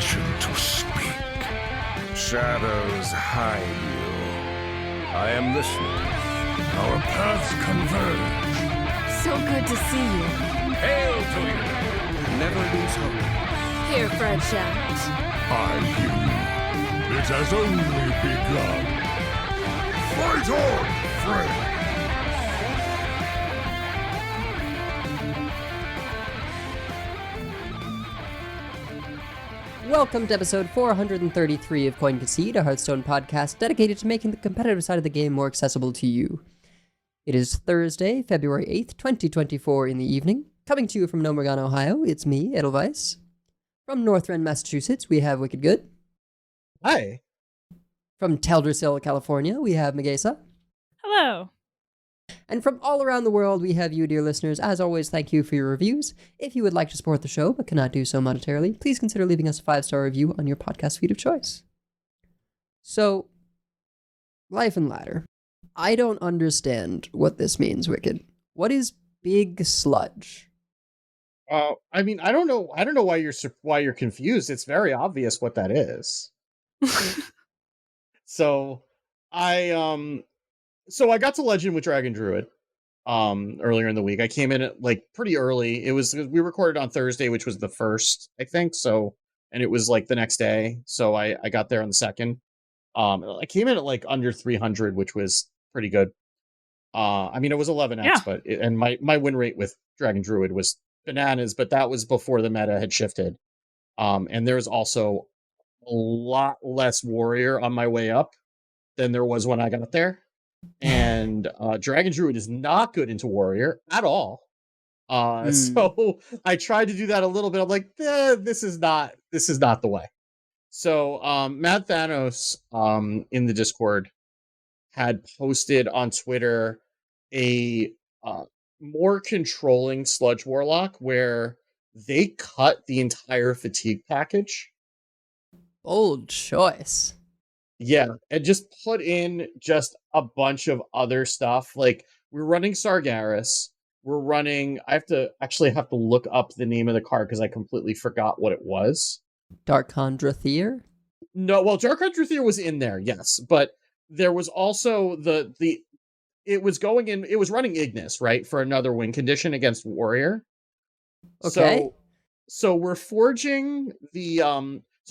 permission to speak. Shadows hide you. I am listening. Our paths converge. So good to see you. Hail to you! Never lose hope. Here, Fred shouts. I hear you. It has only begun. Fight on, Fred! Welcome to episode 433 of Concede, a Hearthstone podcast dedicated to making the competitive side of the game more accessible to you. It is Thursday, February 8th, 2024 in the evening. Coming to you from Nomergon, Ohio, it's me, Edelweiss. From Northrend, Massachusetts, we have Wicked Good. Hi. From Teldrassil, California, we have Megasa. Hello. And from all around the world, we have you, dear listeners. As always, thank you for your reviews. If you would like to support the show but cannot do so monetarily, please consider leaving us a 5-star review on your podcast feed of choice. So, Life and Ladder. I don't understand what this means, Wicked. What is Big Sludge? I mean, I don't know why you're confused. It's very obvious what that is. So I got to Legend with Dragon Druid earlier in the week. I came in at pretty early. We recorded on Thursday, which was the first, I think. So, and it was the next day. So I got there on the second. I came in at under 300, which was pretty good. I mean, it was 11x, Yeah. but my win rate with Dragon Druid was bananas, but that was before the meta had shifted. And there's also a lot less warrior on my way up than there was when I got there. And Dragon Druid is not good into warrior at all. So I tried to do that a little bit. I'm like, this is not the way. So Mad Thanos in the Discord had posted on Twitter a more controlling Sludge Warlock where they cut the entire fatigue package. Bold choice. Yeah, and just put in just a bunch of other stuff. We're running Sargeras. We're running... I have to look up the name of the card because I completely forgot what it was. Darkhandra Thier? No, well, Darkhandra Thier was in there, yes. But there was also it was running Ignis, right? For another win condition against Warrior. Okay. So we're forging the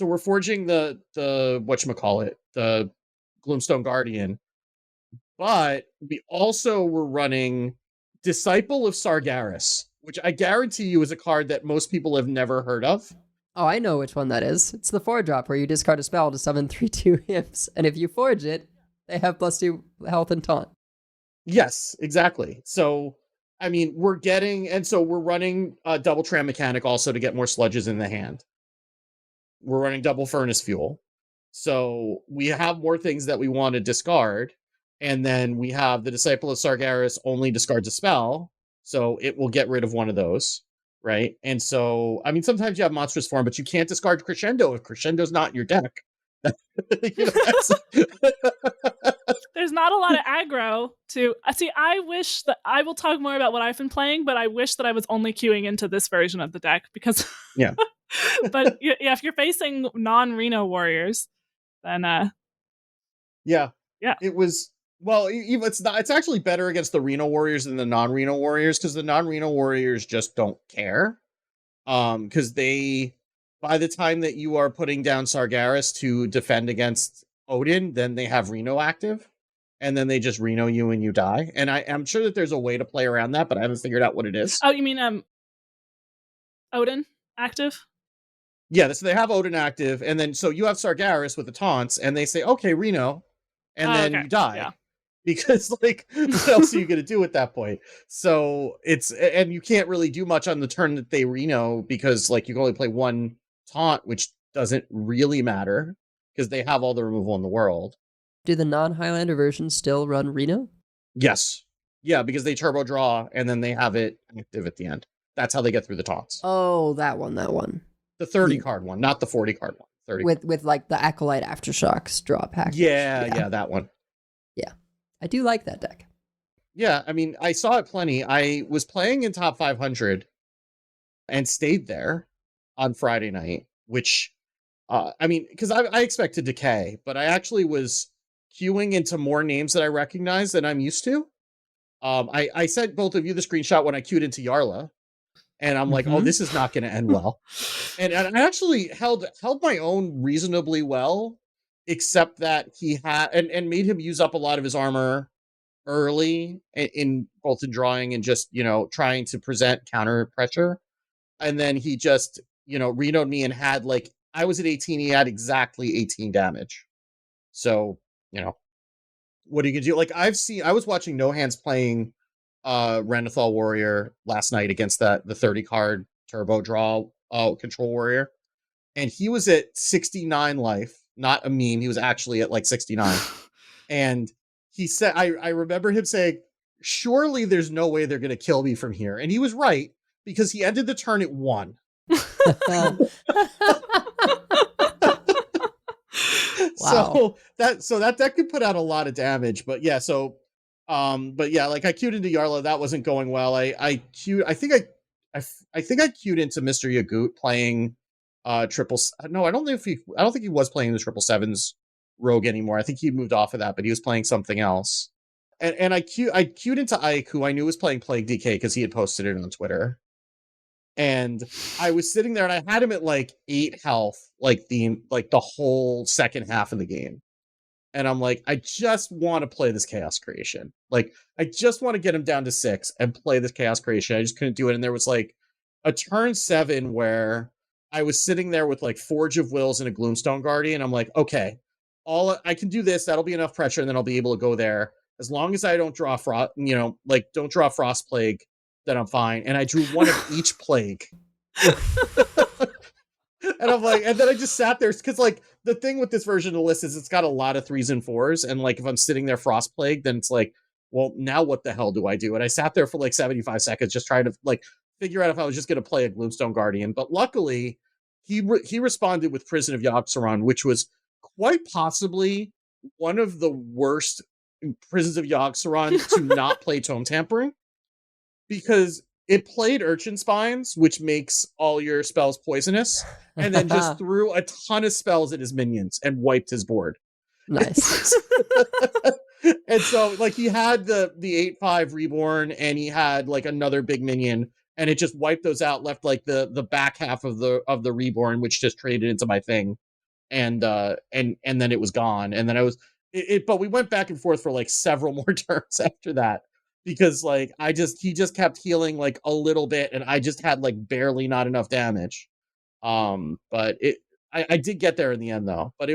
whatchamacallit, the Gloomstone Guardian, but we also were running Disciple of Sargeras, which I guarantee you is a card that most people have never heard of. Oh, I know which one that is. It's the 4-drop where you discard a spell to summon 3/2 imps, and if you forge it, they have +2 health and taunt. Yes, exactly. So, I mean, we're running a double Tram Mechanic also to get more sludges in the hand. We're running double Furnace Fuel. So we have more things that we want to discard. And then we have the Disciple of Sargeras only discards a spell. So it will get rid of one of those. Right? And so, I mean, sometimes you have Monstrous Form, but you can't discard Crescendo if Crescendo's not in your deck. There's not a lot of aggro to... See, I wish that... I will talk more about what I've been playing, but I wish that I was only queuing into this version of the deck, because... Yeah. But, yeah, if you're facing non-Reno warriors, then... Yeah. Yeah. It was... Well, it's actually better against the Reno Warriors than the non-Reno Warriors, because the non-Reno Warriors just don't care. Because by the time that you are putting down Sargeras to defend against Odin, then they have Reno active, and then they just Reno you and you die. And I'm sure that there's a way to play around that, but I haven't figured out what it is. Oh, you mean Odin active? Yeah, so they have Odin active, and then so you have Sargeras with the taunts, and they say, okay, Reno, and then you die. Yeah. Because, what else are you going to do at that point? So, and you can't really do much on the turn that they Reno, because, you can only play one taunt, which doesn't really matter, because they have all the removal in the world. Do the non-Highlander versions still run Reno? Yes. Yeah, because they turbo draw, and then they have it active at the end. That's how they get through the taunts. Oh, that one. The 30-card one, not the 40-card one. 30 with the Acolyte Aftershocks draw pack. Yeah, that one. Yeah. I do like that deck. Yeah, I mean, I saw it plenty. I was playing in top 500 and stayed there on Friday night, which I mean, because I expected decay, but I actually was queuing into more names that I recognize than I'm used to. I sent both of you the screenshot when I queued into Yarla, and I'm like, oh, this is not going to end well. And I actually held my own reasonably well, except that he had and made him use up a lot of his armor early in both in drawing and just, trying to present counter pressure. And then he just, renoed me and had like, I was at 18, he had exactly 18 damage. So, what are you gonna do? Like I was watching No Hands playing Renathal Warrior last night against the 30 card turbo draw control warrior. And he was at 69 life, not a meme. He was actually at like 69. And he said, I remember him saying, surely there's no way they're going to kill me from here. And he was right, because he ended the turn at 1. Wow. So that deck could put out a lot of damage. But yeah, like I queued into Yarla, that wasn't going well. I think I queued into Mr. Yagut playing triple. No, I don't think he was playing the 777s rogue anymore. I think he moved off of that, but he was playing something else. And I queued into Ike, who I knew was playing Plague DK because he had posted it on Twitter. And I was sitting there and I had him at like 8 health, like the whole second half of the game. And I'm like, I just want to play this Chaos Creation. Like, I just want to get him down to 6 and play this Chaos Creation. I just couldn't do it. And there was like a turn 7 where I was sitting there with like Forge of Wills and a Gloomstone Guardian. I'm like, okay, I can do this. That'll be enough pressure. And then I'll be able to go there. As long as I don't draw don't draw Frost Plague, then I'm fine. And I drew one of each plague. And I'm like, and then I just sat there because like the thing with this version of the list is it's got a lot of 3s and 4s. And like if I'm sitting there Frost Plague, then it's like, well, now what the hell do I do? And I sat there for like 75 seconds just trying to like figure out if I was just going to play a Gloomstone Guardian. But luckily, he responded with Prison of Yogg-Saron, which was quite possibly one of the worst Prisons of Yogg-Saron to not play Tome Tampering, because it played Urchin Spines, which makes all your spells poisonous, and then just threw a ton of spells at his minions and wiped his board. Nice. And so like he had the 8/5 Reborn, and he had like another big minion, and it just wiped those out, left like the back half of the Reborn, which just traded into my thing. And then it was gone. And then I was but we went back and forth for like several more turns after that, because like he just kept healing like a little bit, and I just had like barely not enough damage. But I did get there in the end though. But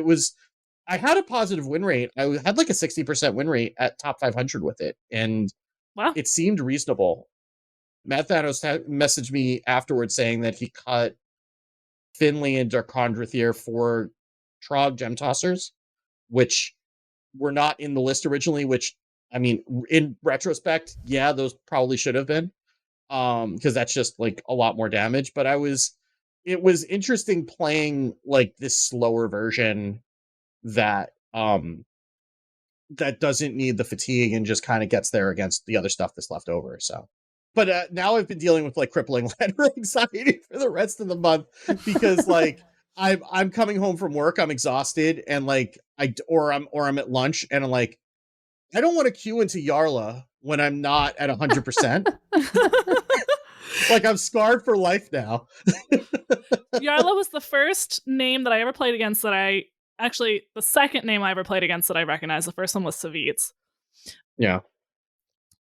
I had a positive win rate. I had like a 60% win rate at top 500 with it, and Wow. It seemed reasonable. Matt Thanos messaged me afterwards saying that he cut Finley and Darkondrathier for Trog Gem Tossers, which were not in the list originally, which, I mean, in retrospect, yeah, those probably should have been, because that's just like a lot more damage. But it was interesting playing like this slower version that doesn't need the fatigue and just kind of gets there against the other stuff that's left over. So, but now I've been dealing with like crippling letter anxiety for the rest of the month, because like I'm coming home from work, I'm exhausted, and like I'm at lunch, and I'm like, I don't want to queue into Yarla when I'm not at 100%. Like I'm scarred for life now. Yarla was the first name that I ever played against the second name I ever played against that I recognized. The first one was Savitz. Yeah.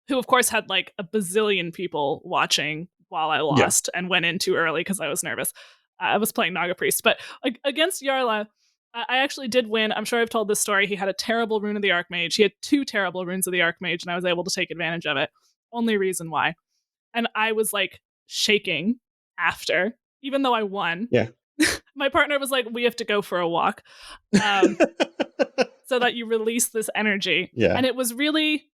Who, of course, had like a bazillion people watching while I lost and went in too early because I was nervous. I was playing Naga Priest. But against Yarla, I actually did win. I'm sure I've told this story. He had a terrible rune of the Archmage. He had 2 terrible runes of the Archmage, and I was able to take advantage of it. Only reason why. And I was like shaking after, even though I won. Yeah. My partner was like, we have to go for a walk so that you release this energy. Yeah. And it was really,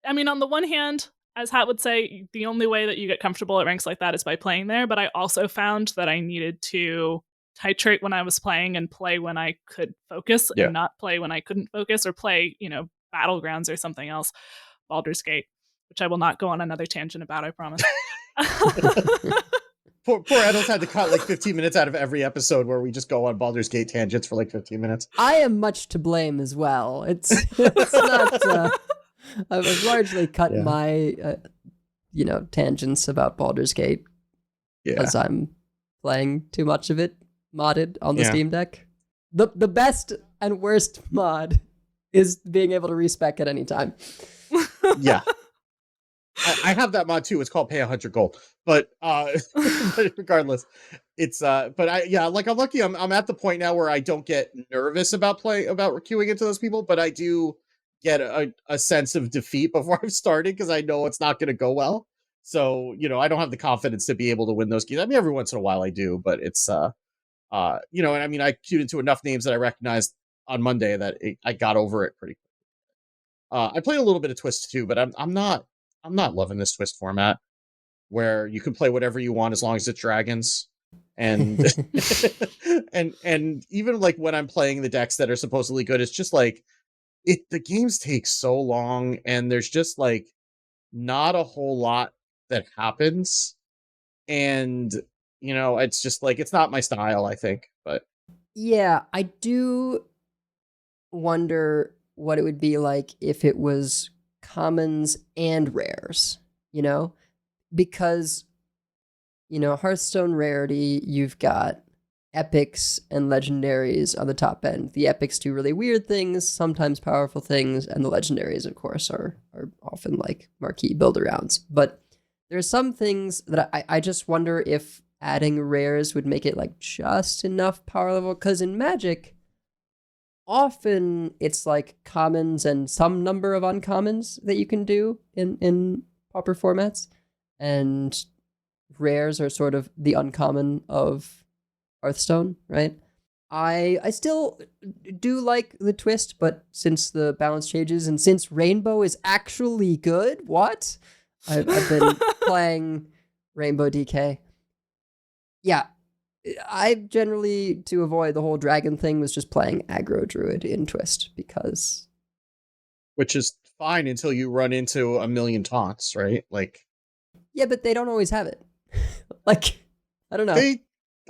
I mean, on the one hand, as Hat would say, the only way that you get comfortable at ranks like that is by playing there. But I also found that I needed to titrate when I was playing and play when I could focus and not play when I couldn't focus, or play, Battlegrounds or something else, Baldur's Gate, which I will not go on another tangent about, I promise. Poor Edos had to cut like 15 minutes out of every episode where we just go on Baldur's Gate tangents for like 15 minutes. I am much to blame as well. It's not. I've largely cut my, tangents about Baldur's Gate because I'm playing too much of it modded on the Steam Deck. The best and worst mod is being able to respec at any time. Yeah. I have that mod too. It's called Pay 100 Gold. But regardless, it's I'm lucky I'm at the point now where I don't get nervous about queuing into those people, but I do get a sense of defeat before I've started because I know it's not going to go well. So, I don't have the confidence to be able to win those games. I mean, every once in a while I do, but it's and I mean, I queued into enough names that I recognized on Monday that I got over it pretty quickly. I played a little bit of Twist too, but I'm not loving this Twist format where you can play whatever you want as long as it's dragons. And and even like when I'm playing the decks that are supposedly good, it's just like the games take so long and there's just like not a whole lot that happens. And it's just like it's not my style, I think. But yeah, I do wonder what it would be like if it was commons and rares, because Hearthstone rarity, you've got epics and legendaries on the top end. The epics do really weird things, sometimes powerful things, and the legendaries, of course, are often like marquee build-arounds. But there's some things that I just wonder if adding rares would make it like just enough power level, because in Magic, often it's like commons and some number of uncommons that you can do in pauper formats, and rares are sort of the uncommon of Hearthstone, right? I still do like the Twist, but since the balance changes and since Rainbow is actually good, I've been playing Rainbow DK. Yeah, I generally, to avoid the whole dragon thing, was just playing aggro druid in Twist because... Which is fine until you run into a million taunts, right? Like... Yeah, but they don't always have it. Like, I don't know.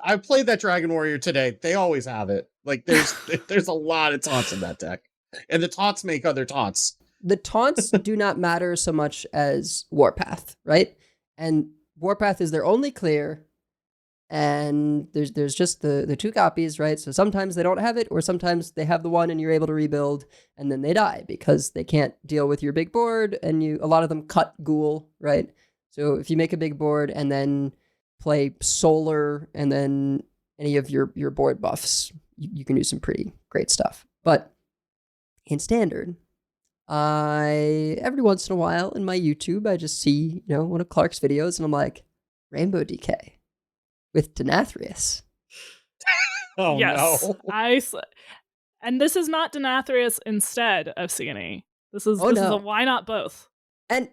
I played that Dragon Warrior today. They always have it. Like, there's a lot of taunts in that deck. And the taunts make other taunts. The taunts do not matter so much as Warpath, right? And Warpath is their only clear, and there's just the two copies, right? So sometimes they don't have it, or sometimes they have the one and you're able to rebuild, and then they die because they can't deal with your big board, and a lot of them cut Ghoul, right? So if you make a big board and then play Solar and then any of your board buffs, you can do some pretty great stuff. But in Standard, every once in a while in my YouTube, I just see, one of Clark's videos and I'm like, Rainbow DK with Denathrius. Oh, yes, no. And this is not Denathrius instead of CNE. This is a why not both? And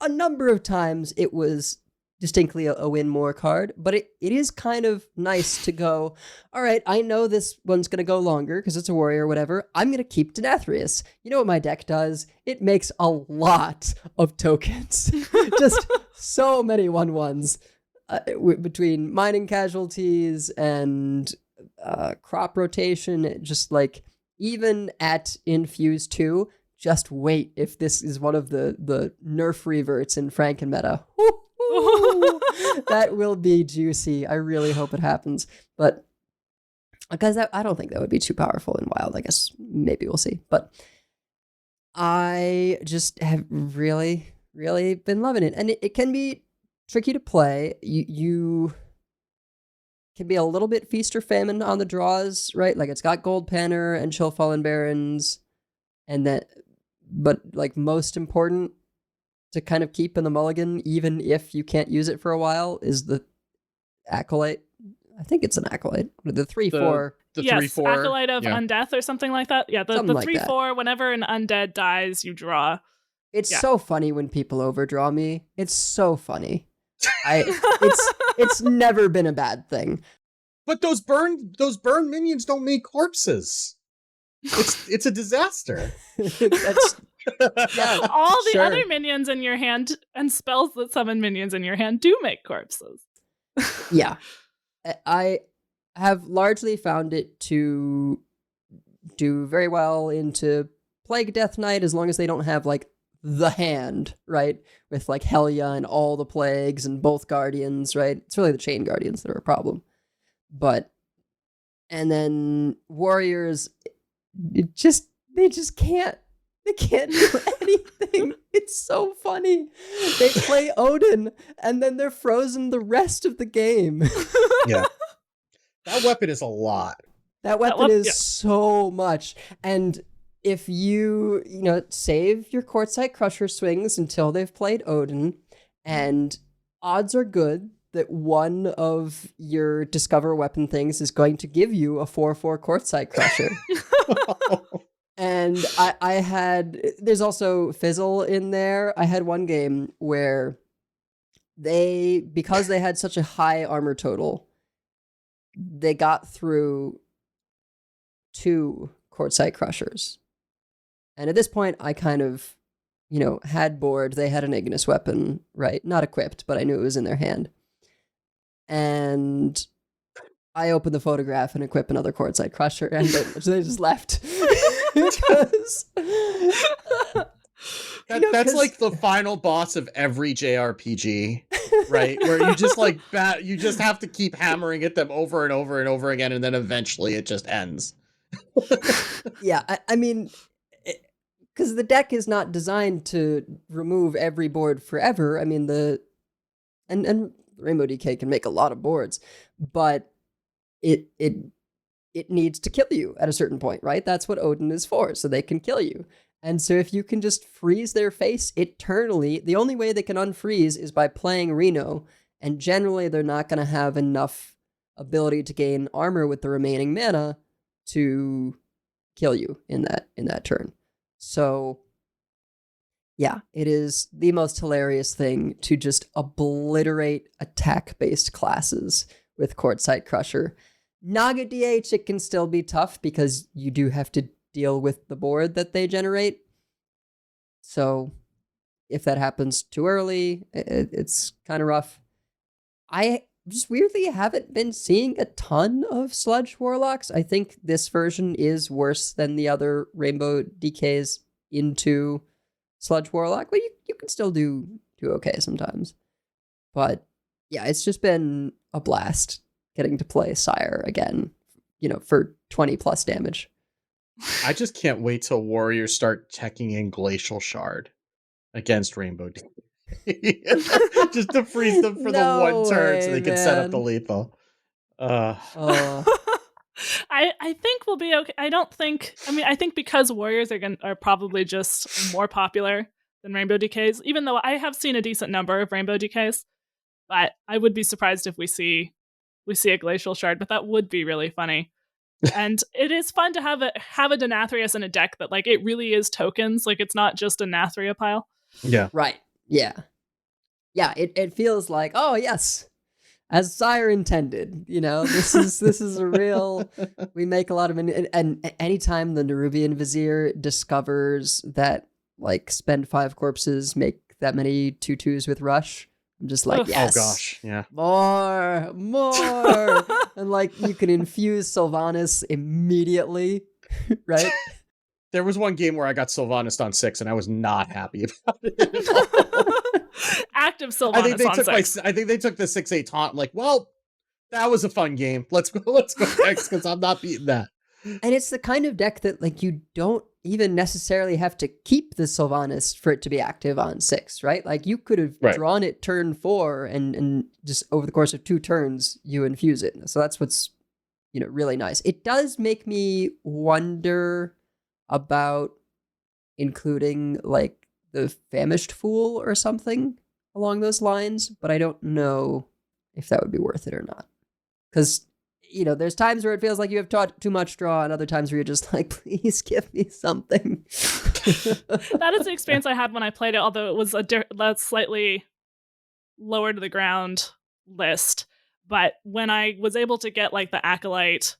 a number of times it was distinctly a win more card, but it is kind of nice to go, all right, I know this one's going to go longer because it's a warrior or whatever. I'm going to keep Denathrius. You know what my deck does? It makes a lot of tokens. Just so many 1/1s between mining casualties and crop rotation. Just like, even at Infuse 2, just wait if this is one of the nerf reverts in Franken meta. That will be juicy. I really hope it happens. But because I don't think that would be too powerful in Wild. I guess maybe we'll see. But I just have really, really been loving it. And it can be tricky to play. You can be a little bit feast or famine on the draws, right? Like, it's got Gold Panner and Chill Fallen Barrens, but like, most important to kind of keep in the mulligan, even if you can't use it for a while, is the Acolyte. I think it's an Acolyte. The 3/4. The yes, 3/4. Acolyte of Undeath or something like that. Yeah, the 3/4, whenever an undead dies, you draw. It's so funny when people overdraw me. It's so funny. It's never been a bad thing. But those burn minions don't make corpses. It's a disaster. That's all the other minions in your hand and spells that summon minions in your hand do make corpses. Yeah. I have largely found it to do very well into Plague Death Knight as long as they don't have like the hand, right? With like Helya and all the plagues and both guardians, right? It's really the chain guardians that are a problem. But and then warriors, they just can't do anything. It's so funny. They play Odin and then they're frozen the rest of the game. Yeah. That weapon is a lot. That weapon is so much. And if you save your Quartzite Crusher swings until they've played Odin, and odds are good that one of your Discover weapon things is going to give you a 4/4 Quartzite Crusher. And I had, there's also Fizzle in there. I had one game where because they had such a high armor total, they got through 2 Quartzite Crushers. And at this point, I kind of, had board. They had an Ignis weapon, right? Not equipped, but I knew it was in their hand. And I opened the photograph and equip another Quartzite Crusher, and they just left. Because that's like the final boss of every JRPG, right? Where you just like you just have to keep hammering at them over and over and over again, and then eventually it just ends. Yeah, I mean, because the deck is not designed to remove every board forever. I mean, and Rainbow DK can make a lot of boards, but it needs to kill you at a certain point, right? That's what Odin is for, so they can kill you. And so if you can just freeze their face eternally, the only way they can unfreeze is by playing Reno, and generally they're not going to have enough ability to gain armor with the remaining mana to kill you in that turn. So yeah, it is the most hilarious thing to just obliterate attack-based classes with Quartzite Crusher. Naga DH, it can still be tough because you do have to deal with the board that they generate. So if that happens too early, it's kind of rough. I just weirdly haven't been seeing a ton of Sludge Warlocks. I think this version is worse than the other Rainbow DKs into Sludge Warlock, but you can still do okay sometimes. But yeah, it's just been a blast getting to play Sire again, for 20 plus damage. I just can't wait till Warriors start checking in Glacial Shard against Rainbow DK. Just to freeze them for the one turn so they can set up the lethal. I think we'll be okay. I think because Warriors are probably just more popular than Rainbow DKs, even though I have seen a decent number of Rainbow DKs, but I would be surprised if we see a Glacial Shard, but that would be really funny. And it is fun to have a Denathrius in a deck that like it really is tokens, like it's not just a Nathria pile. Yeah. Right. Yeah. Yeah, it feels like, oh yes, as Sire intended, this is a real, we make a lot of, and anytime the Nerubian Vizier discovers that like spend 5 corpses make that many 2/2s with Rush, I'm just like, yes. Oh gosh, yeah. More. And like you can infuse Sylvanas immediately, right? There was one game where I got Sylvanas on 6 and I was not happy about it. Active Sylvanas on 6. I think they took the 6/8 taunt. I'm like, well, that was a fun game. Let's go next because I'm not beating that. And it's the kind of deck that like you don't even necessarily have to keep the Sylvanas for it to be active on 6, right? Like you could have drawn it turn 4 and just over the course of 2 turns you infuse it. So that's what's really nice. It does make me wonder about including like the Famished Fool or something along those lines, but I don't know if that would be worth it or not. Because there's times where it feels like you have too much draw, and other times where you're just like, please give me something. That is the experience I had when I played it, although it was a slightly lower to the ground list. But when I was able to get like the Acolyte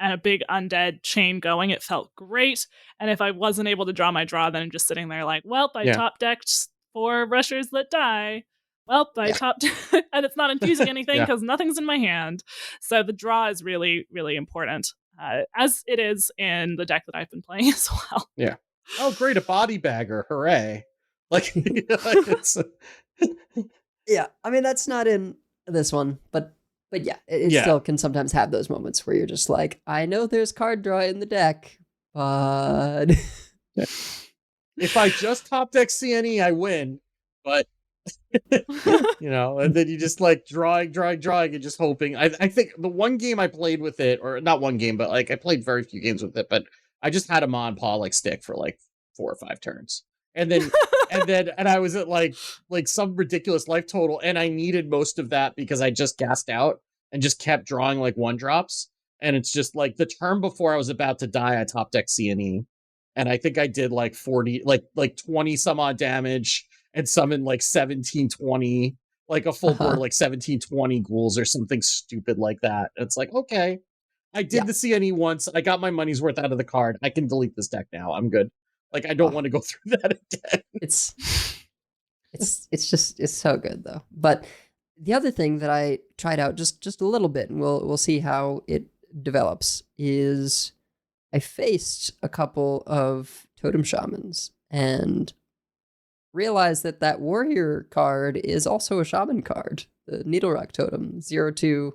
and a big undead chain going, it felt great. And if I wasn't able to draw my draw, then I'm just sitting there like, well, I top decked 4 rushers that die. well, I topped, and it's not infusing anything Yeah. because nothing's in my hand. So the draw is really, really important, as it is in the deck that I've been playing as well. Yeah. Oh, great, a body bagger. Hooray. Like, it's Yeah, I mean that's not in this one, but yeah, it Yeah. still can sometimes have those moments where you're just like, I know there's card draw in the deck, but if I just top deck CNE, I win. But and then you just like drawing, and just hoping. I think the one game I played with it, or not one game, but like I played very few games with it, but I just had a Mon Paw like stick for like 4 or 5 turns. And then and I was at like some ridiculous life total, and I needed most of that because I just gassed out and just kept drawing like 1-drops. And it's just like the turn before I was about to die, I top deck CNE. And I think I did like 40, like 20 some odd damage, and summon like 1720, like a full board, like 1720 ghouls or something stupid like that. It's like, okay, I did the CNE once. I got my money's worth out of the card. I can delete this deck now. I'm good. Like, I don't want to go through that again. it's so good though. But the other thing that I tried out just a little bit, and we'll see how it develops, is I faced a couple of Totem Shamans and realized that warrior card is also a shaman card. The Needle Rock Totem, 0/2,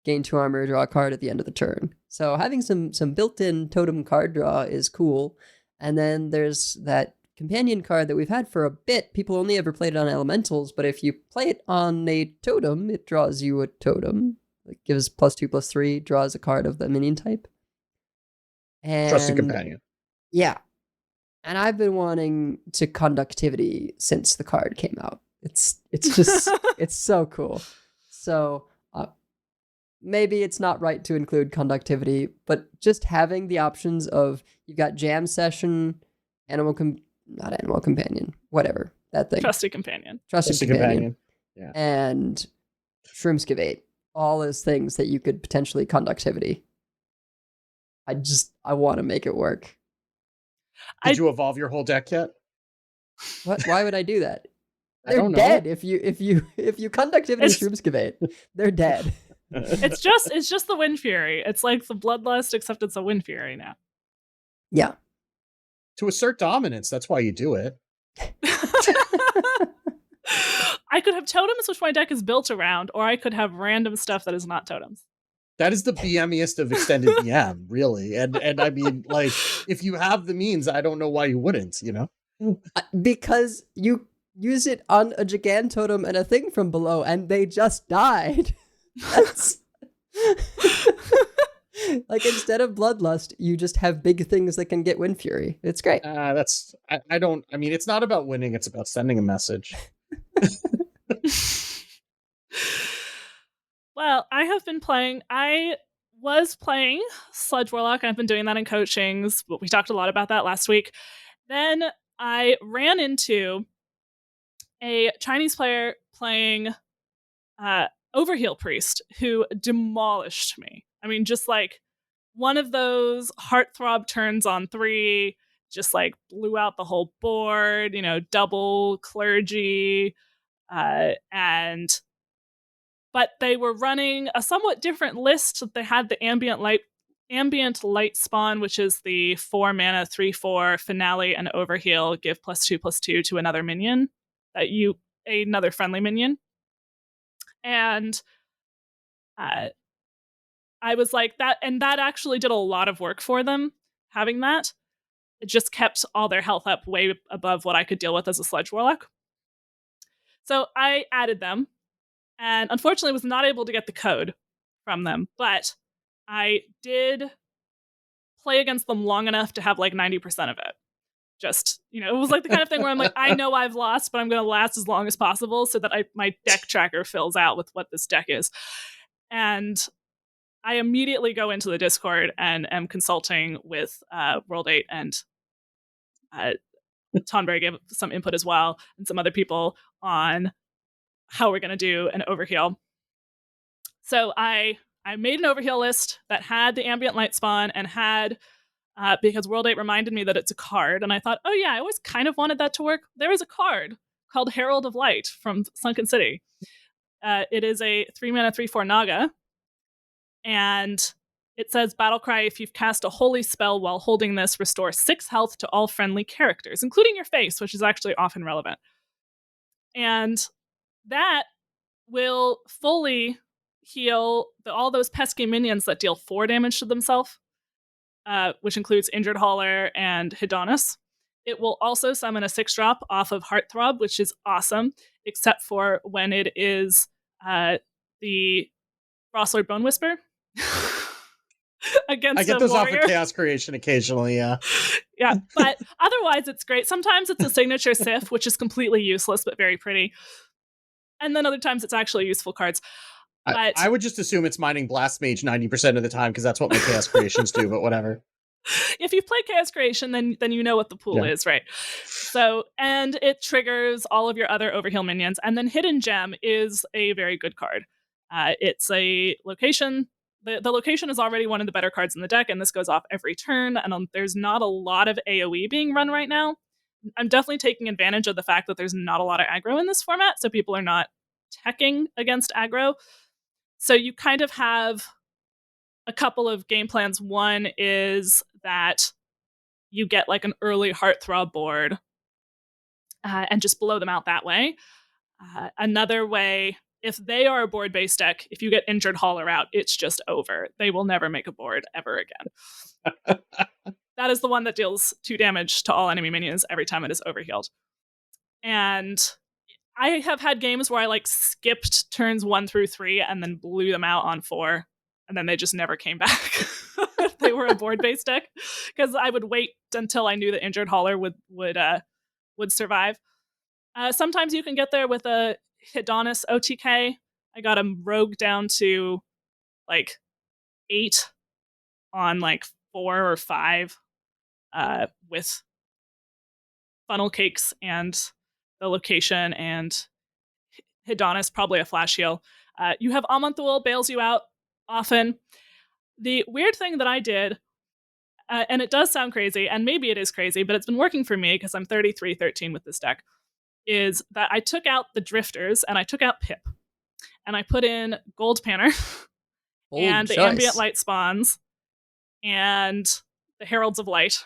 gain 2 armor, draw a card at the end of the turn. So having some built-in totem card draw is cool. And then there's that companion card that we've had for a bit. People only ever played it on elementals, but if you play it on a totem, it draws you a totem. It gives +2/+3, draws a card of the minion type. And Trusted companion. Yeah. And I've been wanting to conductivity since the card came out. It's just it's so cool. So maybe it's not right to include conductivity, but just having the options of you've got Jam Session, not Animal Companion, whatever that thing. Trusted companion. Trusted companion. Yeah. And Shroomskivate, all as things that you could potentially conductivity. I want to make it work. Did you evolve your whole deck yet? What? Why would I do that? I They're don't know. dead if you conductivity Shroomskivate. They're dead. It's just the Wind Fury. It's like the Bloodlust, except it's a Wind Fury now. Yeah. To assert dominance, that's why you do it. I could have totems, which my deck is built around, or I could have random stuff that is not totems. That is the BMiest of extended BM, really. And I mean, like, if you have the means, I don't know why you wouldn't, Because you use it on a Gigantotem and a thing from below, and they just died. That's like, instead of Bloodlust, you just have big things that can get Wind Fury. It's great. I mean, it's not about winning, it's about sending a message. Well, I was playing Sludge Warlock. I've been doing that in coachings, but we talked a lot about that last week. Then I ran into a Chinese player playing Overheal Priest who demolished me. I mean, just like one of those heartthrob turns on 3, just like blew out the whole board, double clergy, but they were running a somewhat different list. They had the ambient light spawn, which is the 4 mana 3/4 finale and overheal, give +2/+2 to another minion, another friendly minion. And I was like that, and that actually did a lot of work for them. Having that, it just kept all their health up way above what I could deal with as a Sludge Warlock. So I added them. And unfortunately was not able to get the code from them, but I did play against them long enough to have like 90% of it. Just, it was like the kind of thing where I'm like, I know I've lost, but I'm going to last as long as possible so that my deck tracker fills out with what this deck is. And I immediately go into the Discord and am consulting with World 8 and Tonberry gave some input as well, and some other people on how we're going to do an overheal. So I made an overheal list that had the ambient light spawn and had, because World 8 reminded me that it's a card, and I thought, oh yeah, I always kind of wanted that to work. There is a card called Herald of Light from Sunken City. It is a 3-mana 3/4 Naga, and it says battle cry: if you've cast a holy spell while holding this, restore 6 health to all friendly characters, including your face, which is actually often relevant. And that will fully heal all those pesky minions that deal 4 damage to themselves, which includes Injured Hauler and Hedonis. It will also summon a 6-drop off of Heartthrob, which is awesome, except for when it is the Frostlord Bone Whisper. Against I get a those warrior. off of Chaos Creation occasionally, yeah. Yeah, but otherwise it's great. Sometimes it's a signature Sif, which is completely useless but very pretty. And then other times it's actually useful cards. But I would just assume it's mining Blast Mage 90% of the time because that's what my Chaos Creations do, but whatever. if you play Chaos Creation, then you know what the pool is, right? So, and it triggers all of your other overheal minions. And then Hidden Gem is a very good card. It's a location. The location is already one of the better cards in the deck, and this goes off every turn, and there's not a lot of AoE being run right now. I'm definitely taking advantage of the fact that there's not a lot of aggro in this format, so people are not teching against aggro. So you kind of have a couple of game plans. One is that you get like an early Heartthrob board and just blow them out that way. Another way, if they are a board-based deck, if you get Injured Hauler out, it's just over. They will never make a board ever again. That is the one that deals 2 damage to all enemy minions every time it is overhealed. And I have had games where I like skipped turns 1 through 3 and then blew them out on 4, and then they just never came back. They were a board-based deck because I would wait until I knew the Injured Hauler would survive. Sometimes you can get there with a Hedonis OTK. I got a rogue down to like 8 on like 4 or 5 with funnel cakes and the location and Hedonis, probably a flash heal. You have Amonthul bails you out often. The weird thing that I did, and it does sound crazy, and maybe it is crazy, but it's been working for me because I'm 33-13 with this deck, is that I took out the Drifters and I took out Pip. And I put in Gold Panner and the Ambient Light Spawns and the Heralds of Light.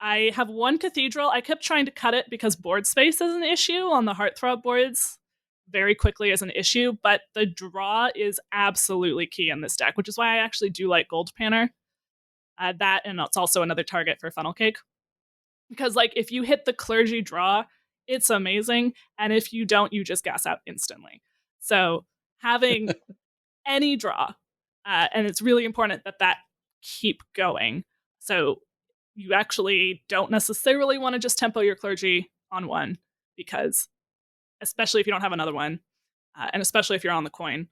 I have 1 Cathedral. I kept trying to cut it because board space is an issue on the Heartthrob boards. Very quickly as an issue, but the draw is absolutely key in this deck, which is why I actually do like Gold Panner. That, and it's also another target for Funnel Cake. Because like if you hit the Clergy draw, it's amazing, and if you don't, you just gas out instantly. So having any draw, and it's really important that keep going. So you actually don't necessarily want to just tempo your Clergy on 1, because especially if you don't have another one, and especially if you're on the coin,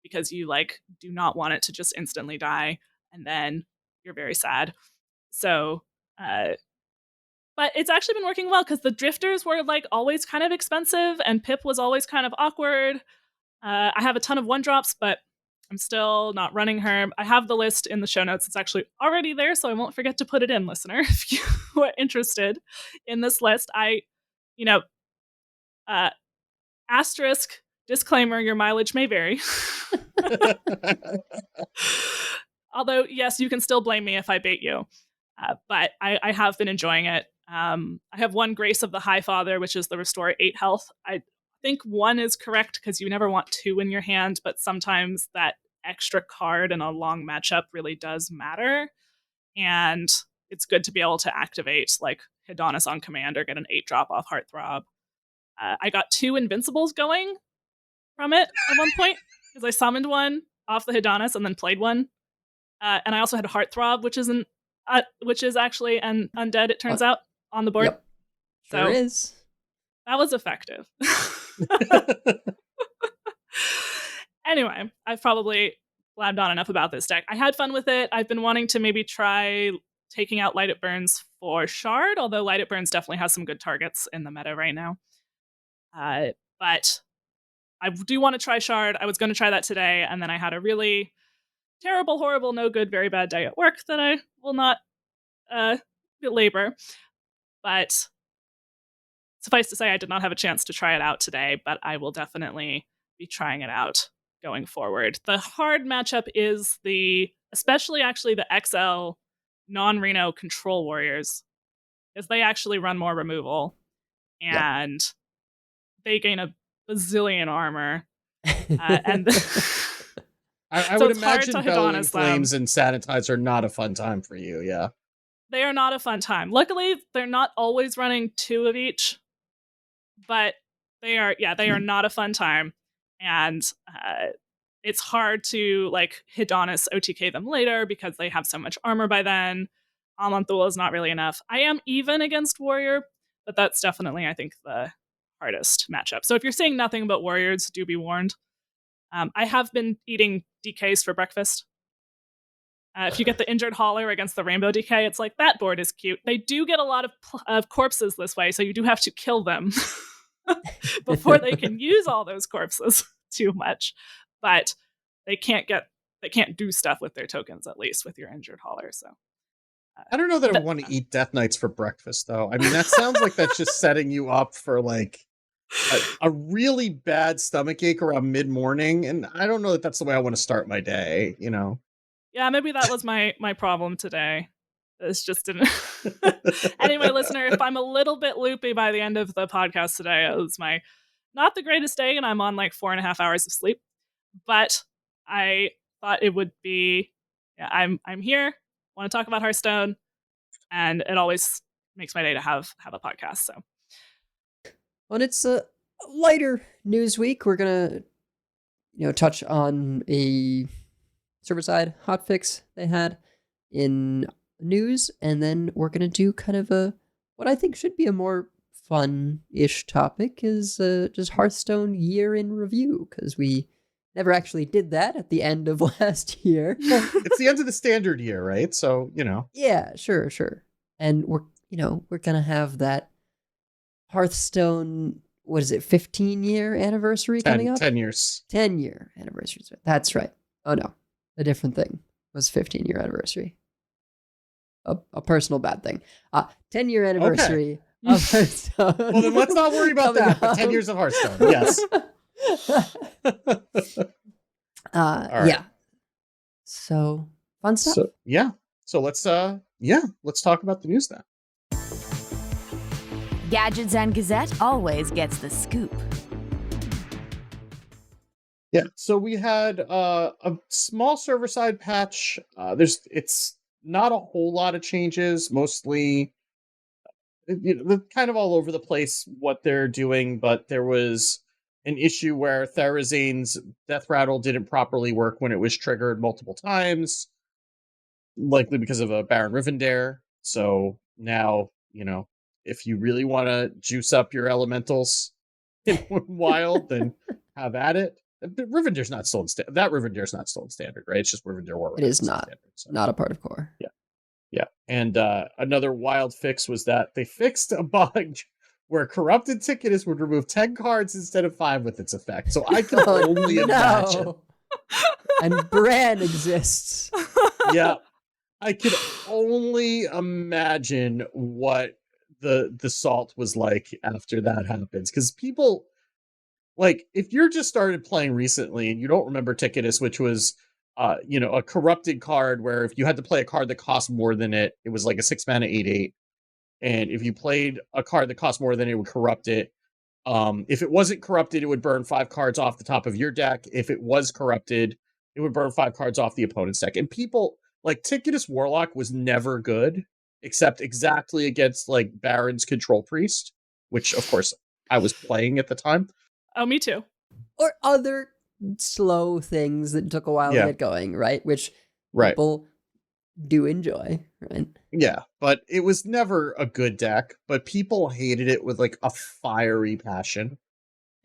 because you like do not want it to just instantly die, and then you're very sad. So, but it's actually been working well because the Drifters were like always kind of expensive, and Pip was always kind of awkward. I have a ton of 1-drops, but I'm still not running her. I have the list in the show notes. It's actually already there, so I won't forget to put it in, listener, if you are interested in this list. Asterisk, disclaimer, your mileage may vary. Although, yes, you can still blame me if I bait you. But I have been enjoying it. I have 1 Grace of the High Father, which is the restore 8 health. I think 1 is correct because you never want 2 in your hand, but sometimes that extra card in a long matchup really does matter. And it's good to be able to activate like Hedonis on command or get an 8-drop off Heartthrob. I got 2 Invincibles going from it at one point because I summoned 1 off the Hedonis and then played 1. And I also had Heartthrob, which is actually an undead, it turns out, on the board. Yep. Sure is. That was effective. Anyway, I've probably blabbed on enough about this deck. I had fun with it. I've been wanting to maybe try taking out Light It Burns for Shard, although Light It Burns definitely has some good targets in the meta right now. But I do want to try Shard. I was going to try that today, and then I had a really terrible, horrible, no good, very bad day at work that I will not belabor. But Suffice to say, I did not have a chance to try it out today, but I will definitely be trying it out going forward. The hard matchup is especially actually the XL non-Reno control warriors, because they actually run more removal and they gain a bazillion armor. And I so would it's hard imagine to Bellowing Adonis Flames them. and Sanitize are not a fun time for you, yeah. They are not a fun time. Luckily, they're not always running 2 of each, but they are not a fun time. And it's hard to like Hedonus OTK them later because they have so much armor by then. Amanthul is not really enough. I am even against Warrior, but that's definitely, I think, the hardest matchup. So if you're seeing nothing but Warriors, do be warned. I have been eating DKs for breakfast. If you get the Injured Hauler against the Rainbow DK, it's like, that board is cute. They do get a lot of corpses this way, so you do have to kill them before they can use all those corpses too much. But they can't do stuff with their tokens, at least with your Injured Hauler. So I don't know that I want to eat Death Knights for breakfast, though. I mean, that sounds like that's just setting you up for like a really bad stomach ache around mid-morning, and I don't know that that's the way I want to start my day, you know? Yeah, maybe that was my problem today. It's just didn't. Anyway, listener, if I'm a little bit loopy by the end of the podcast today, it was my not the greatest day, and I'm on like 4.5 hours of sleep. But I thought it would be. Yeah, I'm here. Want to talk about Hearthstone, and it always makes my day to have a podcast. So, Well, it's a lighter news week. We're gonna, touch on a server-side hotfix they had in news, and then we're gonna do kind of what I think should be a more fun-ish topic is just Hearthstone year in review, because we never actually did that at the end of last year. It's the end of the standard year, right? So, Yeah, sure. And we're gonna have that Hearthstone, what is it, 15-year anniversary coming up? 10 years. 10-year anniversary. That's right. Oh no, a different thing was 15-year anniversary. A personal bad thing. 10-year anniversary of Hearthstone. Well, then let's not worry about that. But 10 years of Hearthstone, yes. Right. Yeah. So fun stuff. So let's talk about the news then. Gadgets and Gazette always gets the scoop. Yeah, so we had a small server-side patch. It's not a whole lot of changes, mostly they're kind of all over the place what they're doing, but there was an issue where Therazane's Death Rattle didn't properly work when it was triggered multiple times, likely because of a Baron Rivendare. So now, if you really want to juice up your elementals in Wild, then have at it. But Rivendare's not still in standard. That Rivendare's not still in standard, right? It's just Rivendare War. It is not. Standard, so. Not a part of core. Yeah. And another wild fix was that they fixed a bug where Corrupted Ticketus would remove 10 cards instead of 5 with its effect. So I can only imagine. And Bran exists. Yeah. I could only imagine what the salt was like after that happens. Because people, like, if you're just started playing recently and you don't remember Ticketus, which was, a corrupted card where if you had to play a card that cost more than it was like a 6-mana 8/8. And if you played a card that cost more than it would corrupt it. If it wasn't corrupted, it would burn 5 cards off the top of your deck. If it was corrupted, it would burn 5 cards off the opponent's deck. And people, like, Ticketus Warlock was never good, except exactly against, like, Baron's Control Priest, which, of course, I was playing at the time. Oh, me too. Or other slow things that took a while to get going, right? Which people do enjoy, right? Yeah, but it was never a good deck, but people hated it with, like, a fiery passion.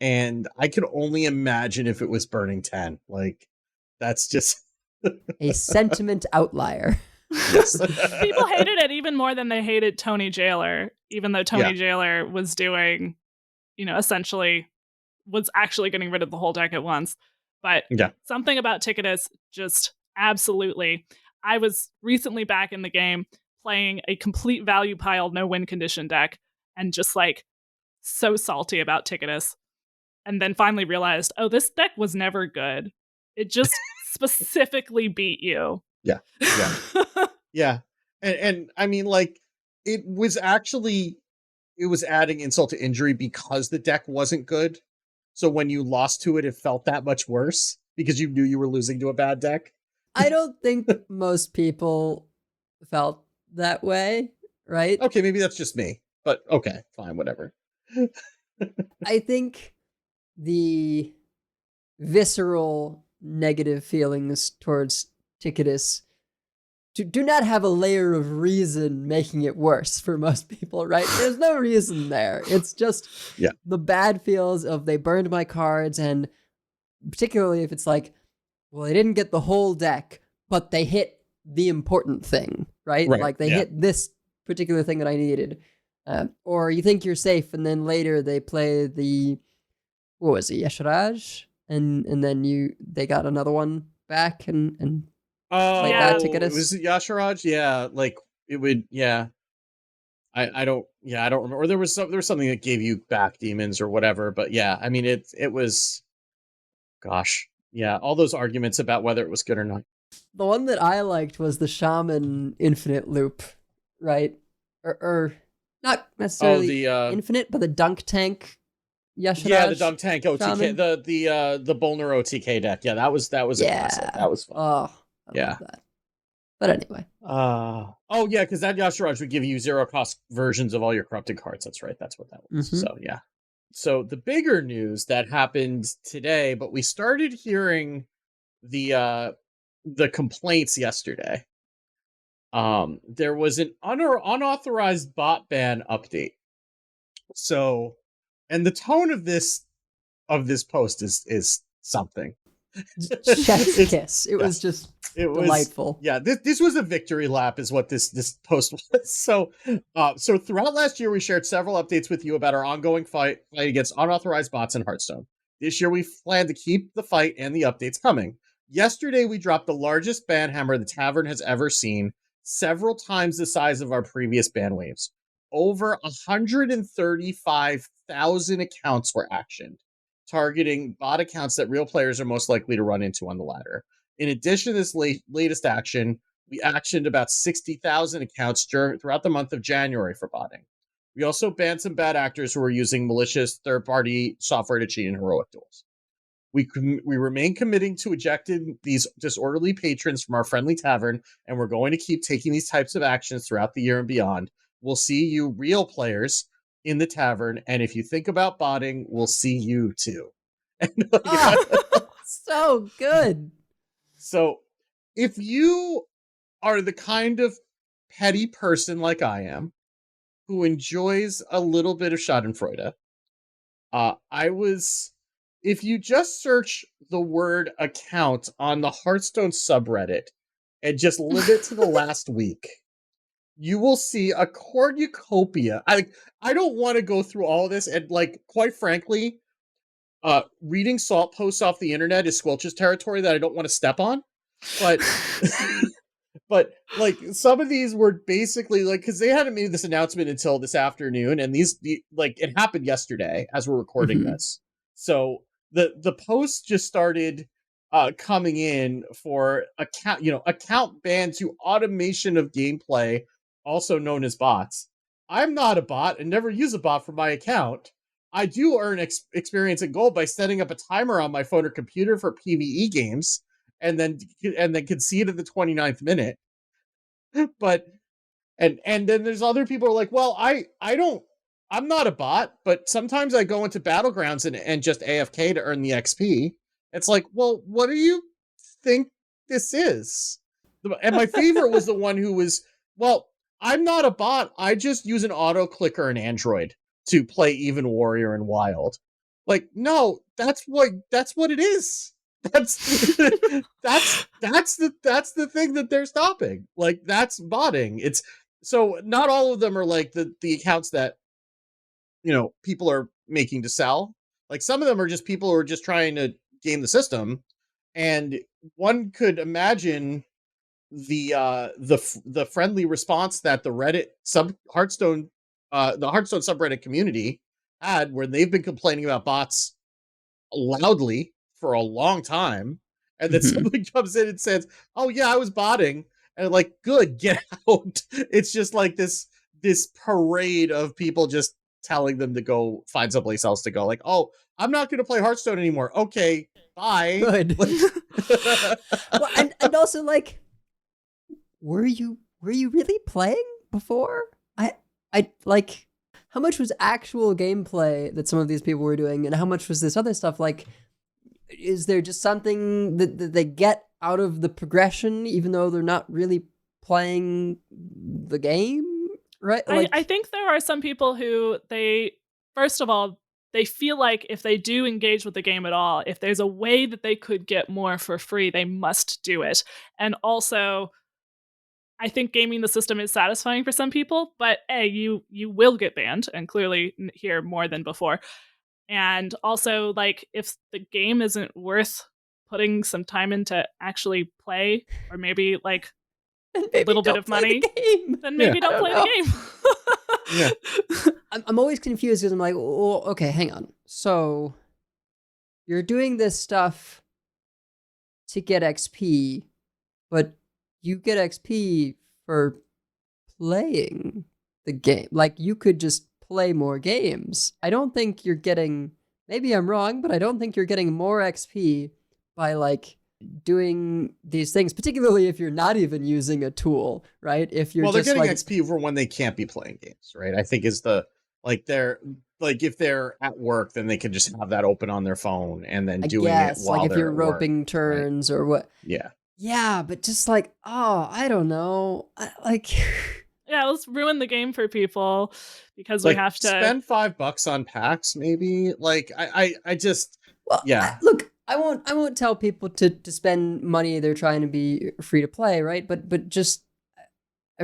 And I could only imagine if it was burning 10. Like, that's just... a sentiment outlier. Yes. People hated it even more than they hated Tony Jailer, even though Tony Jailer was doing, essentially was actually getting rid of the whole deck at once. But something about Ticketus just absolutely. I was recently back in the game playing a complete value pile, no win condition deck, and just like so salty about Ticketus, and then finally realized, oh, this deck was never good. It just specifically beat you. Yeah. Yeah. And I mean, like, it was adding insult to injury because the deck wasn't good. So when you lost to it, it felt that much worse because you knew you were losing to a bad deck. I don't think most people felt that way, right? Okay, maybe that's just me, but okay, fine, whatever. I think the visceral negative feelings towards Ticketus do not have a layer of reason making it worse for most people, right? There's no reason there. It's just the bad feels of they burned my cards, and particularly if it's like, well, they didn't get the whole deck, but they hit the important thing, right? Like they hit this particular thing that I needed. Or you think you're safe, and then later they play the, what was it, Yesharaj? And then they got another one back and played that Ticketus. Was it Yasharaj? Yeah, like it would. Yeah, I don't remember. Or there was something that gave you back demons or whatever. But yeah, I mean it was. Gosh, yeah, all those arguments about whether it was good or not. The one that I liked was the Shaman Infinite Loop, right? Or not necessarily Infinite, but the Dunk Tank. Yasharaj, yeah, the Dunk Tank OTK, the Bolner OTK deck. Yeah, that was a classic. That was fun. Oh, I love that. But anyway. Oh yeah, because that Yasharaj would give you 0-cost versions of all your corrupted cards. That's right. That's what that was. Mm-hmm. So yeah. So the bigger news that happened today, but we started hearing the complaints yesterday. There was an unauthorized bot ban update. So, and the tone of this post is something. Chef's kiss. It was just delightful. This was a victory lap, is what this post was. So throughout last year, we shared several updates with you about our ongoing fight against unauthorized bots in Hearthstone. This year, we plan to keep the fight and the updates coming. Yesterday, we dropped the largest ban hammer the Tavern has ever seen, several times the size of our previous ban waves. Over 135,000 accounts were actioned, targeting bot accounts that real players are most likely to run into on the ladder. In addition to this latest action, we actioned about 60,000 accounts throughout the month of January for botting. We also banned some bad actors who were using malicious third-party software to cheat in heroic duels. We remain committing to ejecting these disorderly patrons from our friendly tavern, and we're going to keep taking these types of actions throughout the year and beyond. We'll see you real players in the tavern, and if you think about botting, we'll see you too. So good. So if you are the kind of petty person like I am, who enjoys a little bit of schadenfreude, if you just search the word account on the Hearthstone subreddit and just limit to the last week, you will see a cornucopia. I don't want to go through all of this, and like, quite frankly, reading salt posts off the internet is Squelch's territory that I don't want to step on. But but like, some of these were basically like, because they hadn't made this announcement until this afternoon, and it happened yesterday as we're recording this. So the posts just started coming in for account ban to automation of gameplay, also known as bots. I'm not a bot and never use a bot for my account. I do earn experience and gold by setting up a timer on my phone or computer for PvE games, and then concede at the 29th minute. But and then there's other people who are like, well, I'm not a bot, but sometimes I go into Battlegrounds and just AFK to earn the XP. It's like, well, what do you think this is? And my favorite was the one who was, well, I'm not a bot. I just use an auto clicker in Android to play Even Warrior and Wild. Like, no, that's what it is. That's the thing that they're stopping. Like, that's botting. It's so not all of them are like the accounts that people are making to sell. Like, some of them are just people who are just trying to game the system, and one could imagine the friendly response that the Reddit the Hearthstone subreddit community had where they've been complaining about bots loudly for a long time, and then Mhm. someone comes in and says, "Oh yeah, I was botting," and like, good, get out. It's just like this parade of people just telling them to go find someplace else to go. Like, oh, I'm not going to play Hearthstone anymore. Okay, bye. Good. Well, and also like, were you really playing before? I like, how much was actual gameplay that some of these people were doing, and how much was this other stuff? Like, is there just something that they get out of the progression, even though they're not really playing the game, right? Like, I think there are some people who first of all, they feel like if they do engage with the game at all, if there's a way that they could get more for free, they must do it. And also, I think gaming the system is satisfying for some people, but you will get banned, and clearly here more than before. And also, like, if the game isn't worth putting some time into actually play, or maybe like and a maybe little bit don't of play money, the game. then maybe I don't play know. the game. Yeah. I'm always confused because I'm like, well, okay, hang on. So you're doing this stuff to get XP, but you get XP for playing the game. Like, you could just play more games. I don't think you're getting, maybe I'm wrong, but I don't think you're getting more XP by like doing these things, particularly if you're not even using a tool, right? If you're Well, they're just getting like, XP for when they can't be playing games, right? I think is the they're like, if they're at work, then they can just have that open on their phone and then I doing it guess, like while if they're you're at work, roping right? turns or what. Yeah. Yeah, but just like, oh, I don't know. Like, Yeah, let's ruin the game for people because we Like, have to. spend $5 on packs, maybe. Like, I just, well, yeah, look, I won't tell people to spend money they're trying to be free to play, right? But just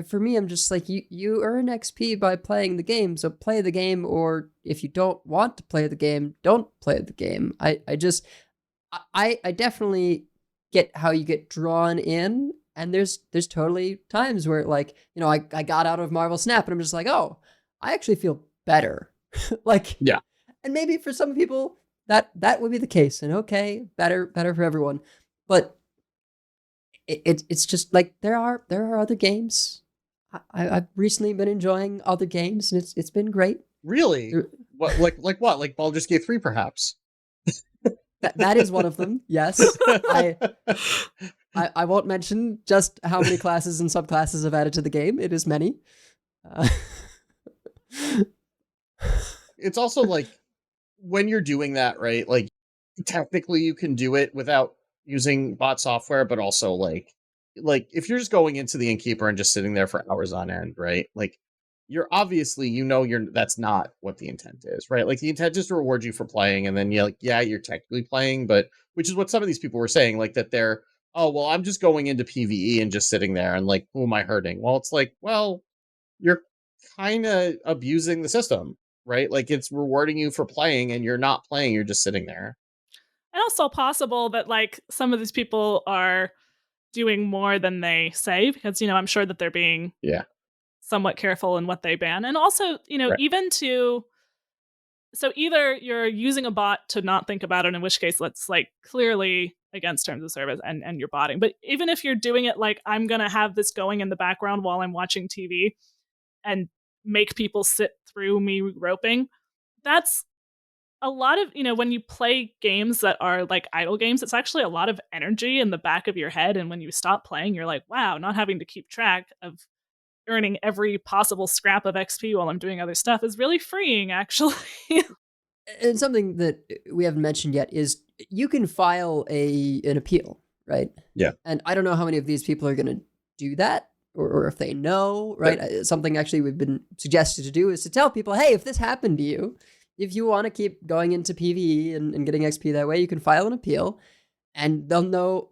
for me, I'm just like, you earn XP by playing the game, so play the game, or if you don't want to play the game, don't play the game. I just, I definitely get how you get drawn in, and there's totally times where, like, you know, I got out of Marvel Snap and I'm just like, oh, I actually feel better. Like, yeah. and maybe for some people that would be the case, and okay, better for everyone. But it's just like, there are other games. I've recently been enjoying other games, and it's been great. Really? What, like what? Like Baldur's Gate 3, perhaps? That is one of them. Yes, I won't mention just how many classes and subclasses I've added to the game. It is many. It's also like, when you're doing that, right? Like, technically you can do it without using bot software, but also like if you're just going into the innkeeper and just sitting there for hours on end, right? Like, you're obviously, that's not what the intent is, right? Like, the intent is to reward you for playing, and then you're like, yeah, you're technically playing, but which is what some of these people were saying, like, that they're, oh well, I'm just going into PvE and just sitting there, and like, who am I hurting? Well, it's like, well, you're kind of abusing the system, right? Like, it's rewarding you for playing, and you're not playing, you're just sitting there. And also possible that like some of these people are doing more than they say, because I'm sure that they're being Yeah. somewhat careful in what they ban. And also, Right. even to, so either you're using a bot to not think about it, in which case that's like clearly against terms of service, and you're botting. But even if you're doing it like, I'm going to have this going in the background while I'm watching TV and make people sit through me roping, that's a lot of, when you play games that are like idle games, it's actually a lot of energy in the back of your head. And when you stop playing, you're like, wow, not having to keep track of earning every possible scrap of XP while I'm doing other stuff is really freeing, actually. And something that we haven't mentioned yet is you can file an appeal, right? Yeah. And I don't know how many of these people are going to do that, or if they know, right? Something actually we've been suggested to do is to tell people, hey, if this happened to you, if you want to keep going into PvE and getting XP that way, you can file an appeal, and they'll know,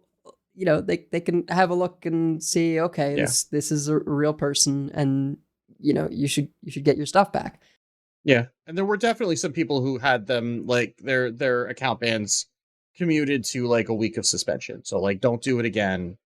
they can have a look and see, okay, this is a real person, and you should get your stuff back. Yeah. And there were definitely some people who had them, like, their account bans commuted to like a week of suspension. So like, don't do it again.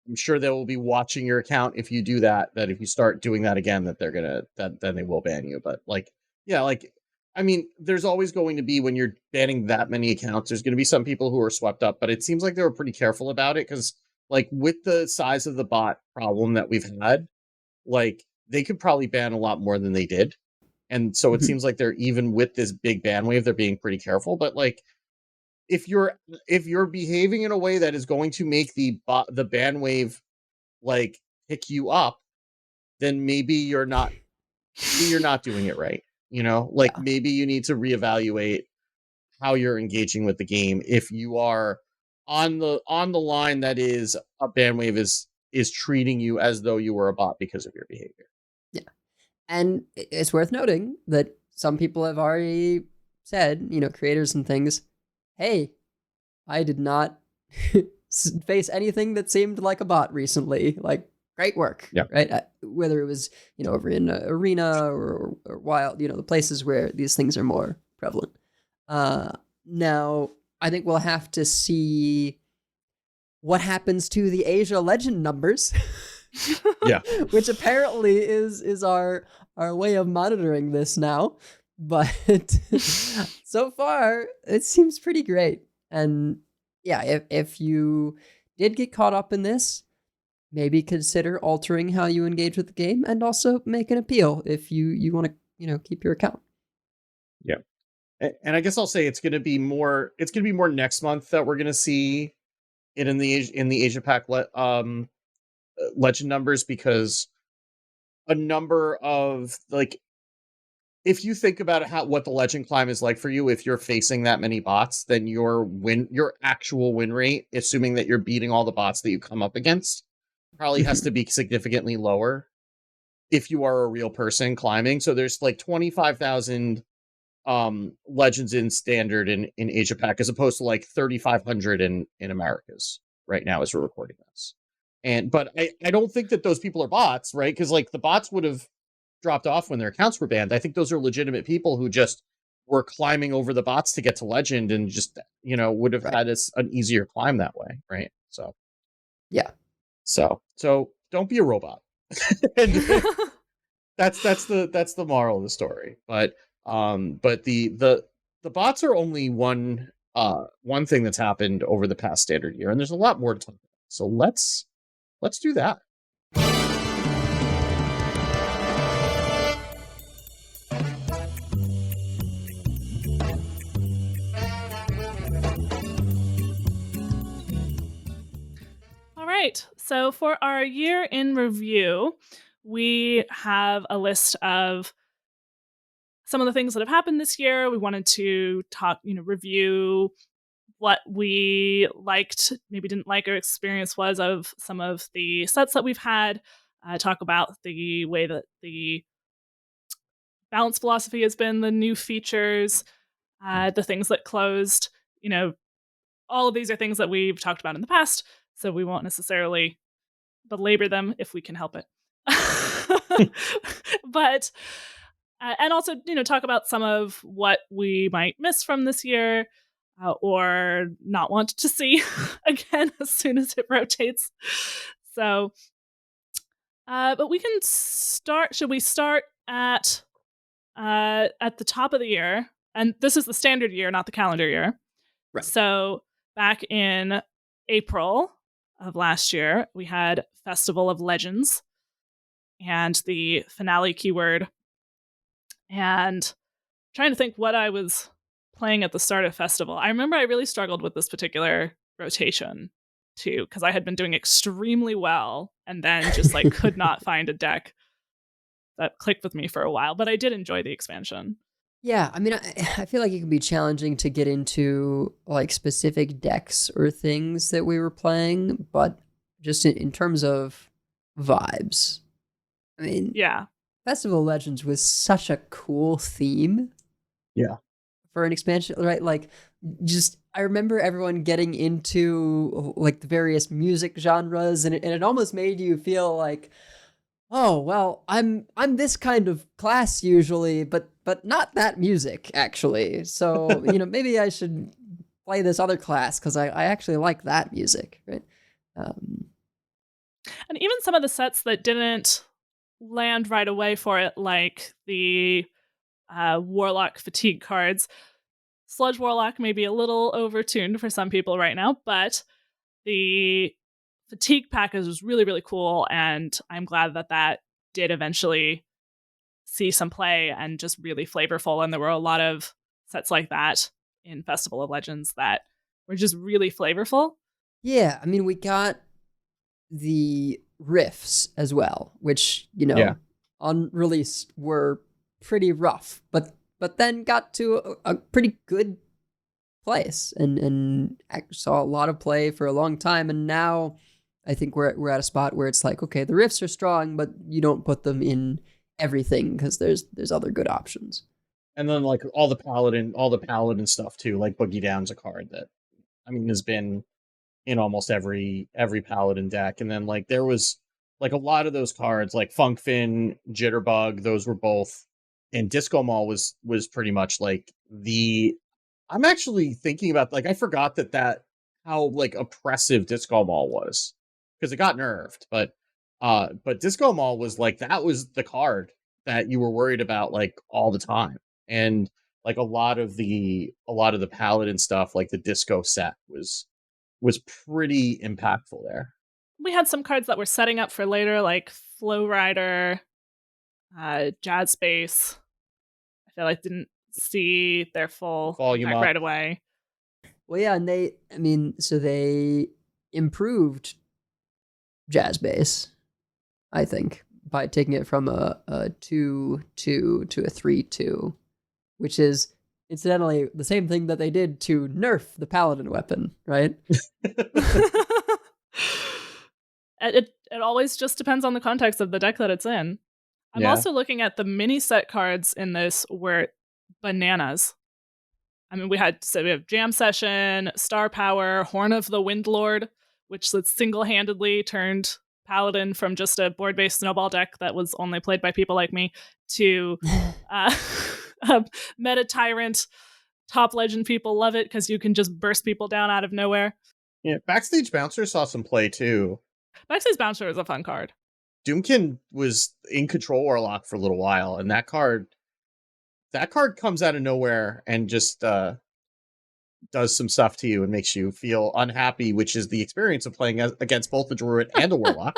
I'm sure they will be watching your account if you do that if you start doing that again, that they're gonna, that then they will ban you. But like, yeah, like, I mean, there's always going to be, when you're banning that many accounts, there's going to be some people who are swept up, but it seems like they were pretty careful about it because, like, with the size of the bot problem that we've had, like, they could probably ban a lot more than they did. And so it seems like they're, even with this big ban wave, they're being pretty careful. But like, if you're behaving in a way that is going to make the ban wave like pick you up, then maybe you're not doing it right. You know, like maybe you need to reevaluate how you're engaging with the game if you are on the line that is a ban wave is treating you as though you were a bot because of your behavior. Yeah. And it's worth noting that some people have already said, you know, creators and things, hey, I did not face anything that seemed like a bot recently. Like, great work, right? Whether it was, you know, over in Arena or Wild, you know, the places where these things are more prevalent. Now, I think we'll have to see what happens to the Asia Legend numbers. Yeah. Which apparently is our way of monitoring this now. But so far, it seems pretty great. And yeah, if you did get caught up in this, maybe consider altering how you engage with the game, and also make an appeal if you want to, you know, keep your account. Yeah. And I guess I'll say it's going to be more next month that we're going to see it in the Asia Pac legend numbers, because a number of, like, if you think about what the legend climb is like for you, if you're facing that many bots, then your actual win rate, assuming that you're beating all the bots that you come up against, probably has to be significantly lower if you are a real person climbing. So there's like 25,000 legends in standard in Asia Pac, as opposed to like 3,500 in Americas right now as we're recording this. But I don't think that those people are bots, right? Because like the bots would have dropped off when their accounts were banned. I think those are legitimate people who just were climbing over the bots to get to legend, and just, you know, would have had an easier climb that way, right? So yeah. So don't be a robot. That's the moral of the story. But the bots are only one thing that's happened over the past standard year, and there's a lot more to talk about. So let's do that. All right. So for our year in review, we have a list of some of the things that have happened this year. We wanted to review what we liked, maybe didn't like, our experience was of some of the sets that we've had, talk about the way that the balance philosophy has been, the new features, the things that closed. You know, all of these are things that we've talked about in the past, so we won't necessarily belabor them if we can help it. But and also, you know, talk about some of what we might miss from this year, or not want to see again as soon as it rotates. So, but we can start. Should we start at the top of the year? And this is the standard year, not the calendar year. Right. So back in April of last year, we had Festival of Legends and the finale keyword. And I'm trying to think what I was playing at the start of Festival. I remember I really struggled with this particular rotation too, because I had been doing extremely well and then just like could not find a deck that clicked with me for a while. But I did enjoy the expansion. Yeah, I mean, I feel like it can be challenging to get into like specific decks or things that we were playing, but just in terms of vibes, I mean, yeah, Festival of Legends was such a cool theme. Yeah. For an expansion, right? Like, just I remember everyone getting into like the various music genres, and it almost made you feel like, oh well, I'm this kind of class usually, but not that music actually. So you know, maybe I should play this other class because I actually like that music, right? And even some of the sets that didn't land right away for it, like the Warlock fatigue cards. Sludge Warlock may be a little overtuned for some people right now, but the fatigue package was really, really cool, and I'm glad that did eventually see some play and just really flavorful. And there were a lot of sets like that in Festival of Legends that were just really flavorful. Yeah, I mean, we got the riffs as well, which, on release were pretty rough, but then got to a pretty good place and saw a lot of play for a long time. And now I think we're at a spot where it's like, okay, the riffs are strong, but you don't put them in everything because there's other good options. And then like all the paladin stuff too, like Boogie Down's a card that has been in almost every paladin deck. And then like there was like a lot of those cards like Funkfin, Jitterbug, those were both, and Disco Mall was pretty much like I'm actually thinking about, like, I forgot that how like oppressive Disco Mall was because it got nerfed, but Disco Mall was like, that was the card that you were worried about like all the time. And like a lot of the paladin stuff, like the disco set was pretty impactful there. We had some cards that were setting up for later, like Flow Rider, Jazz Space. I feel like didn't see their full volume right away. Well, yeah, and they improved Jazz Bass, I think, by taking it from a 2/2 to a 3/2, which is incidentally the same thing that they did to nerf the paladin weapon, right? It always just depends on the context of the deck that it's in. I'm also looking at the mini set cards in this were bananas. I mean, we have Jam Session, Star Power, Horn of the Windlord, which single-handedly turned Paladin from just a board-based snowball deck that was only played by people like me to Meta Tyrant. Top Legend people love it because you can just burst people down out of nowhere. Yeah, Backstage Bouncer saw some play too. Backstage Bouncer is a fun card. Doomkin was in Control Warlock for a little while, and that card comes out of nowhere and just does some stuff to you and makes you feel unhappy, which is the experience of playing against both the Druid and the Warlock.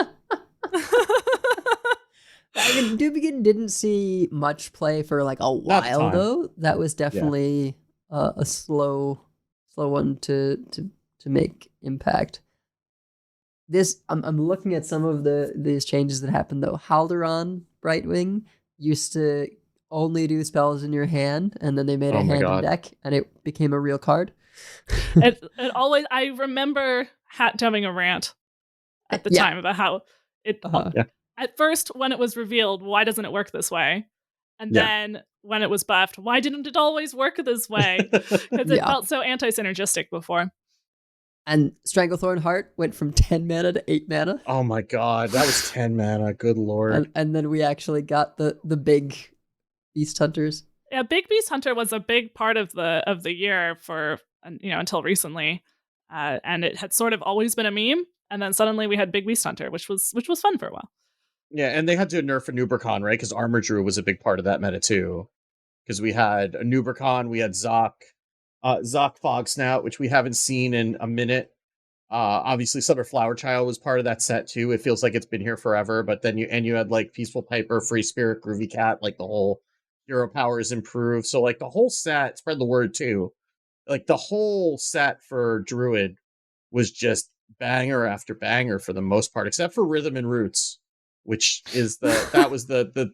I mean, Doomkin didn't see much play for like a while though. That was definitely a slow one to make impact. I'm looking at some of these changes that happened though. Halderon Brightwing used to only do spells in your hand, and then they made a hand in deck, and it became a real card. it always. I remember having a rant at the time about how it. At first, when it was revealed, why doesn't it work this way? And then when it was buffed, why didn't it always work this way? Because it felt so anti-synergistic before. And Stranglethorn Heart went from 10 mana to 8 mana. Oh my god, that was 10 mana. Good lord. And then we actually got the big Beast Hunters. Yeah, Big Beast Hunter was a big part of the year for until recently, and it had sort of always been a meme. And then suddenly we had Big Beast Hunter, which was fun for a while. Yeah, and they had to nerf a Nubercon, right? Because Armor Druid was a big part of that meta too. Because we had a Nubercon, we had Zoc Fog Snout, which we haven't seen in a minute. Obviously, Summer Flower Child was part of that set too. It feels like it's been here forever. But then you had like Peaceful Piper, Free Spirit, Groovy Cat, like the whole hero power is improved. So like the whole set, spread the word too. Like the whole set for Druid was just banger after banger for the most part, except for Rhythm and Roots, which is that was the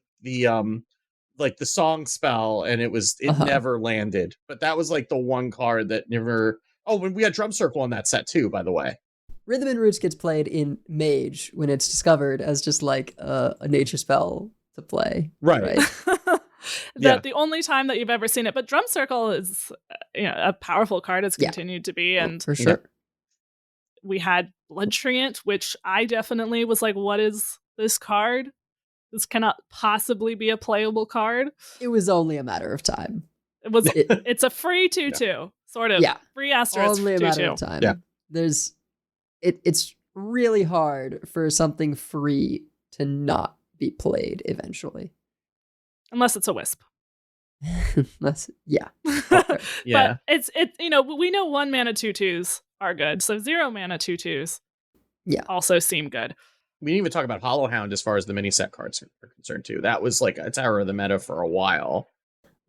like the song spell, and it never landed. But that was like the one card that never. Oh, when we had Drum Circle on that set too, by the way. Rhythm and Roots gets played in Mage when it's discovered as just like a nature spell to play. Right. The only time that you've ever seen it. But Drum Circle is a powerful card. It's continued to be. And for sure. We had Blood Treant, which I definitely was like, what is this card? This cannot possibly be a playable card. It was only a matter of time. It's a free 2/2. Sort of. Yeah. Free asterisk. Only a matter of time. Yeah. It's really hard for something free to not be played eventually. Unless it's a Wisp. Yeah. Yeah. But it's we know 1 mana 2/2s are good, so 0 mana 2/2s Yeah. also seem good. We didn't even talk about Hollow Hound as far as the mini set cards are concerned too. That was like a terror of the meta for a while.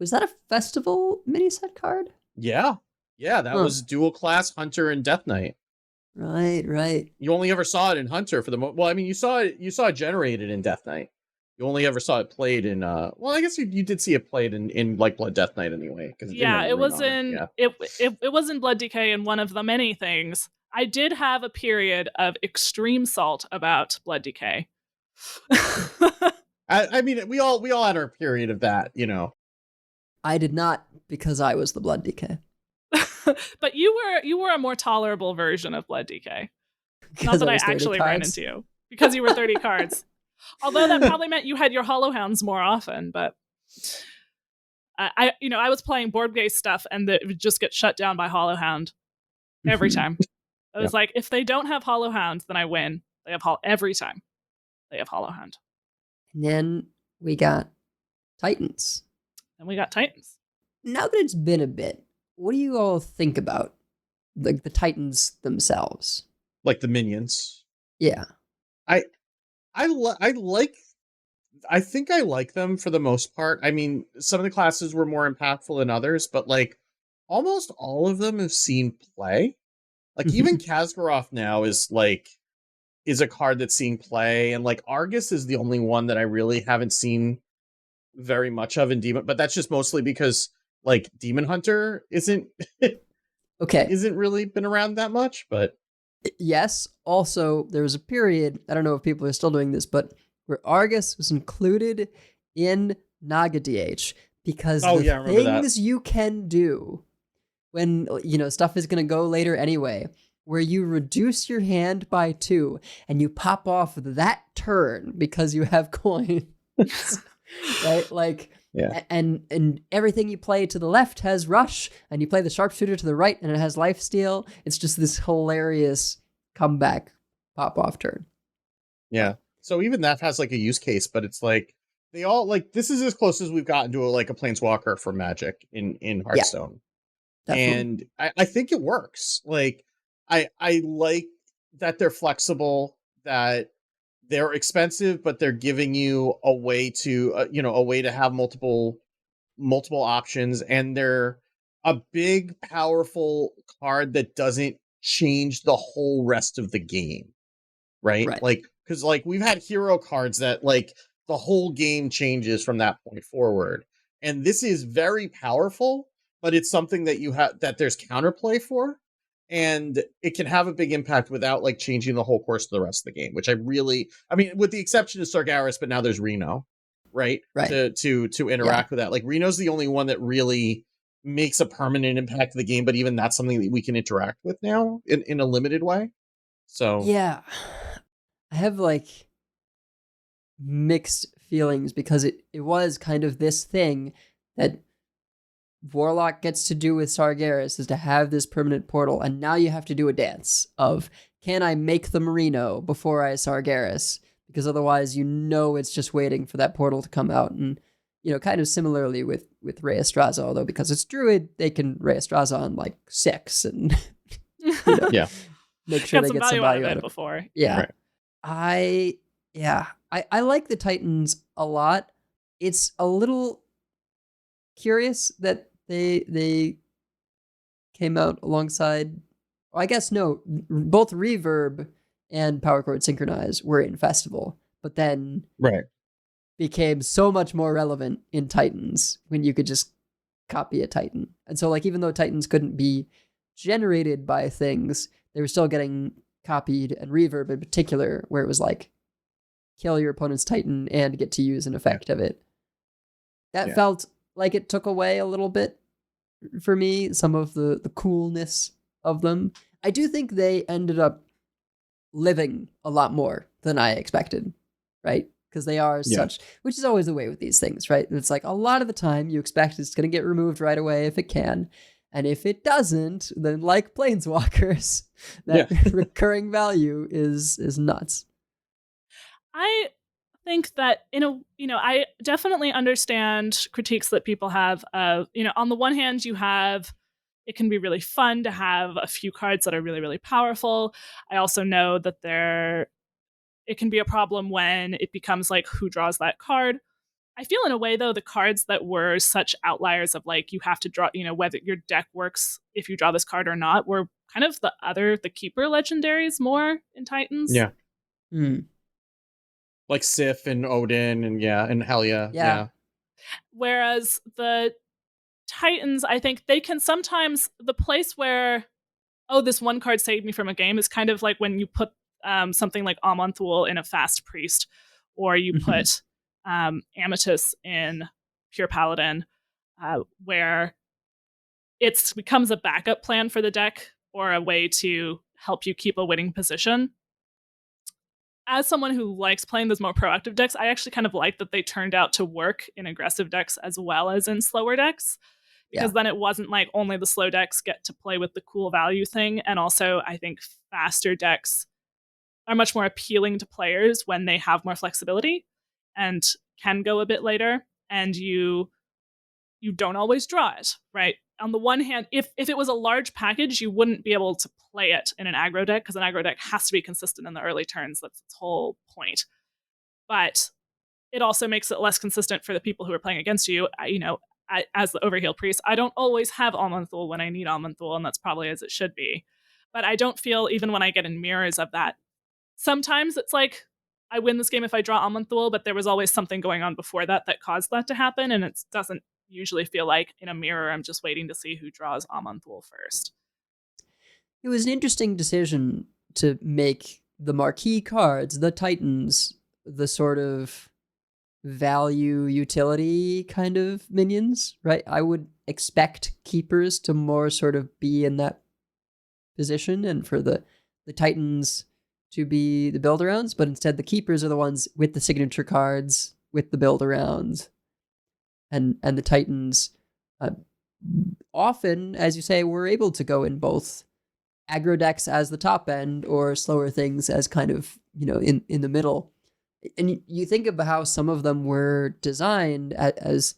Was that a festival mini set card? Yeah. Yeah, that Huh. was dual class Hunter and Death Knight. Right. You only ever saw it in Hunter for the well, I mean, you saw it generated in Death Knight. You only ever saw it played in well, I guess you did see it played in like Blood Death Knight anyway. Yeah, it was in Yeah. it was in Blood DK in one of the many things. I did have a period of extreme salt about Blood DK. I mean, we all had our period of that, you know. I did not, because I was the Blood DK. But you were a more tolerable version of Blood DK. Not that I actually ran into you, because you were 30 cards. Although that probably meant you had your Hollow Hounds more often, but I was playing board-based stuff and it would just get shut down by Hollow Hound every time. I was like, if they don't have Hollow Hound, then I win. They have every time. They have Hollow Hound. And then we got Titans. And we got Titans. Now that it's been a bit, what do you all think about the Titans themselves? Like the minions. Yeah. I think I like them for the most part. I mean, some of the classes were more impactful than others, but like almost all of them have seen play. Like even Kasparov now is a card that's seeing play, and like Argus is the only one that I really haven't seen very much of in Demon, but that's just mostly because like Demon Hunter isn't really been around that much, but yes. Also, there was a period, I don't know if people are still doing this, but where Argus was included in Naga DH because the things you can do when, stuff is going to go later anyway, where you reduce your hand by 2 and you pop off that turn because you have coins, right? Like, yeah. And everything you play to the left has rush, and you play the sharpshooter to the right and it has lifesteal. It's just this hilarious comeback pop-off turn. Yeah. So even that has like a use case, but it's like they all like this is as close as we've gotten to a planeswalker for Magic in Hearthstone. Yeah, and I think it works. Like I like that they're flexible, that they're expensive, but they're giving you a way to have multiple options, and they're a big, powerful card that doesn't change the whole rest of the game, right? Like, because like we've had hero cards that like the whole game changes from that point forward, and this is very powerful, but it's something that that there's counterplay for, and it can have a big impact without like changing the whole course of the rest of the game, which I mean, with the exception of Sargeras, but now there's Reno, right? To interact with that. Like Reno's the only one that really makes a permanent impact to the game, but even that's something that we can interact with now in a limited way. So yeah, I have like mixed feelings because it was kind of this thing that Warlock gets to do with Sargeras, is to have this permanent portal, and now you have to do a dance of, can I make the Merino before I Sargeras? Because otherwise it's just waiting for that portal to come out. And kind of similarly with Rey Estraza, although because it's Druid, they can Rey Estraza on like 6 and make sure they get some value out of it before. Yeah. Right. I like the Titans a lot. It's a little curious that they came out alongside, I guess no, both Reverb and Power Chord Synchronize were in Festival, but then became so much more relevant in Titans when you could just copy a Titan. And so like even though Titans couldn't be generated by things, they were still getting copied, and Reverb in particular, where it was like kill your opponent's Titan and get to use an effect of it. That felt like it took away a little bit for me, some of the coolness of them. I do think they ended up living a lot more than I expected, right? Because they are such, which is always the way with these things, right? It's like a lot of the time you expect it's going to get removed right away if it can. And if it doesn't, then like Planeswalkers, that recurring value is nuts. I think that I definitely understand critiques that people have of, on the one hand, it can be really fun to have a few cards that are really, really powerful. I also know that it can be a problem when it becomes like, who draws that card? I feel in a way, though, the cards that were such outliers of like, you have to draw, whether your deck works if you draw this card or not, were kind of the keeper legendaries more in Titans. Yeah. Hmm. Like Sif and Odin and and Helia. Yeah. Whereas the Titans, I think they can sometimes, the place where, oh, this one card saved me from a game is kind of like when you put something like Amonthul in a fast priest, or you put Amatus in pure paladin, where it becomes a backup plan for the deck or a way to help you keep a winning position. As someone who likes playing those more proactive decks, I actually kind of like that they turned out to work in aggressive decks as well as in slower decks, because then it wasn't like only the slow decks get to play with the cool value thing. And also, I think faster decks are much more appealing to players when they have more flexibility and can go a bit later, and you don't always draw it, right? On the one hand, if it was a large package, you wouldn't be able to play it in an aggro deck, because an aggro deck has to be consistent in the early turns. That's its whole point. But it also makes it less consistent for the people who are playing against you. As the Overheal Priest, I don't always have Amonthul when I need Amonthul, and that's probably as it should be. But I don't feel, even when I get in mirrors of that, sometimes it's like, I win this game if I draw Amonthul, but there was always something going on before that caused that to happen, and it doesn't usually feel like in a mirror I'm just waiting to see who draws Amonthul first. It was an interesting decision to make the marquee cards, the Titans, the sort of value utility kind of minions, right? I would expect keepers to more sort of be in that position, and for the Titans to be the build-arounds, but instead the keepers are the ones with the signature cards, with the build-arounds. And the Titans often, as you say, were able to go in both aggro decks as the top end or slower things as kind of, in the middle. And you think about how some of them were designed as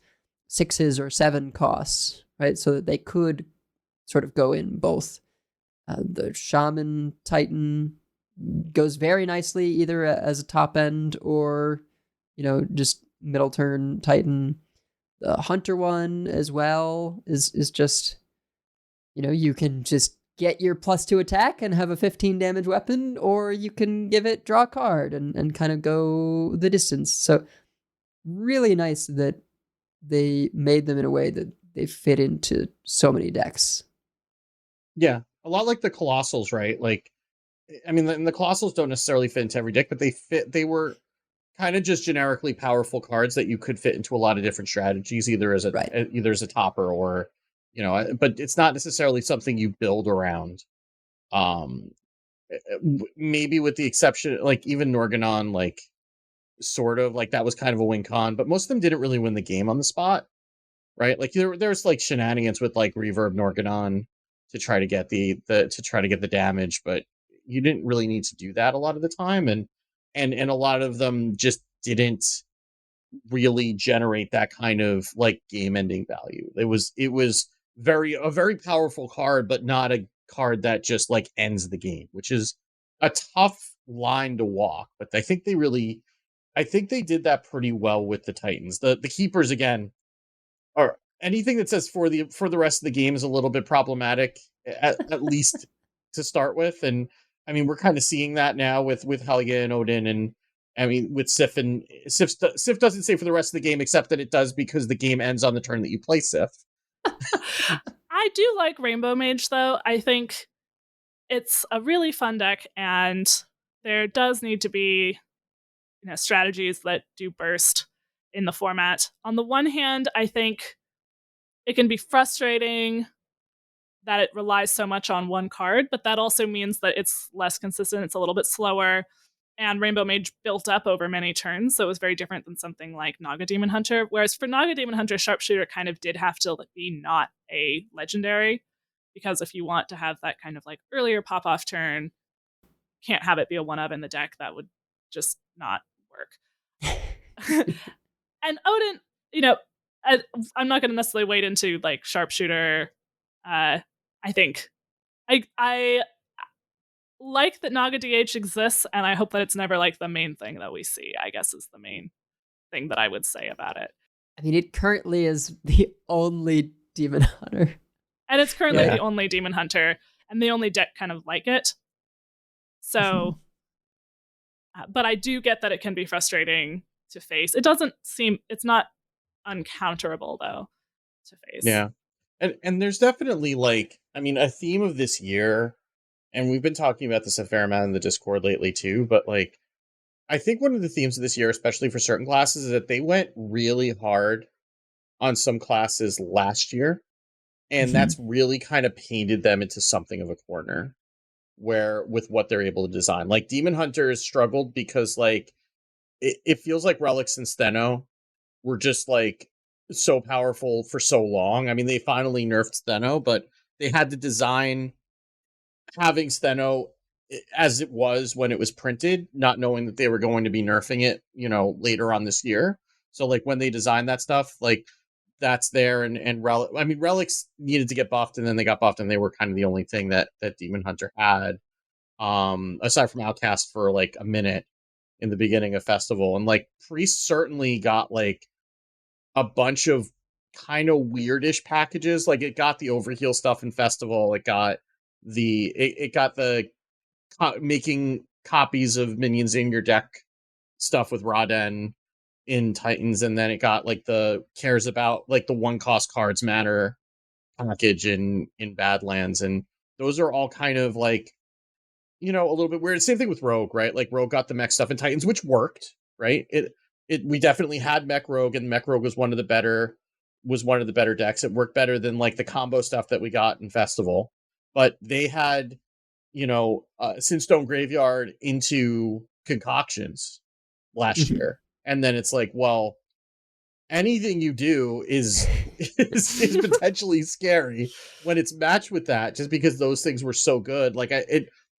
6s or 7 costs, right? So that they could sort of go in both. The Shaman Titan goes very nicely either as a top end or, just middle turn Titan. The Hunter one as well is just, you can just get your +2 attack and have a 15 damage weapon, or you can give it draw a card and kind of go the distance. So really nice that they made them in a way that they fit into so many decks. Yeah, a lot like the Colossals, right? Like, I mean, the Colossals don't necessarily fit into every deck, but they were kind of just generically powerful cards that you could fit into a lot of different strategies, either as a topper or, but it's not necessarily something you build around. Maybe with the exception, like even Norganon, like sort of like that was kind of a win con, but most of them didn't really win the game on the spot, right? Like there's like shenanigans with like reverb Norganon to try to get the damage, but you didn't really need to do that a lot of the time, and a lot of them just didn't really generate that kind of like game ending value. It was a very powerful card, but not a card that just like ends the game, which is a tough line to walk. But I think they did that pretty well with the Titans. The keepers, again, or anything that says for the rest of the game is a little bit problematic, at least to start with. And I mean, we're kind of seeing that now with Helga and Odin, and I mean with Sif, and Sif doesn't say for the rest of the game, except that it does because the game ends on the turn that you play Sif. I do like Rainbow Mage, though. I think it's a really fun deck, and there does need to be strategies that do burst in the format. On the one hand, I think it can be frustrating that it relies so much on one card, but that also means that it's less consistent, it's a little bit slower, and Rainbow Mage built up over many turns, so it was very different than something like Naga Demon Hunter. Whereas for Naga Demon Hunter, Sharpshooter kind of did have to be not a legendary, because if you want to have that kind of like earlier pop-off turn, can't have it be a 1-of in the deck, that would just not work. And Odin, I'm not going to necessarily wade into like sharpshooter. I think I like that Naga DH exists, and I hope that it's never like the main thing that we see, I guess is the main thing that I would say about it. I mean, it currently is the only Demon Hunter. And it's currently the only Demon Hunter, and the only deck kind of like it. So, but I do get that it can be frustrating to face. It's not uncounterable, though, to face. Yeah. And there's definitely a theme of this year, and we've been talking about this a fair amount in the Discord lately too, but I think one of the themes of this year, especially for certain classes, is that they went really hard on some classes last year, and that's really kind of painted them into something of a corner with what they're able to design. Like Demon Hunters struggled because it feels like Relics and Steno were just so powerful for so long. I mean, they finally nerfed Steno, but they had to design having Steno as it was when it was printed, not knowing that they were going to be nerfing it, later on this year. So when they designed that stuff, that's there, and Relics needed to get buffed, and then they got buffed, and they were kind of the only thing that Demon Hunter had, aside from Outcast for a minute in the beginning of Festival. And Priest certainly got a bunch of kind of weirdish packages. It got the overheal stuff in Festival. It got the making copies of minions in your deck stuff with Raden in Titans, and then it got the cares about the one cost cards matter package in Badlands, and those are all kind of a little bit weird. Same thing with Rogue, right? Rogue got the mech stuff in Titans, which worked, right? We definitely had Mech Rogue, and Mech Rogue was one of the better decks. It worked better than the combo stuff that we got in Festival. But they had, Sinstone Graveyard into concoctions last year. And then it's well, anything you do is potentially scary when it's matched with that, just because those things were so good.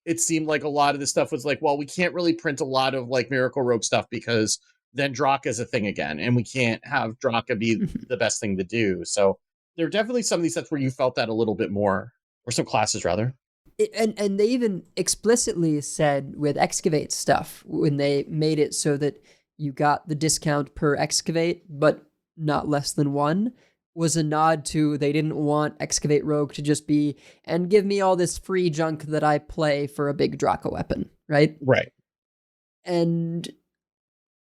It seemed like a lot of this stuff was well, we can't really print a lot of Miracle Rogue stuff because then Draka is a thing again, and we can't have Draka be the best thing to do. So there are definitely some of these sets where you felt that a little bit more, or some classes rather. And they even explicitly said with Excavate stuff, when they made it so that you got the discount per Excavate, but not less than one, was a nod to they didn't want Excavate Rogue to just be, and give me all this free junk that I play for a big Draka weapon, right? Right. And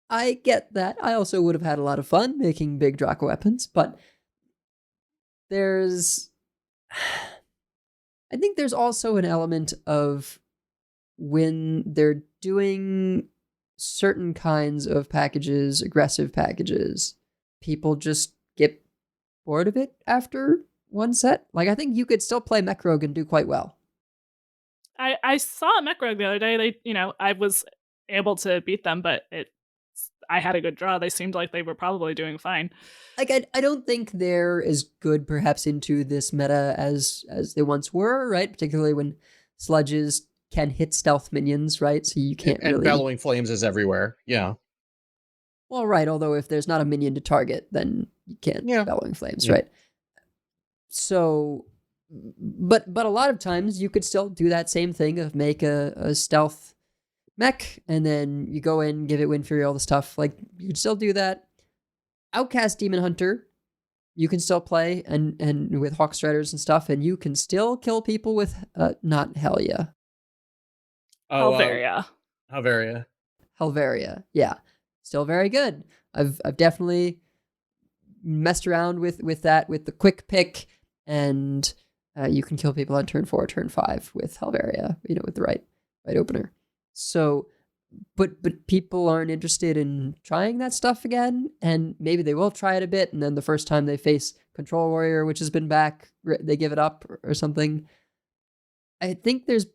I get that. I also would have had a lot of fun making big Draka weapons, but I think there's also an element of when they're doing certain kinds of packages, aggressive packages, people just get bored of it after one set. I think you could still play Mech Rogue and do quite well. I saw a Mech Rogue the other day. I was able to beat them, but I had a good draw. They seemed like they were probably doing fine. I don't think they're as good perhaps into this meta as they once were, right? Particularly when sludges can hit stealth minions, right? So you can't and really... Bellowing Flames is everywhere, yeah. Well, right, although if there's not a minion to target, then you can't Bellowing Flames, right? So, but a lot of times you could still do that same thing of make a stealth mech, and then you go in, give it Wind Fury, all the stuff. You could still do that. Outcast Demon Hunter, you can still play, and with Hawk Striders and stuff, and you can still kill people with not Helya. Helveria. Helveria, yeah. Still very good. I've definitely messed around with that, with the quick pick, and you can kill people on turn 4, turn 5 with Helveria, with the right opener. So, but people aren't interested in trying that stuff again, and maybe they will try it a bit, and then the first time they face Control Warrior, which has been back, they give it up or something. I think there's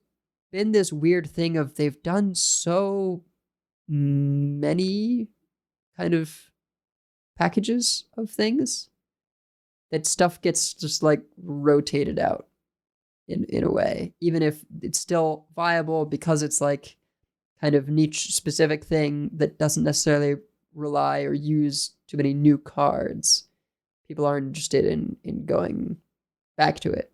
been this weird thing of they've done so many kind of packages of things that stuff gets just rotated out in a way, even if it's still viable because it's kind of niche specific thing that doesn't necessarily rely or use too many new cards, people aren't interested in going back to it.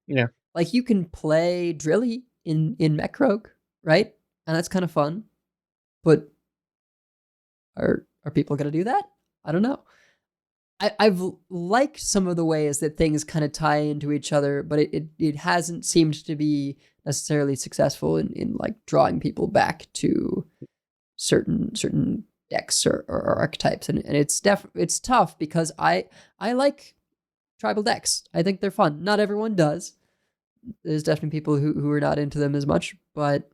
Yeah. Like you can play Drilly in Mechroak, right? And that's kind of fun. But are people gonna do that? I don't know. I've liked some of the ways that things kind of tie into each other, but it hasn't seemed to be necessarily successful in like drawing people back to certain decks or archetypes, and it's tough because I like tribal decks. I think they're fun. Not everyone does. There's definitely people who are not into them as much, but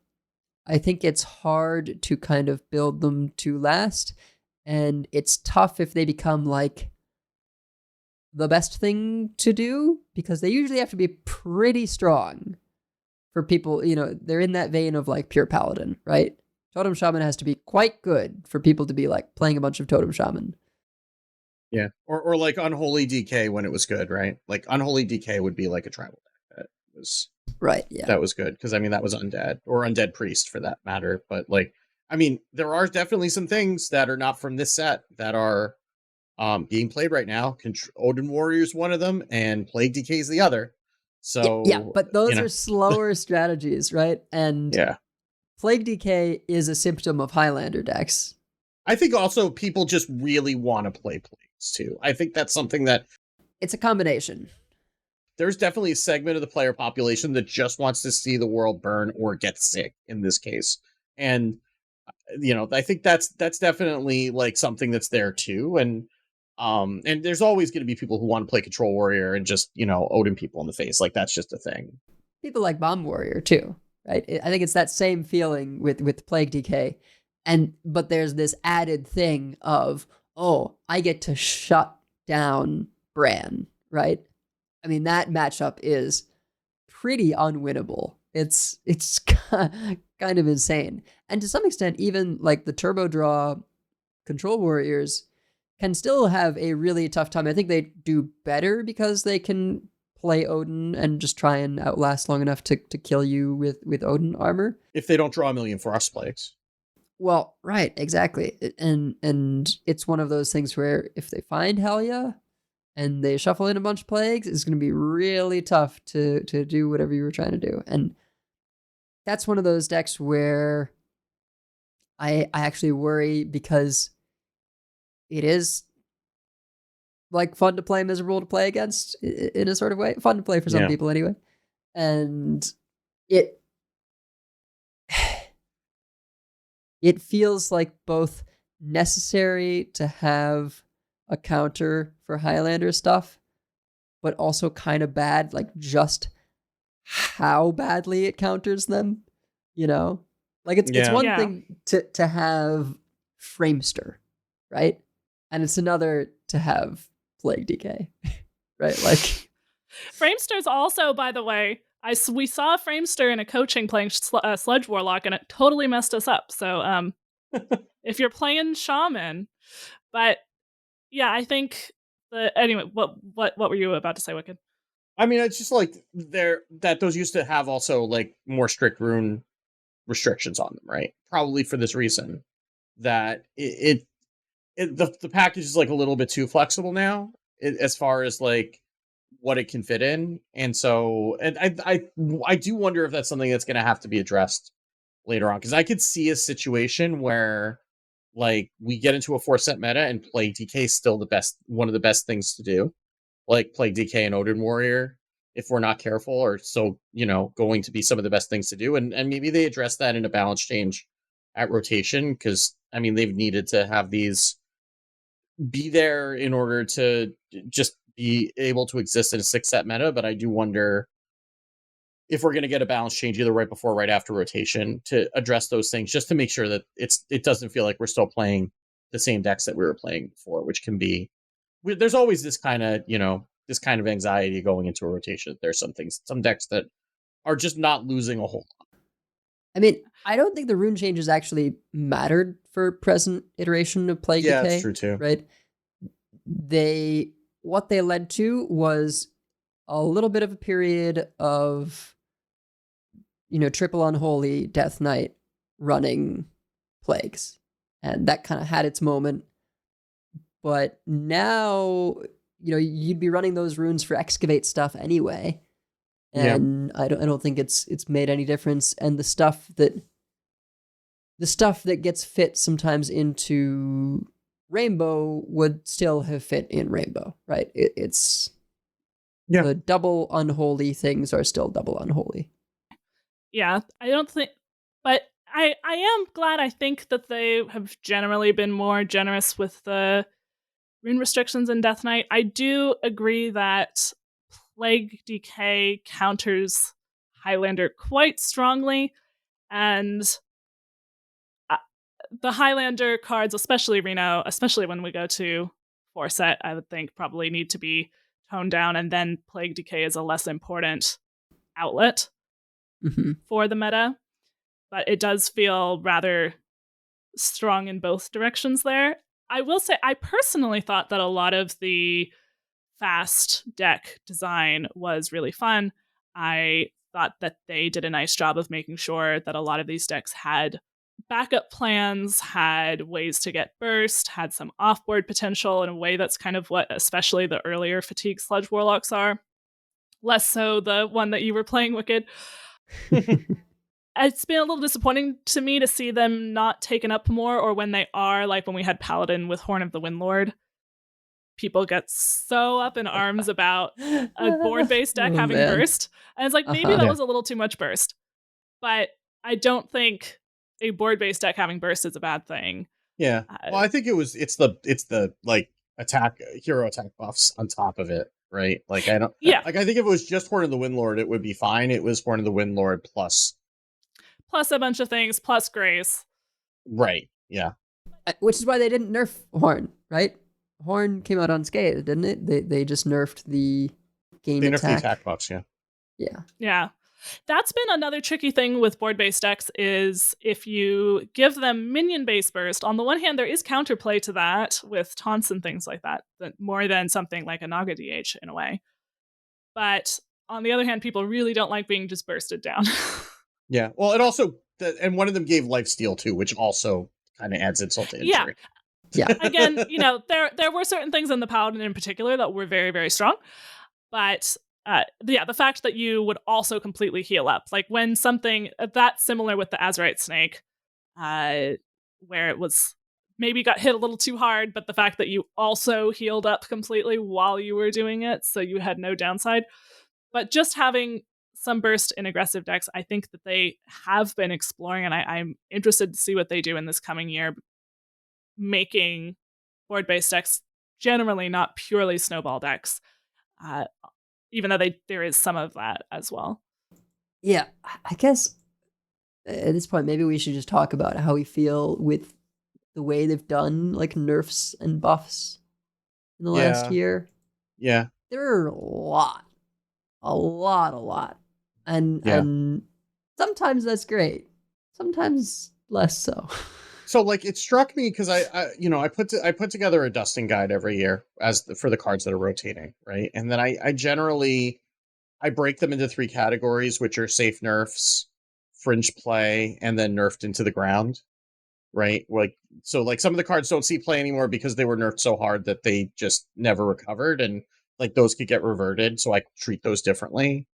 I think it's hard to kind of build them to last, and it's tough if they become like the best thing to do, because they usually have to be pretty strong for people, they're in that vein of like pure paladin, right? Totem Shaman has to be quite good for people to be like playing a bunch of Totem Shaman. Yeah. Or like Unholy DK when it was good, right? Like Unholy DK would be like a tribal deck that was right. Yeah. That was good. Because I mean that was undead or undead priest for that matter. But like I mean, there are definitely some things that are not from this set that are being played right now. Odin Warrior is one of them, and Plague DK is the other. So yeah, but those are slower strategies, right? And yeah, Plague DK is a symptom of Highlander decks. I think also people just really want to play plagues too. I think that's something that it's a combination. There's definitely a segment of the player population that just wants to see the world burn or get sick in this case, and I think that's definitely like something that's there too, and there's always going to be people who want to play Control Warrior and just, Odin people in the face. Like, that's just a thing. People like Bomb Warrior, too, right? I think it's that same feeling with Plague DK. But there's this added thing of, oh, I get to shut down Bran, right? I mean, that matchup is pretty unwinnable. It's kind of insane. And to some extent, even like the Turbo Draw Control Warriors can still have a really tough time. I think they do better because they can play Odin and just try and outlast long enough to kill you with Odin armor. If they don't draw a million Frost Plagues. Well, right, exactly. And it's one of those things where if they find Helya and they shuffle in a bunch of plagues, it's going to be really tough to do whatever you were trying to do. And that's one of those decks where I actually worry, because it is like fun to play, miserable to play against in a sort of way. Fun to play for some people anyway. And it feels like both necessary to have a counter for Highlander stuff, but also kind of bad, like just how badly it counters them, Like it's one thing to have Framester, right? And it's another to have Plague DK, right? Like Framester's also, by the way, we saw Framester in a coaching playing Sludge Warlock, and it totally messed us up. So if you're playing Shaman, but yeah, I think anyway. What were you about to say, Wicked? I mean, it's just like those used to have also like more strict rune restrictions on them, right? Probably for this reason, that the package is like a little bit too flexible now as far as like what it can fit in, and so I do wonder if that's something that's going to have to be addressed later on, because I could see a situation where like we get into a 4-set meta and Plague DK is still one of the best things to do, like Plague DK and Odin Warrior, if we're not careful, are so going to be some of the best things to do, and maybe they address that in a balance change at rotation, because I mean they've needed to have these be there in order to just be able to exist in a 6-set meta. But I do wonder if we're going to get a balance change either right before or right after rotation to address those things, just to make sure that it doesn't feel like we're still playing the same decks that we were playing before, which can be, there's always this kind of anxiety going into a rotation. There's some decks that are just not losing a whole lot. I mean, I don't think the rune changes actually mattered for present iteration of Plague DK. Yeah, that's true too. Right? What they led to was a little bit of a period of, triple unholy Death Knight running plagues, and that kind of had its moment. But now, you'd be running those runes for excavate stuff anyway, and I don't think it's made any difference. And the stuff that gets fit sometimes into Rainbow would still have fit in Rainbow, right? It's the double unholy things are still double unholy. Yeah, I don't think, but I am glad. I think that they have generally been more generous with the rune restrictions in Death Knight. I do agree that Plague Decay counters Highlander quite strongly, and the Highlander cards, especially Reno, especially when we go to 4-set, I would think probably need to be toned down, and then Plague Decay is a less important outlet for the meta. But it does feel rather strong in both directions there. I will say, I personally thought that a lot of the fast deck design was really fun. I thought that they did a nice job of making sure that a lot of these decks had backup plans, had ways to get burst, had some off-board potential in a way that's kind of what especially the earlier Fatigue Sludge Warlocks are. Less so the one that you were playing, Wicked. It's been a little disappointing to me to see them not taken up more, or when they are, like when we had Paladin with Horn of the Windlord, people get so up in arms about a board-based deck having burst. And it's like, maybe that was a little too much burst. But I don't think a board-based deck having burst is a bad thing. Yeah. Well, I think it's the like hero attack buffs on top of it, right? Like I think if it was just Horn of the Windlord, it would be fine. It was Horn of the Windlord plus a bunch of things, plus Grace. Right. Yeah. Which is why they didn't nerf Horn, right? Horn came out unscathed, didn't it? They just nerfed the gain attack. They nerfed the attack buffs, yeah. Yeah. Yeah. That's been another tricky thing with board-based decks, is if you give them minion-based burst, on the one hand, there is counterplay to that with taunts and things like that more than something like a Naga DH in a way. But on the other hand, people really don't like being just bursted down. Yeah. Well, it also, and one of them gave lifesteal too, which also kind of adds insult to injury. Yeah. Again, there were certain things in the Paladin in particular that were very, very strong. But the fact that you would also completely heal up, like when something that's similar with the Azurite Snake, where it was maybe got hit a little too hard, but the fact that you also healed up completely while you were doing it, so you had no downside. But just having some burst in aggressive decks, I think that they have been exploring, and I'm interested to see what they do in this coming year, making board-based decks generally not purely snowball decks, even though there is some of that as well. Yeah, I guess at this point, maybe we should just talk about how we feel with the way they've done like nerfs and buffs in the last year. Yeah. There are a lot. And sometimes that's great. Sometimes less so. So like it struck me because I put together a dusting guide every year for the cards that are rotating, right? And then I generally break them into 3 categories, which are safe nerfs, fringe play, and then nerfed into the ground, right? Like some of the cards don't see play anymore because they were nerfed so hard that they just never recovered, and like those could get reverted, so I treat those differently.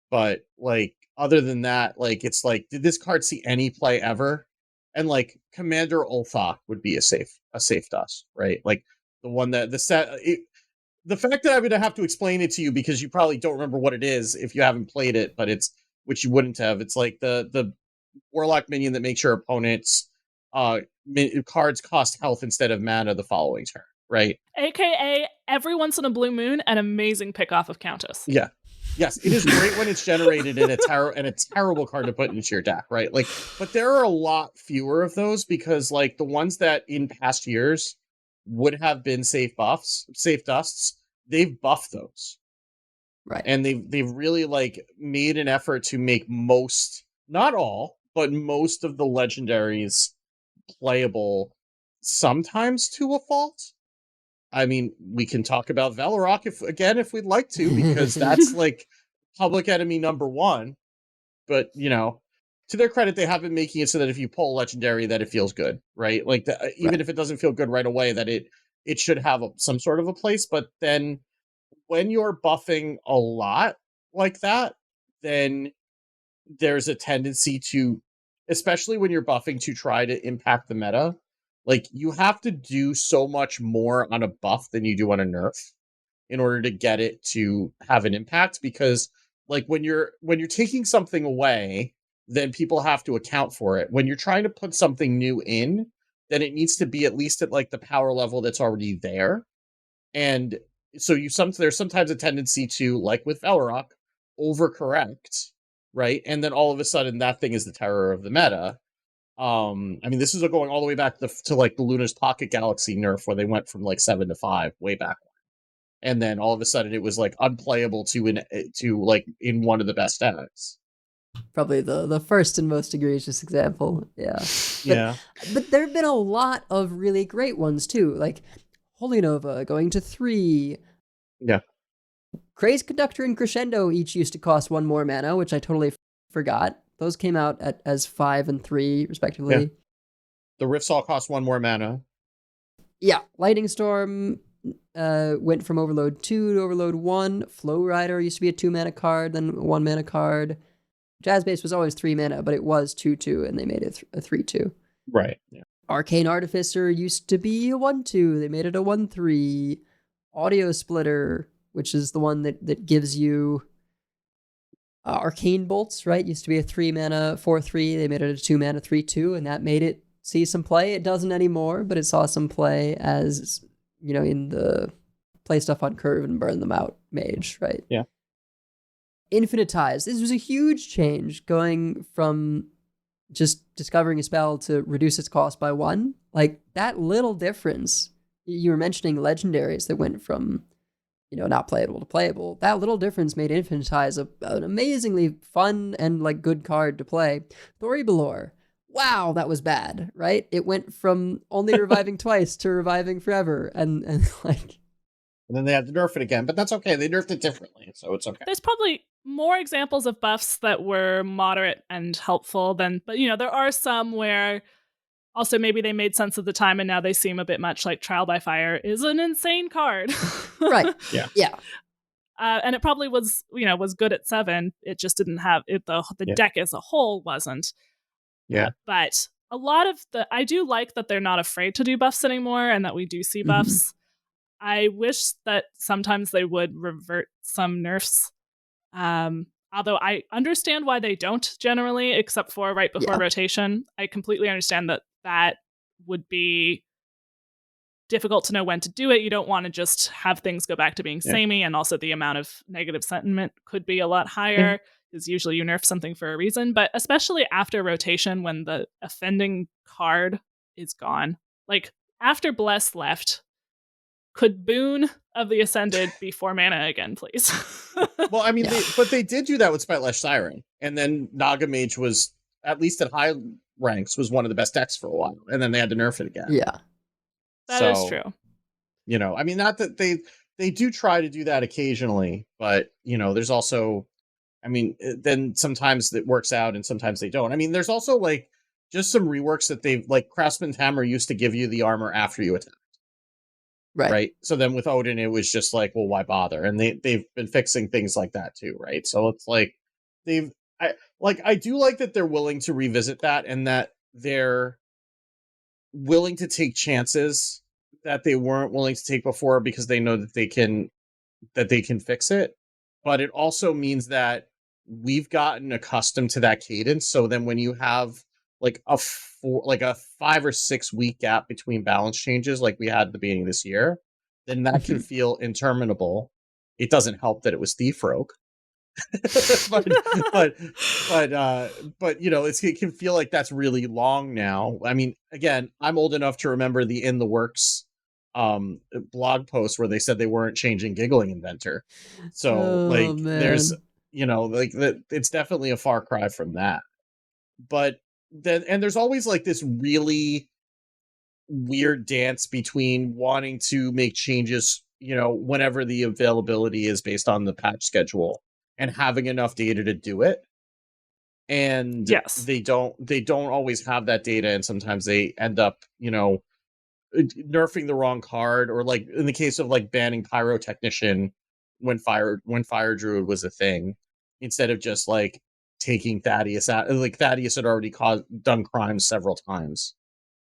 But like other than that, like it's like, did this card see any play ever? And like Commander Ulthok would be a safe dust, right? Like the one that the fact that I'm going to have to explain it to you because you probably don't remember what it is if you haven't played it, but it's, which you wouldn't have. It's like the Warlock minion that makes your opponent's cards cost health instead of mana the following turn, right? AKA every once in a blue moon, an amazing pickoff of Countess. Yeah. Yes, it is great when it's generated in a terrible card to put into your deck, right? Like, but there are a lot fewer of those because like the ones that in past years would have been safe dusts, they've buffed those. Right. And they've really like made an effort to make most, not all, but most of the legendaries playable, sometimes to a fault. I mean, we can talk about Valorok if we'd like to, because that's like public enemy number 1. But to their credit, they have been making it so that if you pull legendary, that it feels good, right? Like even if it doesn't feel good right away, that it should have some sort of a place. But then when you're buffing a lot like that, then there's a tendency to, especially when you're buffing, to try to impact the meta. Like you have to do so much more on a buff than you do on a nerf in order to get it to have an impact, because like when you're taking something away, then people have to account for it. When you're trying to put something new in, then it needs to be at least at like the power level that's already there. And so there's sometimes a tendency to, like with Velrock, overcorrect, right? And then all of a sudden that thing is the terror of the meta. I mean, this is going all the way back to like the Luna's Pocket Galaxy nerf, where they went from like 7 to 5 way back. And then all of a sudden it was like unplayable to like in one of the best decks. Probably the first and most egregious example. Yeah. But there have been a lot of really great ones too, like Holy Nova going to 3. Yeah. Craze Conductor and Crescendo each used to cost 1 more mana, which I totally forgot. Those came out as 5 and 3 respectively. Yeah. The Rifts all cost 1 more mana. Yeah. Lightning Storm went from Overload 2 to Overload 1. Flow Rider used to be a 2 mana card, then a 1 mana card. Jazz Base was always 3 mana, but it was 2/2, and they made it a 3/2. Right. Yeah. Arcane Artificer used to be a 1/2. They made it a 1/3. Audio Splitter, which is the one that gives you Arcane Bolts, right? Used to be a 3 mana 4/3. They made it a 2 mana 3/2, and that made it see some play. It doesn't anymore, but it saw some play as, you know, in the play stuff on curve and burn them out mage, right? Yeah. Infinitize. This was a huge change, going from just discovering a spell to reduce its cost by 1. Like that little difference. You were mentioning legendaries that went from, you know, not playable to playable. That little difference made Infinitize an amazingly fun and like good card to play. Thoribelor. Wow, that was bad, right? It went from only reviving twice to reviving forever, and like. And then they had to nerf it again, but that's okay. They nerfed it differently, so it's okay. There's probably more examples of buffs that were moderate and helpful than, but you know, there are some where also maybe they made sense at the time and now they seem a bit much. Like Trial by Fire is an insane card. Right. Yeah. Yeah. And it probably was, you know, was good at 7. It just didn't have it. The deck as a whole wasn't. Yeah. But a lot of I do like that they're not afraid to do buffs anymore and that we do see buffs. I wish that sometimes they would revert some nerfs. Although I understand why they don't generally, except for right before rotation. I completely understand that would be difficult to know when to do it. You don't want to just have things go back to being samey, and also the amount of negative sentiment could be a lot higher, because usually you nerf something for a reason. But especially after rotation, when the offending card is gone. Like after Bless left, could Boon of the Ascended be 4 mana again, please? Well, I mean, they did do that with Spitelash Siren, and then Naga Mage was, at least at high ranks, was one of the best decks for a while, and then they had to nerf it again. Yeah, that is true. You know, I mean, not that they do try to do that occasionally, but you know, there's also, I mean, then sometimes it works out and sometimes they don't. I mean, there's also like just some reworks that they've, like Craftsman's Hammer used to give you the armor after you attack. Right. So then with Odin, it was just like, well, why bother? And they've been fixing things like that too, right? So it's like I do like that they're willing to revisit that, and that they're willing to take chances that they weren't willing to take before, because they know that they can fix it. But it also means that we've gotten accustomed to that cadence. So then when you have like a 5 or 6 week gap between balance changes like we had at the beginning of this year, then that can feel interminable. It doesn't help that it was Thief Rogue. but you know, it can feel like that's really long now. I mean, again, I'm old enough to remember the In the Works blog post where they said they weren't changing Giggling Inventor. So there's, you know, like that, it's definitely a far cry from that. But then, and there's always like this really weird dance between wanting to make changes, you know, whenever the availability is based on the patch schedule, and having enough data to do it. and Yes. they don't always have that data, and sometimes they end up, nerfing the wrong card, or like in the case of like banning Pyrotechnician when fire druid was a thing, instead of just like taking Thaddeus out. Like Thaddeus had already done crimes several times,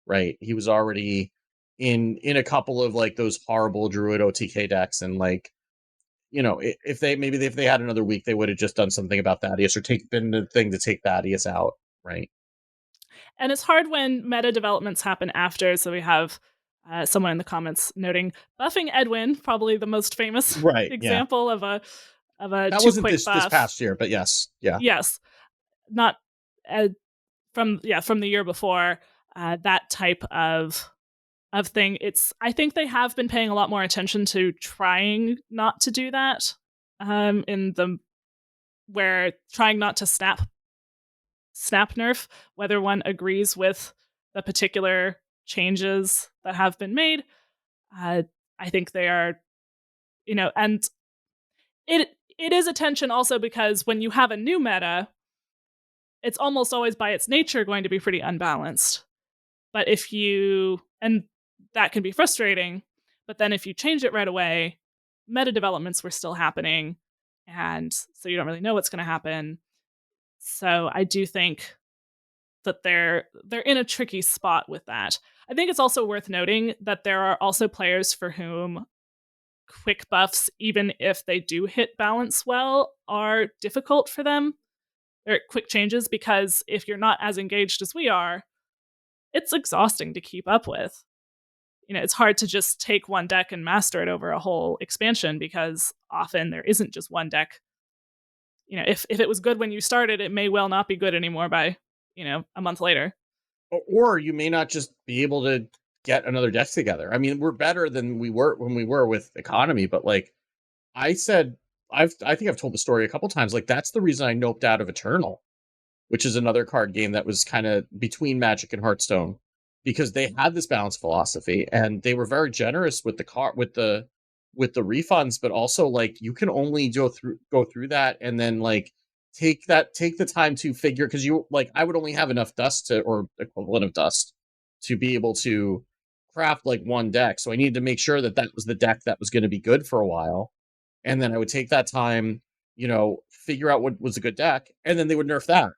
right? He was already in a couple of like those horrible druid OTK decks, and like, if they had another week, they would have just done something about Thaddeus, or been the thing to take Thaddeus out, right? And it's hard when meta developments happen after. So we have someone in the comments noting buffing Edwin, probably the most famous Right, example of a that two wasn't quick this buff. past year, but yes, yes, not from the year before. That type of thing. I think they have been paying a lot more attention to trying not to do that. Where trying not to snap nerf, whether one agrees with the particular changes that have been made. I think they are, and it is a tension also because when you have a new meta, it's almost always by its nature going to be pretty unbalanced. But and that can be frustrating, but then if you change it right away, meta developments were still happening, and so you don't really know what's going to happen. So I do think that they're in a tricky spot with that. I think it's also worth noting that there are also players for whom quick buffs, even if they do hit balance well, are difficult for them, or quick changes, because if you're not as engaged as we are, it's exhausting to keep up with. It's hard to just take one deck and master it over a whole expansion, because often there isn't just one deck. If it was good when you started, it may well not be good anymore by, a month later. Or you may not just be able to get another deck together. I mean, we're better than we were when we were with Economy, but like I think I've told the story a couple times. Like, that's the reason I noped out of Eternal, which is another card game that was kind of between Magic and Hearthstone, because they had this balance philosophy and they were very generous with the refunds, but also like you can only go through that and then like take the time to figure, because you like I would only have enough dust or equivalent of dust to be able to craft like one deck, so I needed to make sure that was the deck that was going to be good for a while, and then I would take that time, figure out what was a good deck, and then they would nerf that.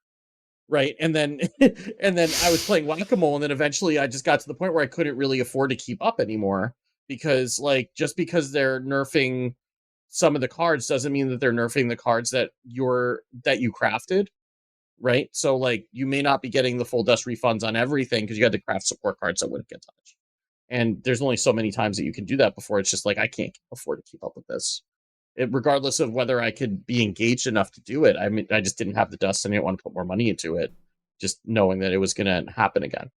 Right. And then I was playing whack-a-mole, and then eventually I just got to the point where I couldn't really afford to keep up anymore, because like just because they're nerfing some of the cards doesn't mean that they're nerfing the cards that you crafted. Right. So like you may not be getting the full dust refunds on everything because you had to craft support cards that wouldn't get touched. And there's only so many times that you can do that before it's just like, I can't afford to keep up with this. Regardless of whether I could be engaged enough to do it. I mean, I just didn't have the dust, and I didn't want to put more money into it, just knowing that it was going to happen again.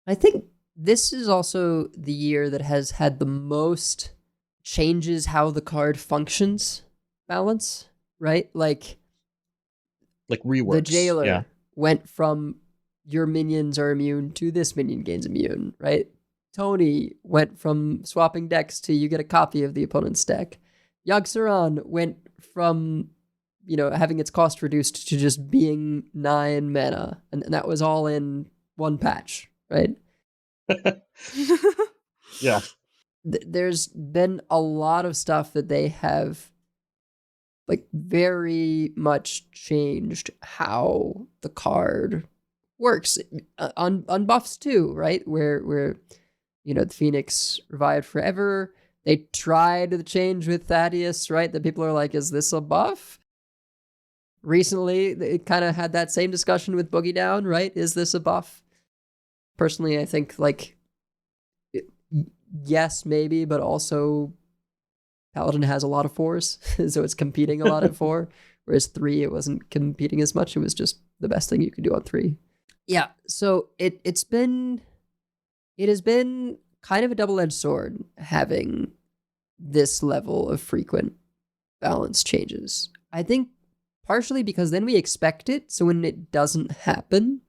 I think this is also the year that has had the most changes how the card functions balance, right? Like reworks. The Jailer went from your minions are immune to this minion gains immune, right? Tony went from swapping decks to you get a copy of the opponent's deck. Yogg-Saron went from, having its cost reduced to just being 9 mana. And that was all in one patch, right? Yeah. There's been a lot of stuff that they have like very much changed how the card works on buffs too, right? Where the Phoenix revived forever. They tried the change with Thaddeus, right? That people are like, is this a buff? Recently, they kind of had that same discussion with Boogie Down, right? Is this a buff? Personally, I think, like, yes, maybe, but also Paladin has a lot of 4s, so it's competing a lot at 4, whereas 3, it wasn't competing as much. It was just the best thing you could do on 3. Yeah, so it has been kind of a double-edged sword having this level of frequent balance changes. I think partially because then we expect it, so when it doesn't happen,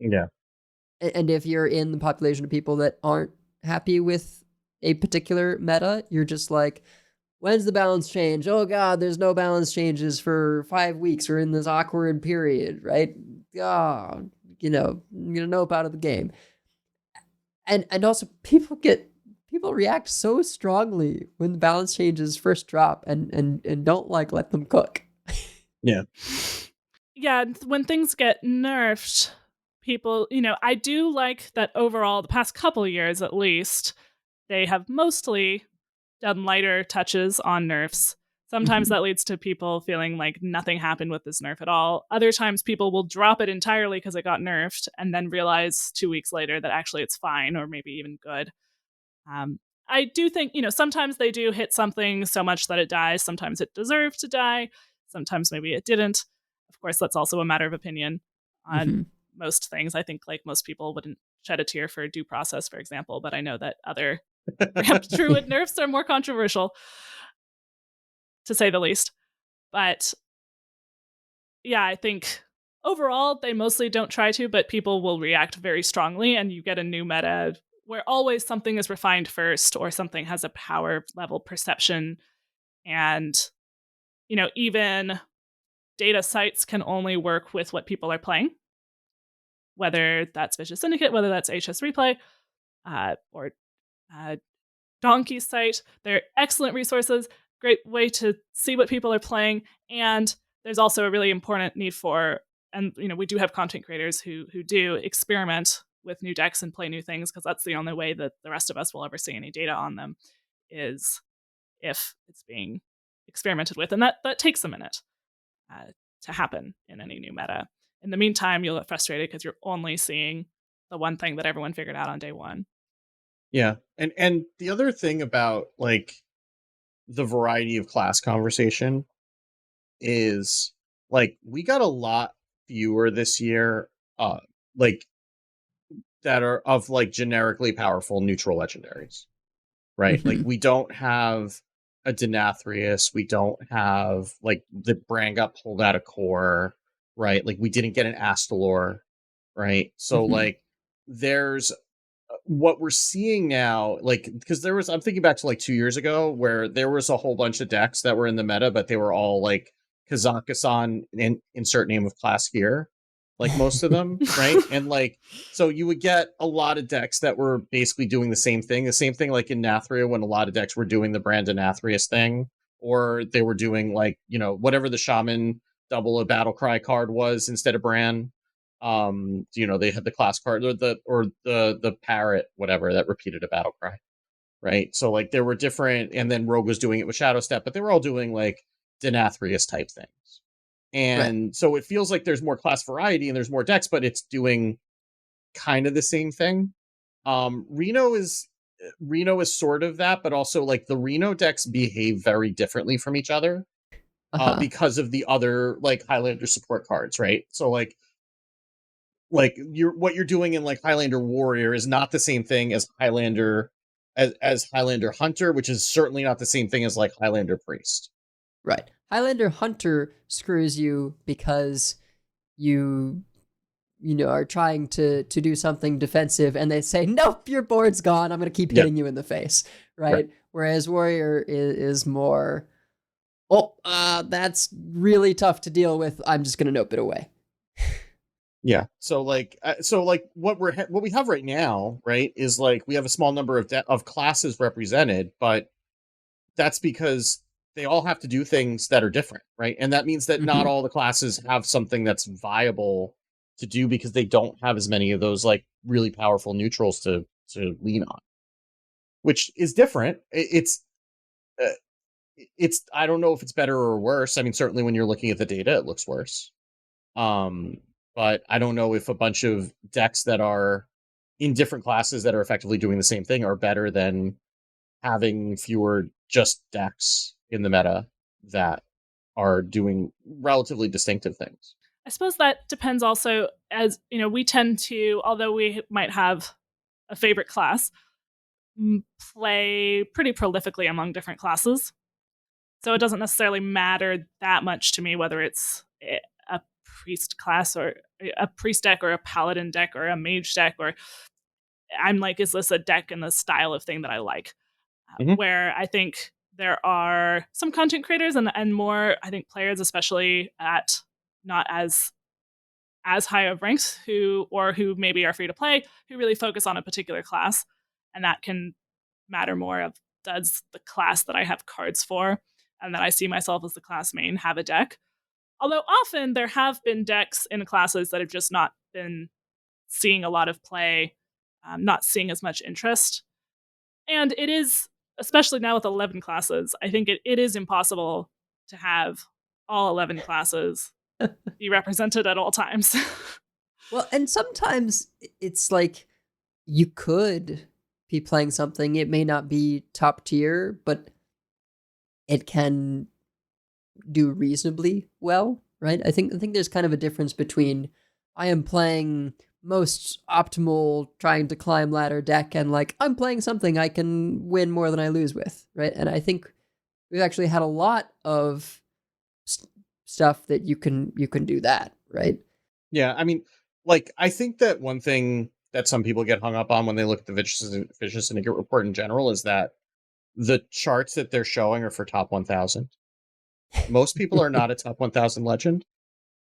yeah, and if you're in the population of people that aren't happy with a particular meta, you're just like, when's the balance change? Oh God, there's no balance changes for 5 weeks. We're in this awkward period, right? Oh, I'm gonna nope out of the game. And also people react so strongly when the balance changes first drop and don't let them cook. Yeah. Yeah, when things get nerfed, people, I do like that overall, the past couple years at least, they have mostly done lighter touches on nerfs. Sometimes that leads to people feeling like nothing happened with this nerf at all. Other times people will drop it entirely because it got nerfed and then realize 2 weeks later that actually it's fine or maybe even good. I do think, sometimes they do hit something so much that it dies. Sometimes it deserved to die. Sometimes maybe it didn't. Of course, that's also a matter of opinion on most things. I think like most people wouldn't shed a tear for due process, for example, but I know that other ramp druid nerfs are more controversial, to say the least. But yeah, I think overall they mostly don't try to, but people will react very strongly, and you get a new meta where always something is refined first or something has a power level perception. And, even data sites can only work with what people are playing, whether that's Vicious Syndicate, whether that's HS Replay, or Donkey's site. They're excellent resources, great way to see what people are playing. And there's also a really important need for, and we do have content creators who do experiment with new decks and play new things, because that's the only way that the rest of us will ever see any data on them, is if it's being experimented with. And that takes a minute to happen in any new meta. In the meantime, you'll get frustrated because you're only seeing the one thing that everyone figured out on day one. Yeah. And the other thing about like the variety of class conversation is like we got a lot fewer this year like that are of like generically powerful neutral legendaries, right? Like we don't have a Denathrius, we don't have like the brand got pulled out of core, right? Like we didn't get an Astalor, right? So like there's what we're seeing now, like, because I'm thinking back to like 2 years ago where there was a whole bunch of decks that were in the meta, but they were all like Kazakhstan and insert name of class here, like most of them, right? And like, so you would get a lot of decks that were basically doing the same thing like in Nathria, when a lot of decks were doing the Brandon Nathrius thing, or they were doing like, whatever the shaman double a battle cry card was instead of Bran. They had the class card or the parrot, whatever, that repeated a battle cry, right? So like there were different, and then Rogue was doing it with Shadow Step, but they were all doing like Denathrius type things. And so it feels like there's more class variety and there's more decks, but it's doing kind of the same thing. Reno is sort of that, but also like the Reno decks behave very differently from each other because of the other like Highlander support cards, right? So like what you're doing in like Highlander Warrior is not the same thing as Highlander as Highlander Hunter, which is certainly not the same thing as like Highlander Priest. Right. Highlander Hunter screws you because you are trying to do something defensive and they say, nope, your board's gone. I'm going to keep hitting you in the face. Right. Whereas Warrior is more, that's really tough to deal with. I'm just going to nope it away. Yeah. So what we have right now, right, is like we have a small number of classes represented, but that's because they all have to do things that are different, right? And that means that not all the classes have something that's viable to do because they don't have as many of those like really powerful neutrals to lean on, which is different. It's I don't know if it's better or worse. I mean, certainly when you're looking at the data, it looks worse. But I don't know if a bunch of decks that are in different classes that are effectively doing the same thing are better than having fewer just decks in the meta that are doing relatively distinctive things. I suppose that depends also, as we tend to, although we might have a favorite class, play pretty prolifically among different classes. So it doesn't necessarily matter that much to me whether it's a priest class or a priest deck or a paladin deck or a mage deck, or I'm like, is this a deck in the style of thing that I like? Where I think there are some content creators and more, I think, players, especially at not as high of ranks who maybe are free to play, who really focus on a particular class. And that can matter more of, does the class that I have cards for and that I see myself as the class main have a deck? Although often there have been decks in classes that have just not been seeing a lot of play, not seeing as much interest. And it is, especially now with 11 classes, I think it is impossible to have all 11 classes be represented at all times. Well, and sometimes it's like you could be playing something, it may not be top tier, but it can do reasonably well, right? I think there's kind of a difference between I am playing most optimal trying to climb ladder deck and like I'm playing something I can win more than I lose with, right? And I think we've actually had a lot of stuff that you can do that, right? Yeah, I mean, like, I think that one thing that some people get hung up on when they look at the Vicious Syndicate report in general is that the charts that they're showing are for top 1,000. Most people are not a top 1,000 legend.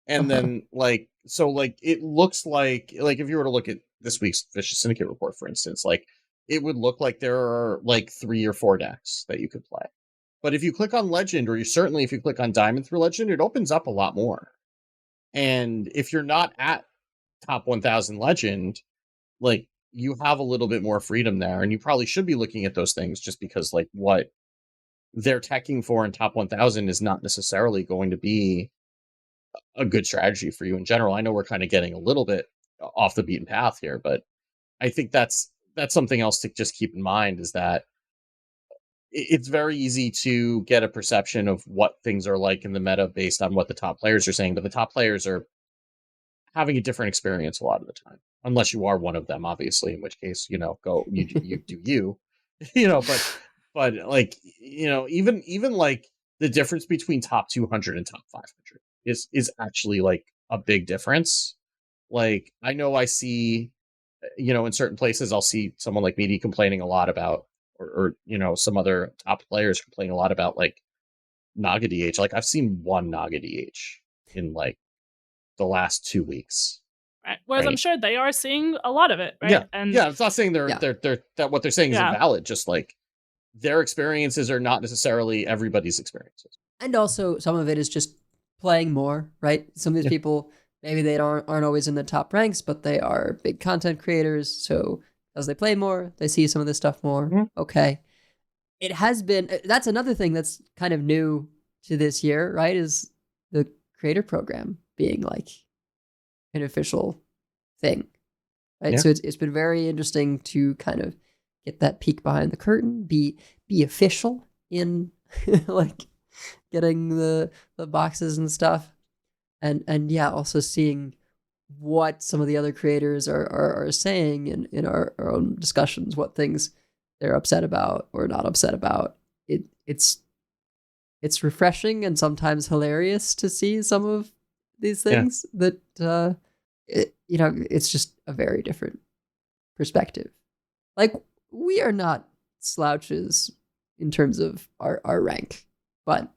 And then, like, so, like, it looks like if you were to look at this week's Vicious Syndicate report, for instance, like, it would look like there are, like, 3 or 4 decks that you could play. But if you click on Legend, or if you click on Diamond through Legend, it opens up a lot more. And if you're not at top 1,000 Legend, like, you have a little bit more freedom there, and you probably should be looking at those things just because, like, what they're teching for in top 1,000 is not necessarily going to be a good strategy for you in general. I know we're kind of getting a little bit off the beaten path here, but I think that's something else to just keep in mind, is that it's very easy to get a perception of what things are like in the meta based on what the top players are saying, but the top players are having a different experience a lot of the time, unless you are one of them, obviously, in which case, go, you do you, but like, even like the difference between top 200 and top 500 is actually like a big difference. Like, I know I see, in certain places, I'll see someone like Meaty complaining a lot about, or some other top players complaining a lot about, like, Naga DH. Like, I've seen one Naga DH in like the last 2 weeks. Right. Whereas I'm sure they are seeing a lot of it, right? Yeah, And yeah. It's not saying they're that what they're saying is invalid. Just like their experiences are not necessarily everybody's experiences. And also, some of it is just playing more, right? Some of these people, maybe they aren't always in the top ranks, but they are big content creators. So as they play more, they see some of this stuff more. Mm-hmm. Okay. It has been, that's another thing that's kind of new to this year, right? Is the creator program being like an official thing, right? Yeah. So it's been very interesting to kind of get that peek behind the curtain, be official in like getting the boxes and stuff, and yeah, also seeing what some of the other creators are saying in our own discussions, what things they're upset about or not upset about. It's refreshing and sometimes hilarious to see some of these things that it's just a very different perspective. Like, we are not slouches in terms of our rank, but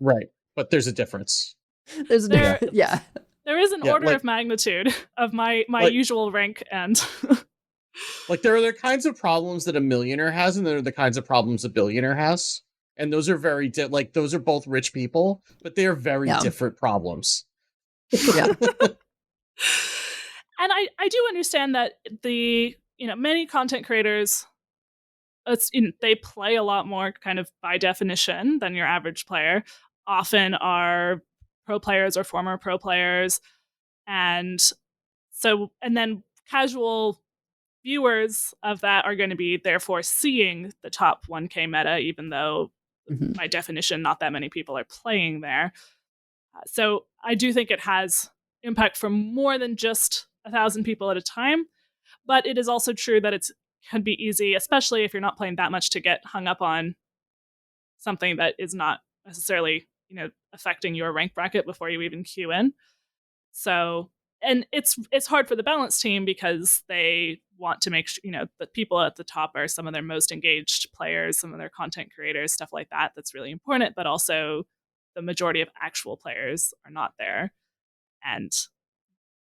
there's a difference. There's a difference. Yeah. There is an order of magnitude of my usual rank, and like, there are the kinds of problems that a millionaire has, and there are the kinds of problems a billionaire has, and those are very those are both rich people, but they are very different problems. Yeah. And I do understand that the many content creators, they play a lot more kind of by definition than your average player. Often are pro players or former pro players, and then casual viewers of that are going to be therefore seeing the top 1K meta, even though by definition not that many people are playing there. So I do think it has impact from more than just 1,000 people at a time, but it is also true that it can be easy, especially if you're not playing that much, to get hung up on something that is not necessarily affecting your rank bracket before you even queue in. So, and it's hard for the balance team because they want to make sure, the people at the top are some of their most engaged players, some of their content creators, stuff like that. That's really important, but also the majority of actual players are not there. And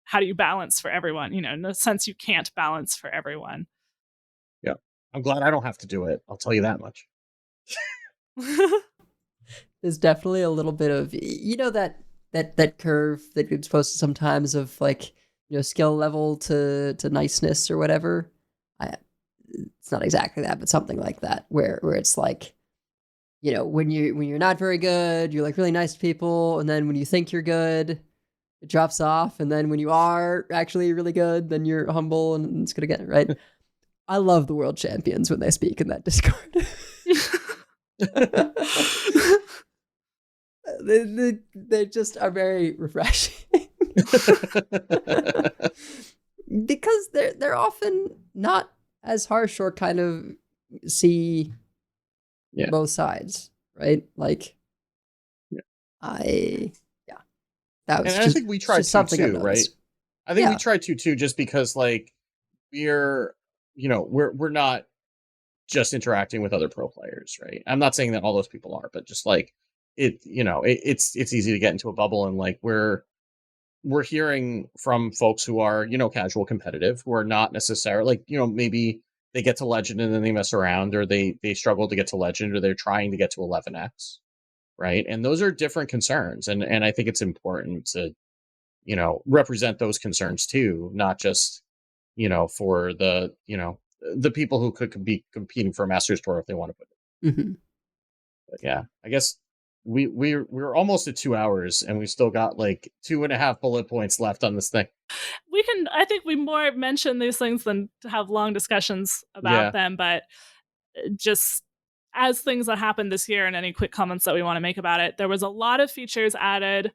how do you balance for everyone? In a sense, you can't balance for everyone. Yeah. I'm glad I don't have to do it. I'll tell you that much. There's definitely a little bit of, that curve that gets posted sometimes of like, skill level to niceness or whatever. It's not exactly that, but something like that, where it's like, when you're not very good, you're like really nice to people, and then when you think you're good, it drops off, and then when you are actually really good, then you're humble and it's gonna get it right. I love the world champions when they speak in that Discord. They just are very refreshing. Because they're often not as harsh or kind of see both sides, right? Like, that was and I think we tried to too, right? I think we tried to too, just because like we're not just interacting with other pro players, right? I'm not saying that all those people are, but just like it's easy to get into a bubble, and like we're hearing from folks who are casual competitive, who are not necessarily like maybe they get to legend and then they mess around, or they struggle to get to legend, or they're trying to get to 11x, right? And those are different concerns, and I think it's important to represent those concerns too, not just for the people who could be competing for a Masters tour if they want to put it. Mm-hmm. But yeah, I guess we're almost at 2 hours, and we still got like 2.5 bullet points left on this thing. I think we more mention these things than to have long discussions about them, but just as things that happened this year, and any quick comments that we want to make about it, there was a lot of features added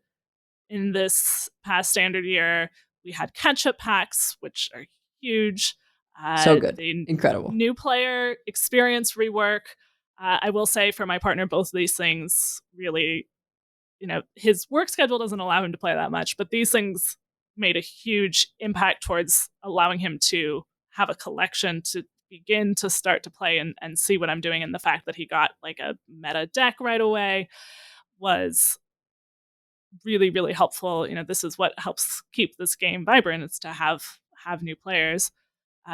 in this past standard year. We had catch-up packs, which are huge. So good. Incredible. New player experience rework. I will say for my partner, both of these things really, his work schedule doesn't allow him to play that much, but these things made a huge impact towards allowing him to have a collection to begin to start to play and see what I'm doing. And the fact that he got like a meta deck right away was really, really helpful. This is what helps keep this game vibrant. It's to have new players.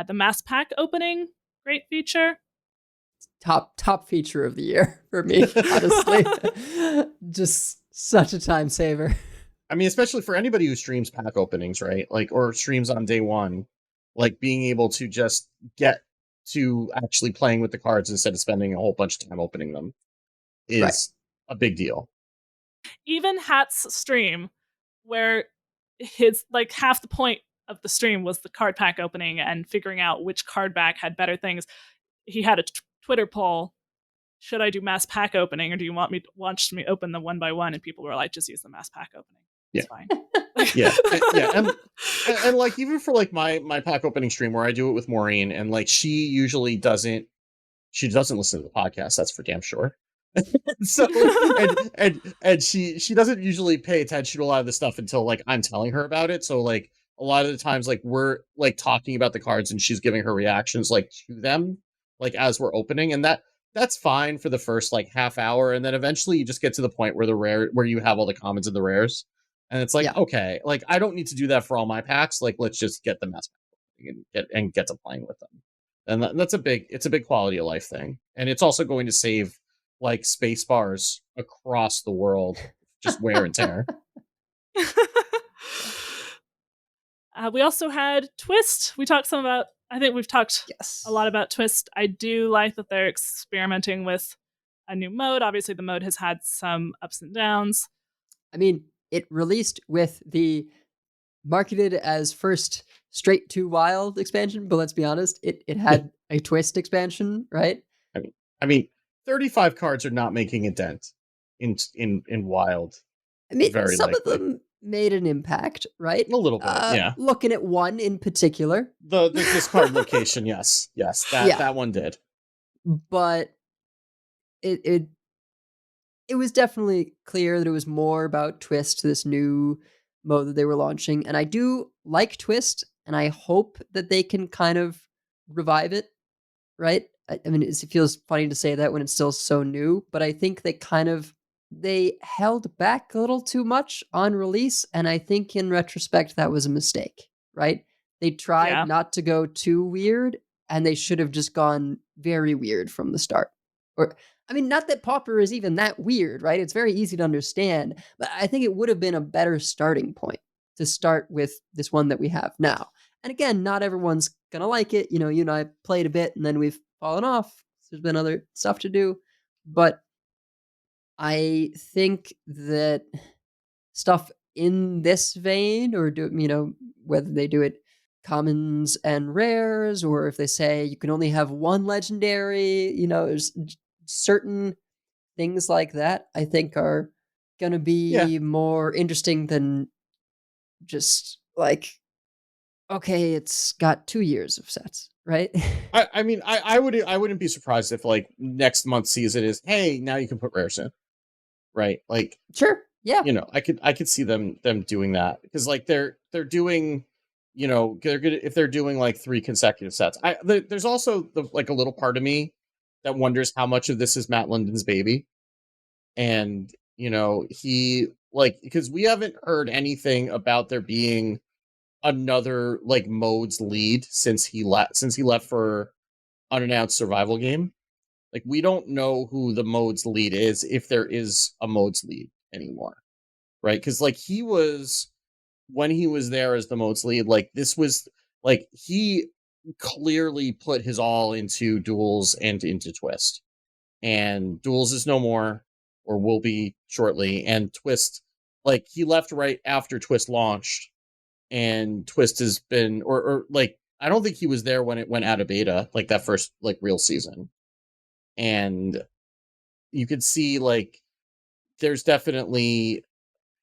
The mass pack opening, great feature. Top feature of the year for me, honestly. Just such a time saver. I mean, especially for anybody who streams pack openings, right? Like, or streams on day one, like being able to just get to actually playing with the cards instead of spending a whole bunch of time opening them is a big deal. Even Hat's stream, where his like half the point of the stream was the card pack opening and figuring out which card back had better things. He had a Twitter poll: should I do mass pack opening, or do you want me to watch me open them one by one? And people were like, just use the mass pack opening. It's fine. And like even for like my pack opening stream where I do it with Maureen, and like she usually doesn't listen to the podcast, that's for damn sure. So and she doesn't usually pay attention to a lot of the stuff until like I'm telling her about it. So like a lot of the times like we're like talking about the cards and she's giving her reactions like to them like as we're opening, and that's fine for the first like half hour, and then eventually you just get to the point where you have all the commons and the rares, and it's like okay, like I don't need to do that for all my packs, like let's just get the mass pack and get to playing with them. And that's a big quality of life thing, and it's also going to save like space bars across the world, just wear and tear. We also had Twist. I think we've talked a lot about Twist. I do like that they're experimenting with a new mode. Obviously, the mode has had some ups and downs. I mean, it released with the marketed as first straight to wild expansion, but let's be honest, it had a Twist expansion, right? I mean, 35 cards are not making a dent in wild. I mean, some of them made an impact, right? A little bit, yeah. Looking at one in particular. The discard location, yes. That one did. But it was definitely clear that it was more about Twist, this new mode that they were launching. And I do like Twist, and I hope that they can kind of revive it, right? I mean, it feels funny to say that when it's still so new, but I think they held back a little too much on release, and I think in retrospect that was a mistake, right? They tried Yeah. not to go too weird, and they should have just gone very weird from the start. Or, I mean, not that Pauper is even that weird, right? It's very easy to understand, but I think it would have been a better starting point to start with this one that we have now. And again, not everyone's gonna like it. You and I played a bit, and then we've fallen off. There's been other stuff to do, but I think that stuff in this vein, or whether they do it commons and rares, or if they say you can only have one legendary, there's certain things like that I think are gonna Yeah. be more interesting than just like, okay, it's got 2 years of sets, right? I mean, I wouldn't be surprised if like next month's season is, hey, now you can put rares in, right? Like, Sure. Yeah. I could see them doing that, because like they're doing, they're gonna, if they're doing like 3 consecutive sets. There's also like a little part of me that wonders how much of this is Matt London's baby, and he, like, because we haven't heard anything about there being another like modes lead since he left for unannounced survival game. Like, we don't know who the modes lead is, if there is a modes lead anymore, right? Because like he was, when he was there as the modes lead, like this was like he clearly put his all into duels and into Twist, and duels is no more, or will be shortly, and Twist, like he left right after Twist launched, and Twist has been, or like I don't think he was there when it went out of beta, like that first like real season. And you could see like there's definitely,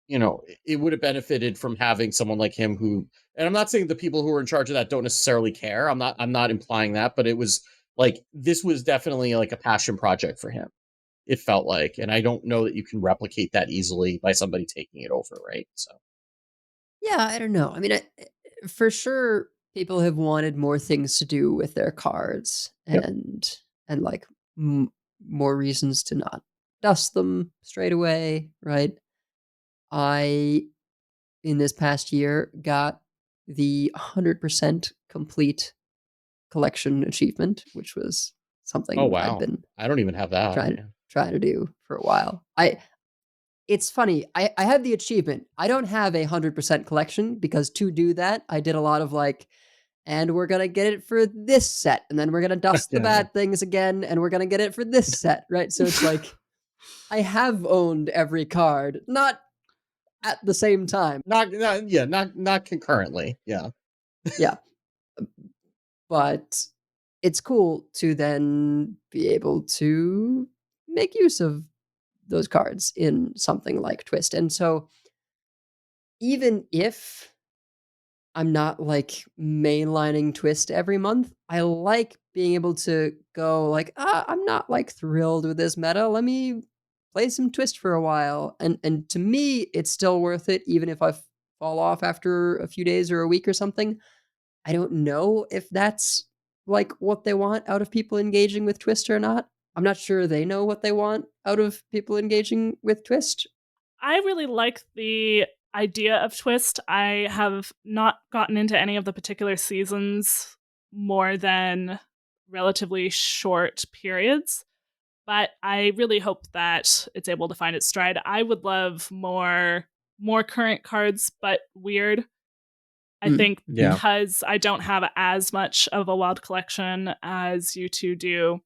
it would have benefited from having someone like him who, and I'm not saying the people who are in charge of that don't necessarily care. I'm not implying that, but it was like, this was definitely like a passion project for him, it felt like, and I don't know that you can replicate that easily by somebody taking it over, right? So Yeah, I don't know. I mean, for sure, people have wanted more things to do with their cards, yep. and like more reasons to not dust them straight away, right? I, in this past year, got the 100% complete collection achievement, which was Oh something I'd wow, been I don't even have that. trying Yeah. trying to do for a while. It's funny. I have the achievement. I don't have 100% collection, because to do that, I did a lot of like, and we're gonna get it for this set, and then we're gonna dust the Yeah. bad things again, and we're gonna get it for this set, right? So it's like I have owned every card, not at the same time. Not concurrently. Yeah. Yeah, but it's cool to then be able to make use of those cards in something like Twist. And so even if I'm not like mainlining Twist every month, I like being able to go like, I'm not like thrilled with this meta. Let me play some Twist for a while. And to me, it's still worth it, even if I fall off after a few days or a week or something. I don't know if that's like what they want out of people engaging with Twist or not. I'm not sure they know what they want out of people engaging with Twist. I really like the idea of Twist. I have not gotten into any of the particular seasons more than relatively short periods, but I really hope that it's able to find its stride. I would love more current cards, but weird. I think Yeah. because I don't have as much of a wild collection as you two do,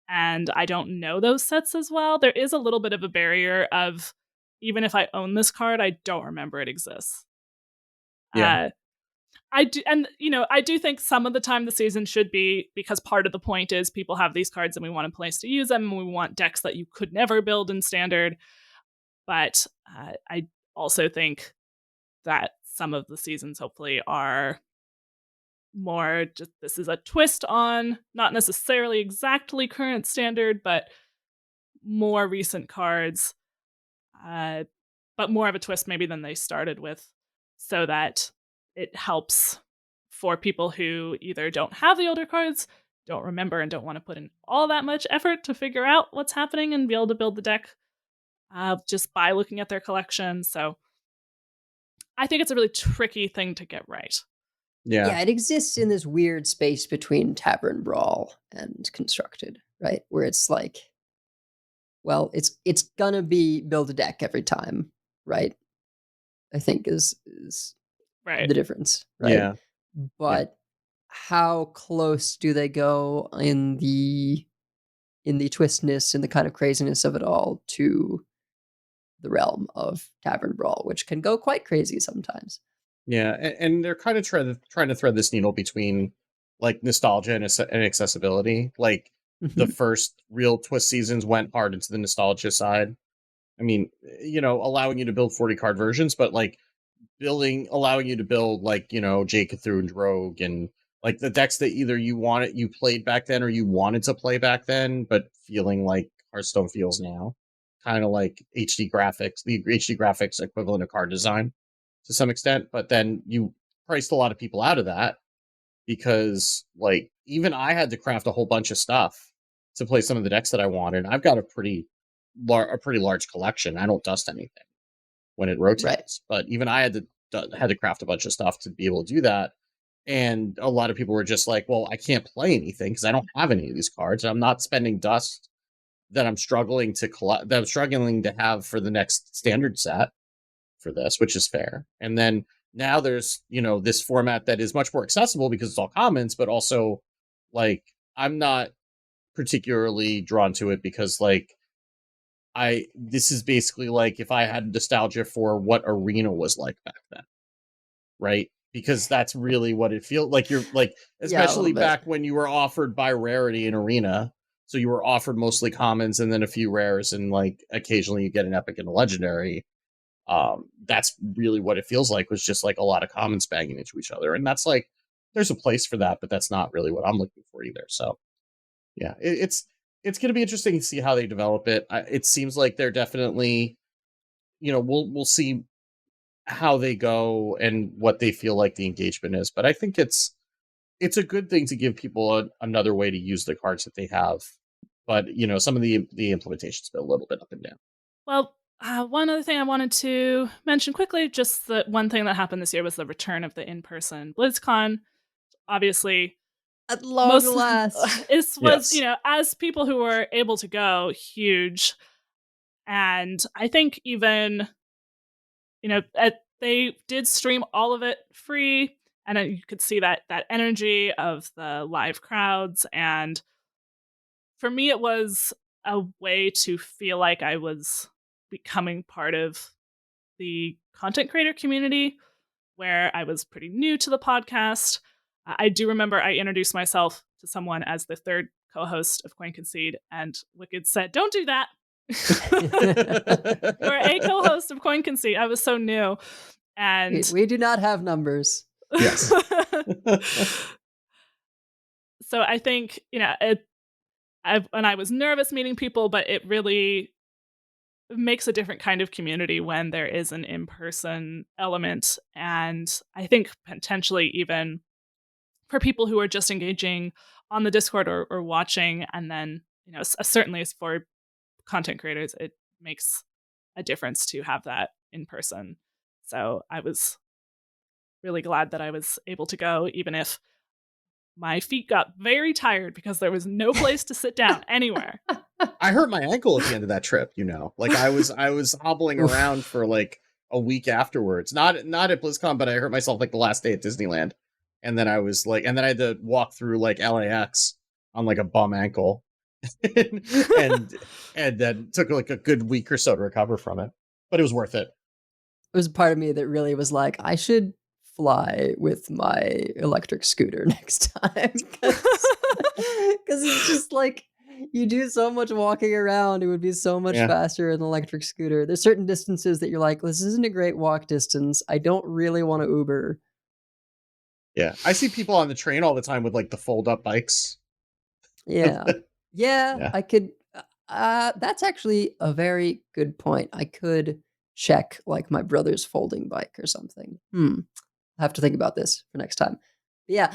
and I don't know those sets as well, there is a little bit of a barrier of, even if I own this card, I don't remember it exists. Yeah. I do, and I do think some of the time the season should be, because part of the point is people have these cards and we want a place to use them, and we want decks that you could never build in standard. But I also think that some of the seasons hopefully are more just, this is a twist on not necessarily exactly current standard, but more recent cards, but more of a twist maybe than they started with, so that it helps for people who either don't have the older cards, don't remember, and don't want to put in all that much effort to figure out what's happening and be able to build the deck just by looking at their collection. So I think it's a really tricky thing to get right. Yeah, it exists in this weird space between Tavern Brawl and Constructed, right? Where it's like, well, it's gonna be build a deck every time, right? I think is right. the difference, right? Yeah. But how close do they go in the twistness and the kind of craziness of it all to the realm of Tavern Brawl, which can go quite crazy sometimes. Yeah, and they're kind of trying to thread this needle between like nostalgia and accessibility. Like the first real Twist seasons went hard into the nostalgia side. I mean, allowing you to build 40 card versions, but like allowing you to build like, Jade Cthulhu Rogue and like the decks that either you played back then or you wanted to play back then, but feeling like Hearthstone feels now. Kind of like HD graphics, the HD graphics equivalent of card design to some extent, but then you priced a lot of people out of that because like even I had to craft a whole bunch of stuff to play some of the decks that I wanted. I've got a pretty large collection. I don't dust anything when it rotates, Right. but even I had to craft a bunch of stuff to be able to do that. And a lot of people were just like, well, I can't play anything because I don't have any of these cards. I'm not spending dust that I'm struggling to collect, that I'm struggling to have for the next standard set for this, which is fair. And then now there's, this format that is much more accessible because it's all commons, but also like I'm not particularly drawn to it because like this is basically like if I had nostalgia for what Arena was like back then, right? Because that's really what it feels like. You're like, especially back when you were offered by rarity in Arena. So you were offered mostly commons and then a few rares, and like occasionally you get an epic and a legendary. That's really what it feels like, was just like a lot of commons banging into each other. And that's like, there's a place for that, but that's not really what I'm looking for either. So yeah, it's going to be interesting to see how they develop it. It seems like they're definitely, we'll see how they go and what they feel like the engagement is. But I think it's a good thing to give people another way to use the cards that they have. But, some of the implementation's been a little bit up and down. Well, one other thing I wanted to mention quickly, just that one thing that happened this year was the return of the in-person Blizzcon. Obviously, at long last, it was, as people who were able to go, huge. And I think even, they did stream all of it free, and you could see that energy of the live crowds. And for me, it was a way to feel like I was becoming part of the content creator community, where I was pretty new to the podcast. I do remember I introduced myself to someone as the third co-host of Concede, and Wicked said, "Don't do that." You're a co-host of Concede. I was so new, and we do not have numbers. Yes. So I think and I was nervous meeting people, but it really makes a different kind of community when there is an in-person element. And I think potentially even for people who are just engaging on the Discord or watching, and then certainly as for content creators, it makes a difference to have that in person. So I was really glad that I was able to go, even if my feet got very tired because there was no place to sit down anywhere. I hurt my ankle at the end of that trip, like I was hobbling around for like a week afterwards. Not at BlizzCon, but I hurt myself like the last day at Disneyland. And then I was like, and then I had to walk through like LAX on like a bum ankle. and then took like a good week or so to recover from it. But it was worth it. It was a part of me that really was like, I should fly with my electric scooter next time. Because it's just like, you do so much walking around, it would be so much faster in an electric scooter. There's certain distances that you're like, this isn't a great walk distance. I don't really want to Uber. Yeah. I see people on the train all the time with like the fold up bikes. Yeah. Yeah. I could. That's actually a very good point. I could check like my brother's folding bike or something. I have to think about this for next time. Yeah,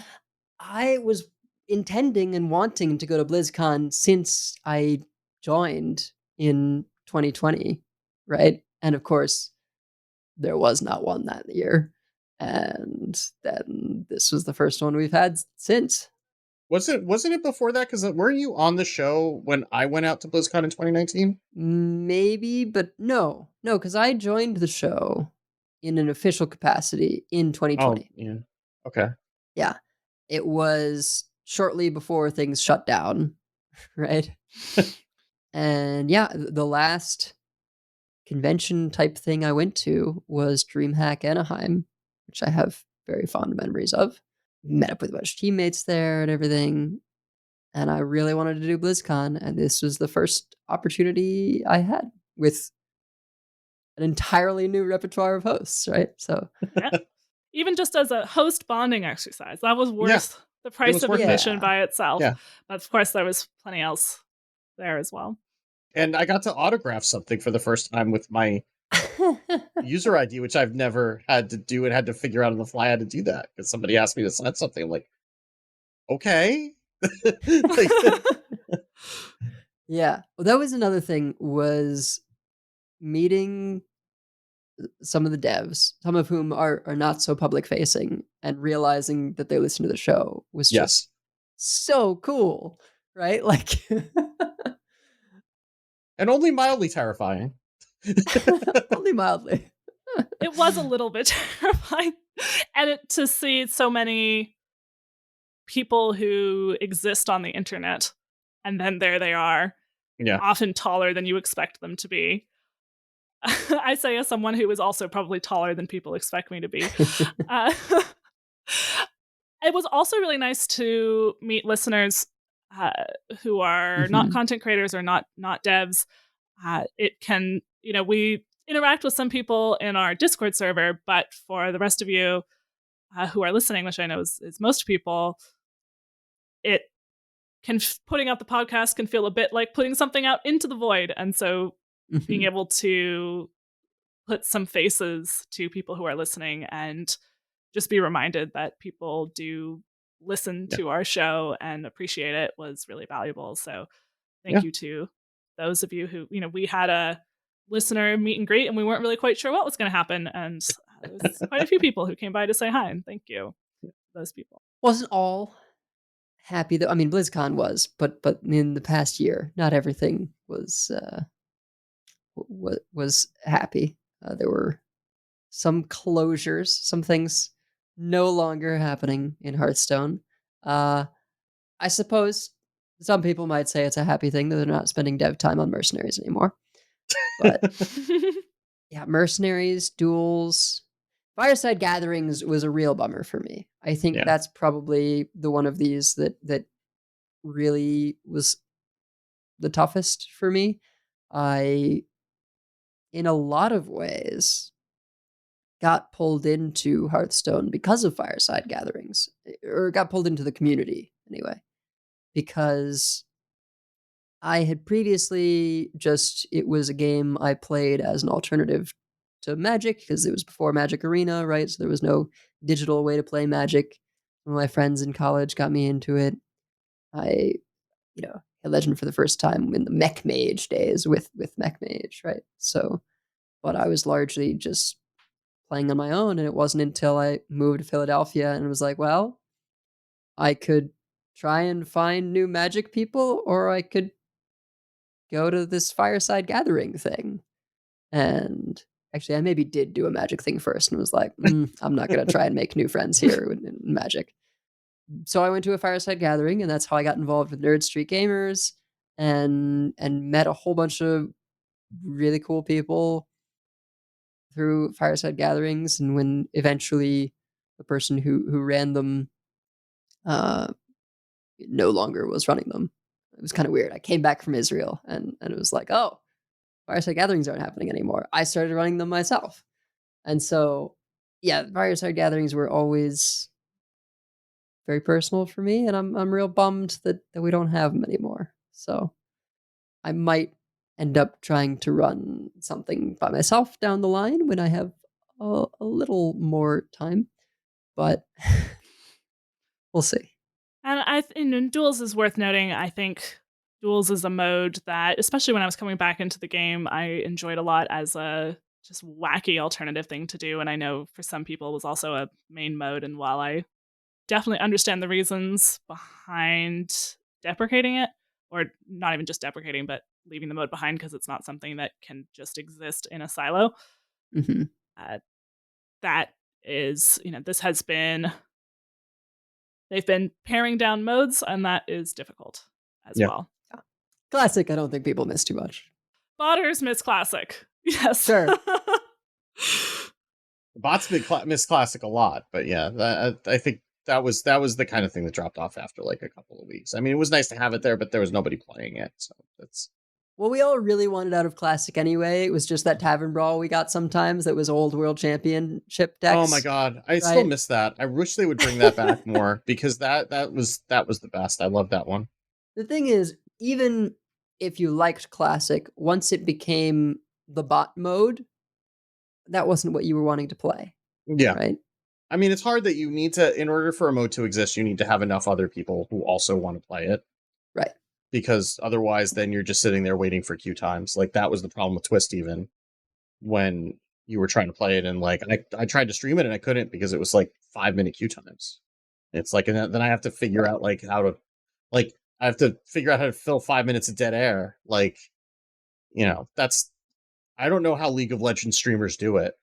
I was intending and wanting to go to BlizzCon since I joined in 2020, right? And of course, there was not one that year. And then this was the first one we've had since. Wasn't it before that? Because weren't you on the show when I went out to BlizzCon in 2019? Maybe, but no, because I joined the show in an official capacity in Oh, 2020. yeah. Okay. Yeah, it was shortly before things shut down, right? And yeah, the last convention type thing I went to was DreamHack Anaheim, which I have very fond memories of. Met up with a bunch of teammates there and everything. And I really wanted to do BlizzCon, and this was the first opportunity I had with an entirely new repertoire of hosts, right? So Yeah. Even just as a host bonding exercise, that was Yeah, worth the price was of worth it. admission Yeah. by itself. Yeah. But of course, there was plenty else there as well. And I got to autograph something for the first time with my user ID, which I've never had to do and had to figure out on the fly how to do that because somebody asked me to sign something. I'm like, okay. Like, Yeah. Well, that was another thing, was meeting some of the devs, some of whom are not so public facing, and realizing that they listen to the show was just yes. so cool, right? Like And only mildly terrifying. only mildly. It was a little bit terrifying. And to see so many people who exist on the internet, and then there they are, Yeah. often taller than you expect them to be. I say as someone who is also probably taller than people expect me to be. Uh, it was also really nice to meet listeners who are not content creators or not devs. It can, we interact with some people in our Discord server, but for the rest of you who are listening, which I know is most people, it can putting out the podcast can feel a bit like putting something out into the void, and so being able to put some faces to people who are listening and just be reminded that people do listen to our show and appreciate it was really valuable. So thank you to those of you who, we had a listener meet and greet and we weren't really quite sure what was going to happen. And there was quite a few people who came by to say hi, and thank you to those people. Wasn't all happy though. I mean, BlizzCon was, but in the past year, not everything was happy. There were some closures, some things no longer happening in Hearthstone. I suppose some people might say it's a happy thing that they're not spending dev time on mercenaries anymore. But yeah, mercenaries, duels, fireside gatherings was a real bummer for me. I think that's probably the one of these that really was the toughest for me. I, in a lot of ways, got pulled into Hearthstone because of fireside gatherings, or got pulled into the community anyway, because I had previously it was a game I played as an alternative to Magic because it was before Magic Arena, right? So there was no digital way to play Magic. One of my friends in college got me into it. I, had Legend for the first time in the Mech Mage days with Mech Mage, right? So, but I was largely just playing on my own, and it wasn't until I moved to Philadelphia and was like, well, I could try and find new Magic people, or I could go to this fireside gathering thing. And actually, I maybe did do a Magic thing first and was like, I'm not going to try and make new friends here in Magic. So I went to a fireside gathering, and that's how I got involved with Nerd Street Gamers and met a whole bunch of really cool people through fireside gatherings. And when eventually the person who ran them no longer was running them, it was kind of weird. I came back from Israel and it was like, oh, fireside gatherings aren't happening anymore. I started running them myself. And so, yeah, fireside gatherings were always very personal for me, and I'm real bummed that we don't have them anymore. So I might end up trying to run something by myself down the line when I have a little more time. But We'll see. And in Duels is worth noting. I think Duels is a mode that, especially when I was coming back into the game, I enjoyed a lot as a just wacky alternative thing to do. And I know for some people it was also a main mode. And while I definitely understand the reasons behind deprecating it, or not even just deprecating, but leaving the mode behind because it's not something that can just exist in a silo, Mm-hmm. that is, this has been, they've been paring down modes, and that is difficult as well. Classic, I don't think people miss too much. Botters miss Classic. Yes. Sure. Bots miss Classic a lot, but yeah, I think that was the kind of thing that dropped off after like a couple of weeks. I mean, it was nice to have it there, but there was nobody playing it, so that's. Well, we all really wanted out of Classic anyway. It was just that Tavern Brawl we got sometimes that was old World Championship decks. Oh my god, I still miss that. I wish they would bring that back more because that was the best. I love that one. The thing is, even if you liked Classic, once it became the bot mode, that wasn't what you were wanting to play. Yeah. Right? I mean, it's hard that you need to, in order for a mode to exist, you need to have enough other people who also want to play it. Right. Because otherwise, then you're just sitting there waiting for queue times. Like, that was the problem with Twist, even, when you were trying to play it. And, like, I tried to stream it, and I couldn't because it was, like, 5-minute queue times. It's like, and then I have to figure out, like, how to fill 5 minutes of dead air. Like, I don't know how League of Legends streamers do it.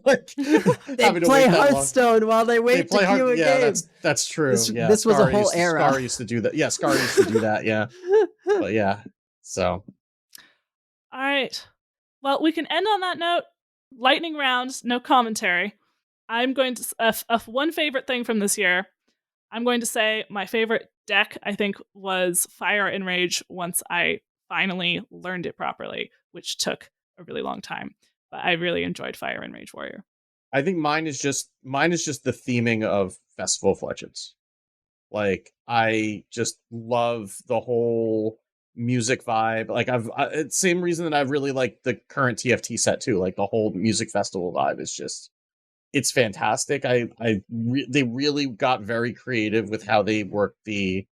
Like, they play Hearthstone while they wait to queue a game. That's true. This was a whole era. Scar used to do that. Yeah, Scar used to do that. Yeah, but yeah. So, all right. Well, we can end on that note. Lightning round, no commentary. I'm going to one favorite thing from this year. I'm going to say my favorite deck, I think, was Fire and Rage once I finally learned it properly, which took a really long time. But I really enjoyed Fire and Rage Warrior. I think mine is just the theming of Festival of Legends. Like, I just love the whole music vibe. Like, it's the same reason that I've really liked the current TFT set too. Like, the whole music festival vibe is just, it's fantastic. They really got very creative with how they worked the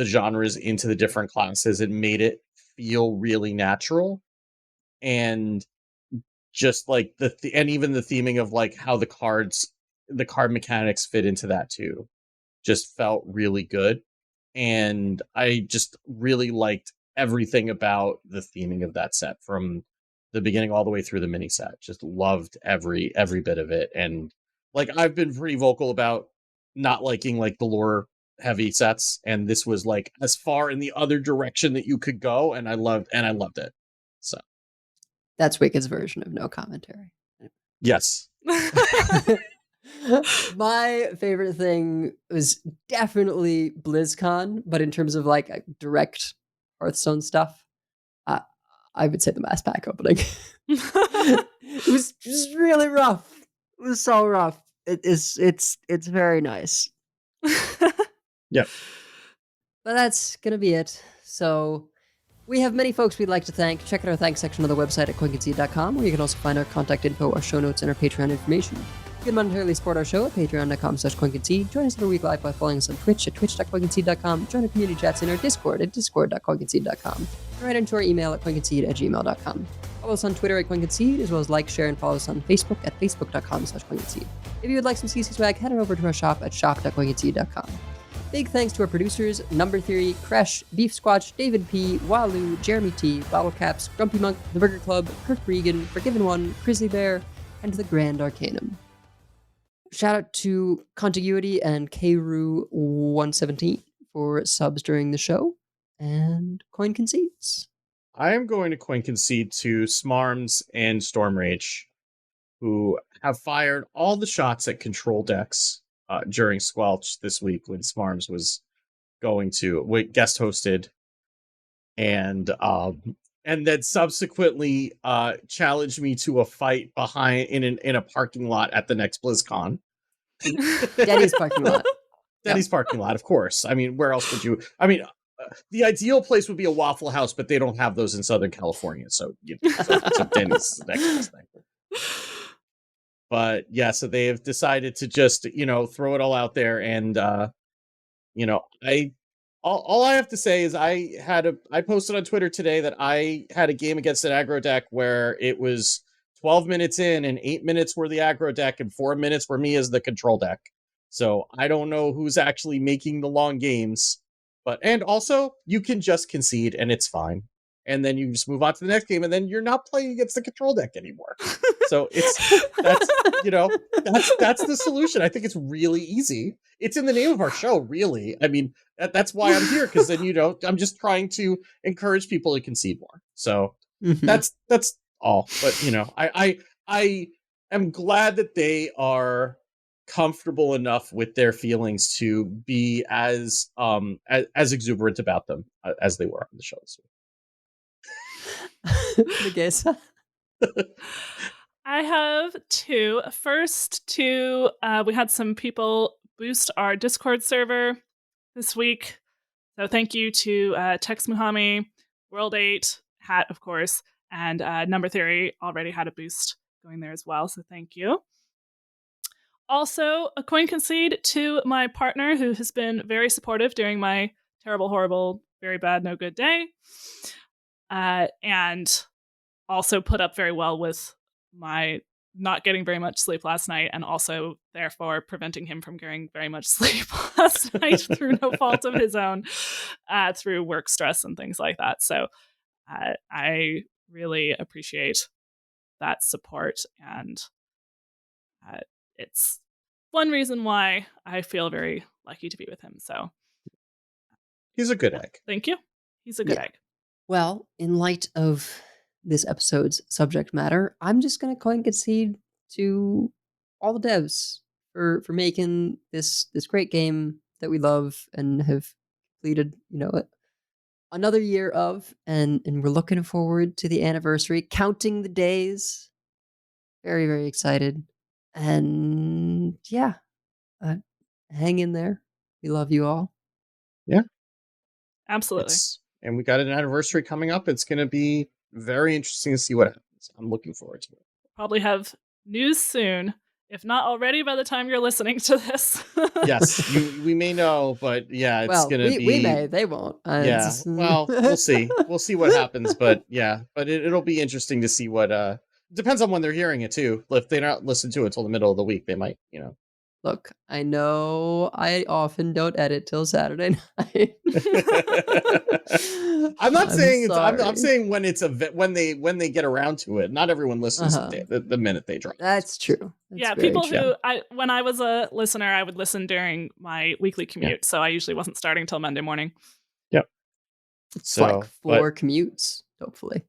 genres into the different classes. It made it feel really natural, and just like and even the theming of like how the card mechanics fit into that too, just felt really good. And I just really liked everything about the theming of that set from the beginning all the way through the mini set. Just loved every bit of it. And like, I've been pretty vocal about not liking like the lore heavy sets, and this was like as far in the other direction that you could go, and I loved it. So that's Wicked's version of no commentary. Yes. My favorite thing was definitely BlizzCon, but in terms of like direct Hearthstone stuff, I would say the mass pack opening. It was just really rough. It was so rough. It's very nice. Yep. But that's gonna be it. So we have many folks we'd like to thank. Check out our thanks section of the website at Concede.com, where you can also find our contact info, our show notes, and our Patreon information. You can monetarily support our show at patreon.com/Concede. Join us every week live by following us on Twitch at twitch.concede.com. Join our community chats in our Discord at discord.concede.com. Write into our email at coinconcede@gmail.com. Follow us on Twitter at CoinConcede, as well as like, share, and follow us on Facebook at facebook.com/CoinConcede. If you would like some CC swag, head on over to our shop at shop.coinconcede.com. Big thanks to our producers, Number Theory, Kresh, Beef Squatch, David P., Walu, Jeremy T., Bottle Caps, Grumpy Monk, The Burger Club, Kirk Regan, Forgiven One, Grizzly Bear, and The Grand Arcanum. Shout out to Contiguity and Kru117 for subs during the show, and Coin Concedes. I am going to Coin Concede to Smarms and Stormrage, who have fired all the shots at control decks during Squelch this week when Smarms was going to guest hosted, and then subsequently challenged me to a fight in a parking lot at the next BlizzCon. Denny's parking lot. Denny's parking lot, of course. I mean, where else would you? I mean, the ideal place would be a Waffle House, but they don't have those in Southern California, so Denny's is the next best thing. But yeah, so they have decided to just, throw it all out there. And, all I have to say is I posted on Twitter today that I had a game against an aggro deck where it was 12 minutes in and 8 minutes were the aggro deck and 4 minutes were me as the control deck. So I don't know who's actually making the long games, and also you can just concede and it's fine. And then you just move on to the next game, and then you're not playing against the control deck anymore. So that's the solution. I think it's really easy. It's in the name of our show, really. I mean, that's why I'm here, because then I'm just trying to encourage people to concede more. So that's all. But I am glad that they are comfortable enough with their feelings to be as exuberant about them as they were on the show this week. I have two. First, we had some people boost our Discord server this week. So thank you to Tex Muhami, World 8, Hat, of course, and Number Theory already had a boost going there as well. So thank you. Also, a coin concede to my partner, who has been very supportive during my terrible, horrible, very bad, no good day. And also put up very well with my not getting very much sleep last night, and also therefore preventing him from getting very much sleep last night through no fault of his own, through work stress and things like that. So I really appreciate that support, and it's one reason why I feel very lucky to be with him. So he's a good egg. Thank you. He's a good egg. Well, in light of this episode's subject matter, I'm just going to coin concede to all the devs for making this great game that we love and have completed, another year of, and we're looking forward to the anniversary, counting the days. Very, very excited. And yeah, hang in there. We love you all. Yeah. Absolutely. And we got an anniversary coming up. It's going to be very interesting to see what happens. I'm looking forward to it. Probably have news soon, if not already by the time you're listening to this. Yes, we may know, but yeah, it's going to be... We may, they won't. Yeah, well, we'll see. We'll see what happens, but yeah, but it'll be interesting to see what... Depends on when they're hearing it, too. If they're not listening to it until the middle of the week, they might, Look, I know I often don't edit till Saturday night. I'm not saying I'm saying when it's when they get around to it. Not everyone listens the minute they drop. That's true. That's people true. when I was a listener, I would listen during my weekly commute, so I usually wasn't starting till Monday morning. Yep. It's like 4 commutes, hopefully.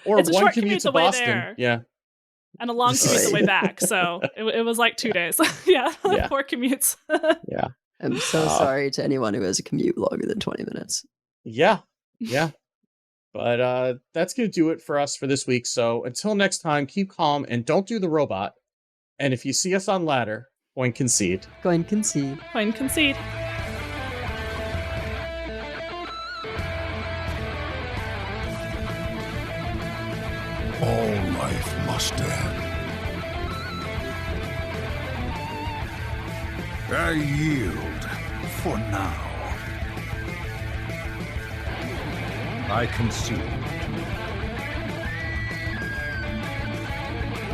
Or it's a one short commute to the way Boston. there. Yeah. And a long commute the way back. So it was like 2 days. 4 commutes. Yeah. I'm so sorry to anyone who has a commute longer than 20 minutes. Yeah. Yeah. But that's going to do it for us for this week. So until next time, keep calm and don't do the robot. And if you see us on ladder, coin concede. Coin concede. Coin concede. All life must end. I yield for now. I concede.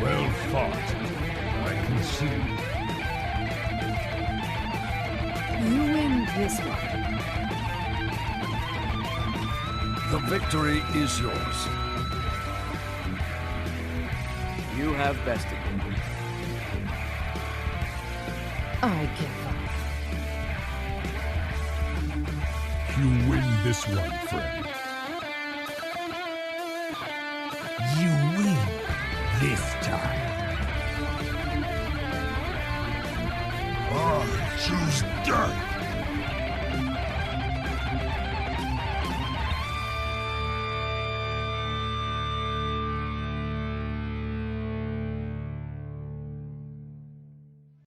Well fought. I concede. You win this one. The victory is yours. You have bested me. I give up. You win this one, friend.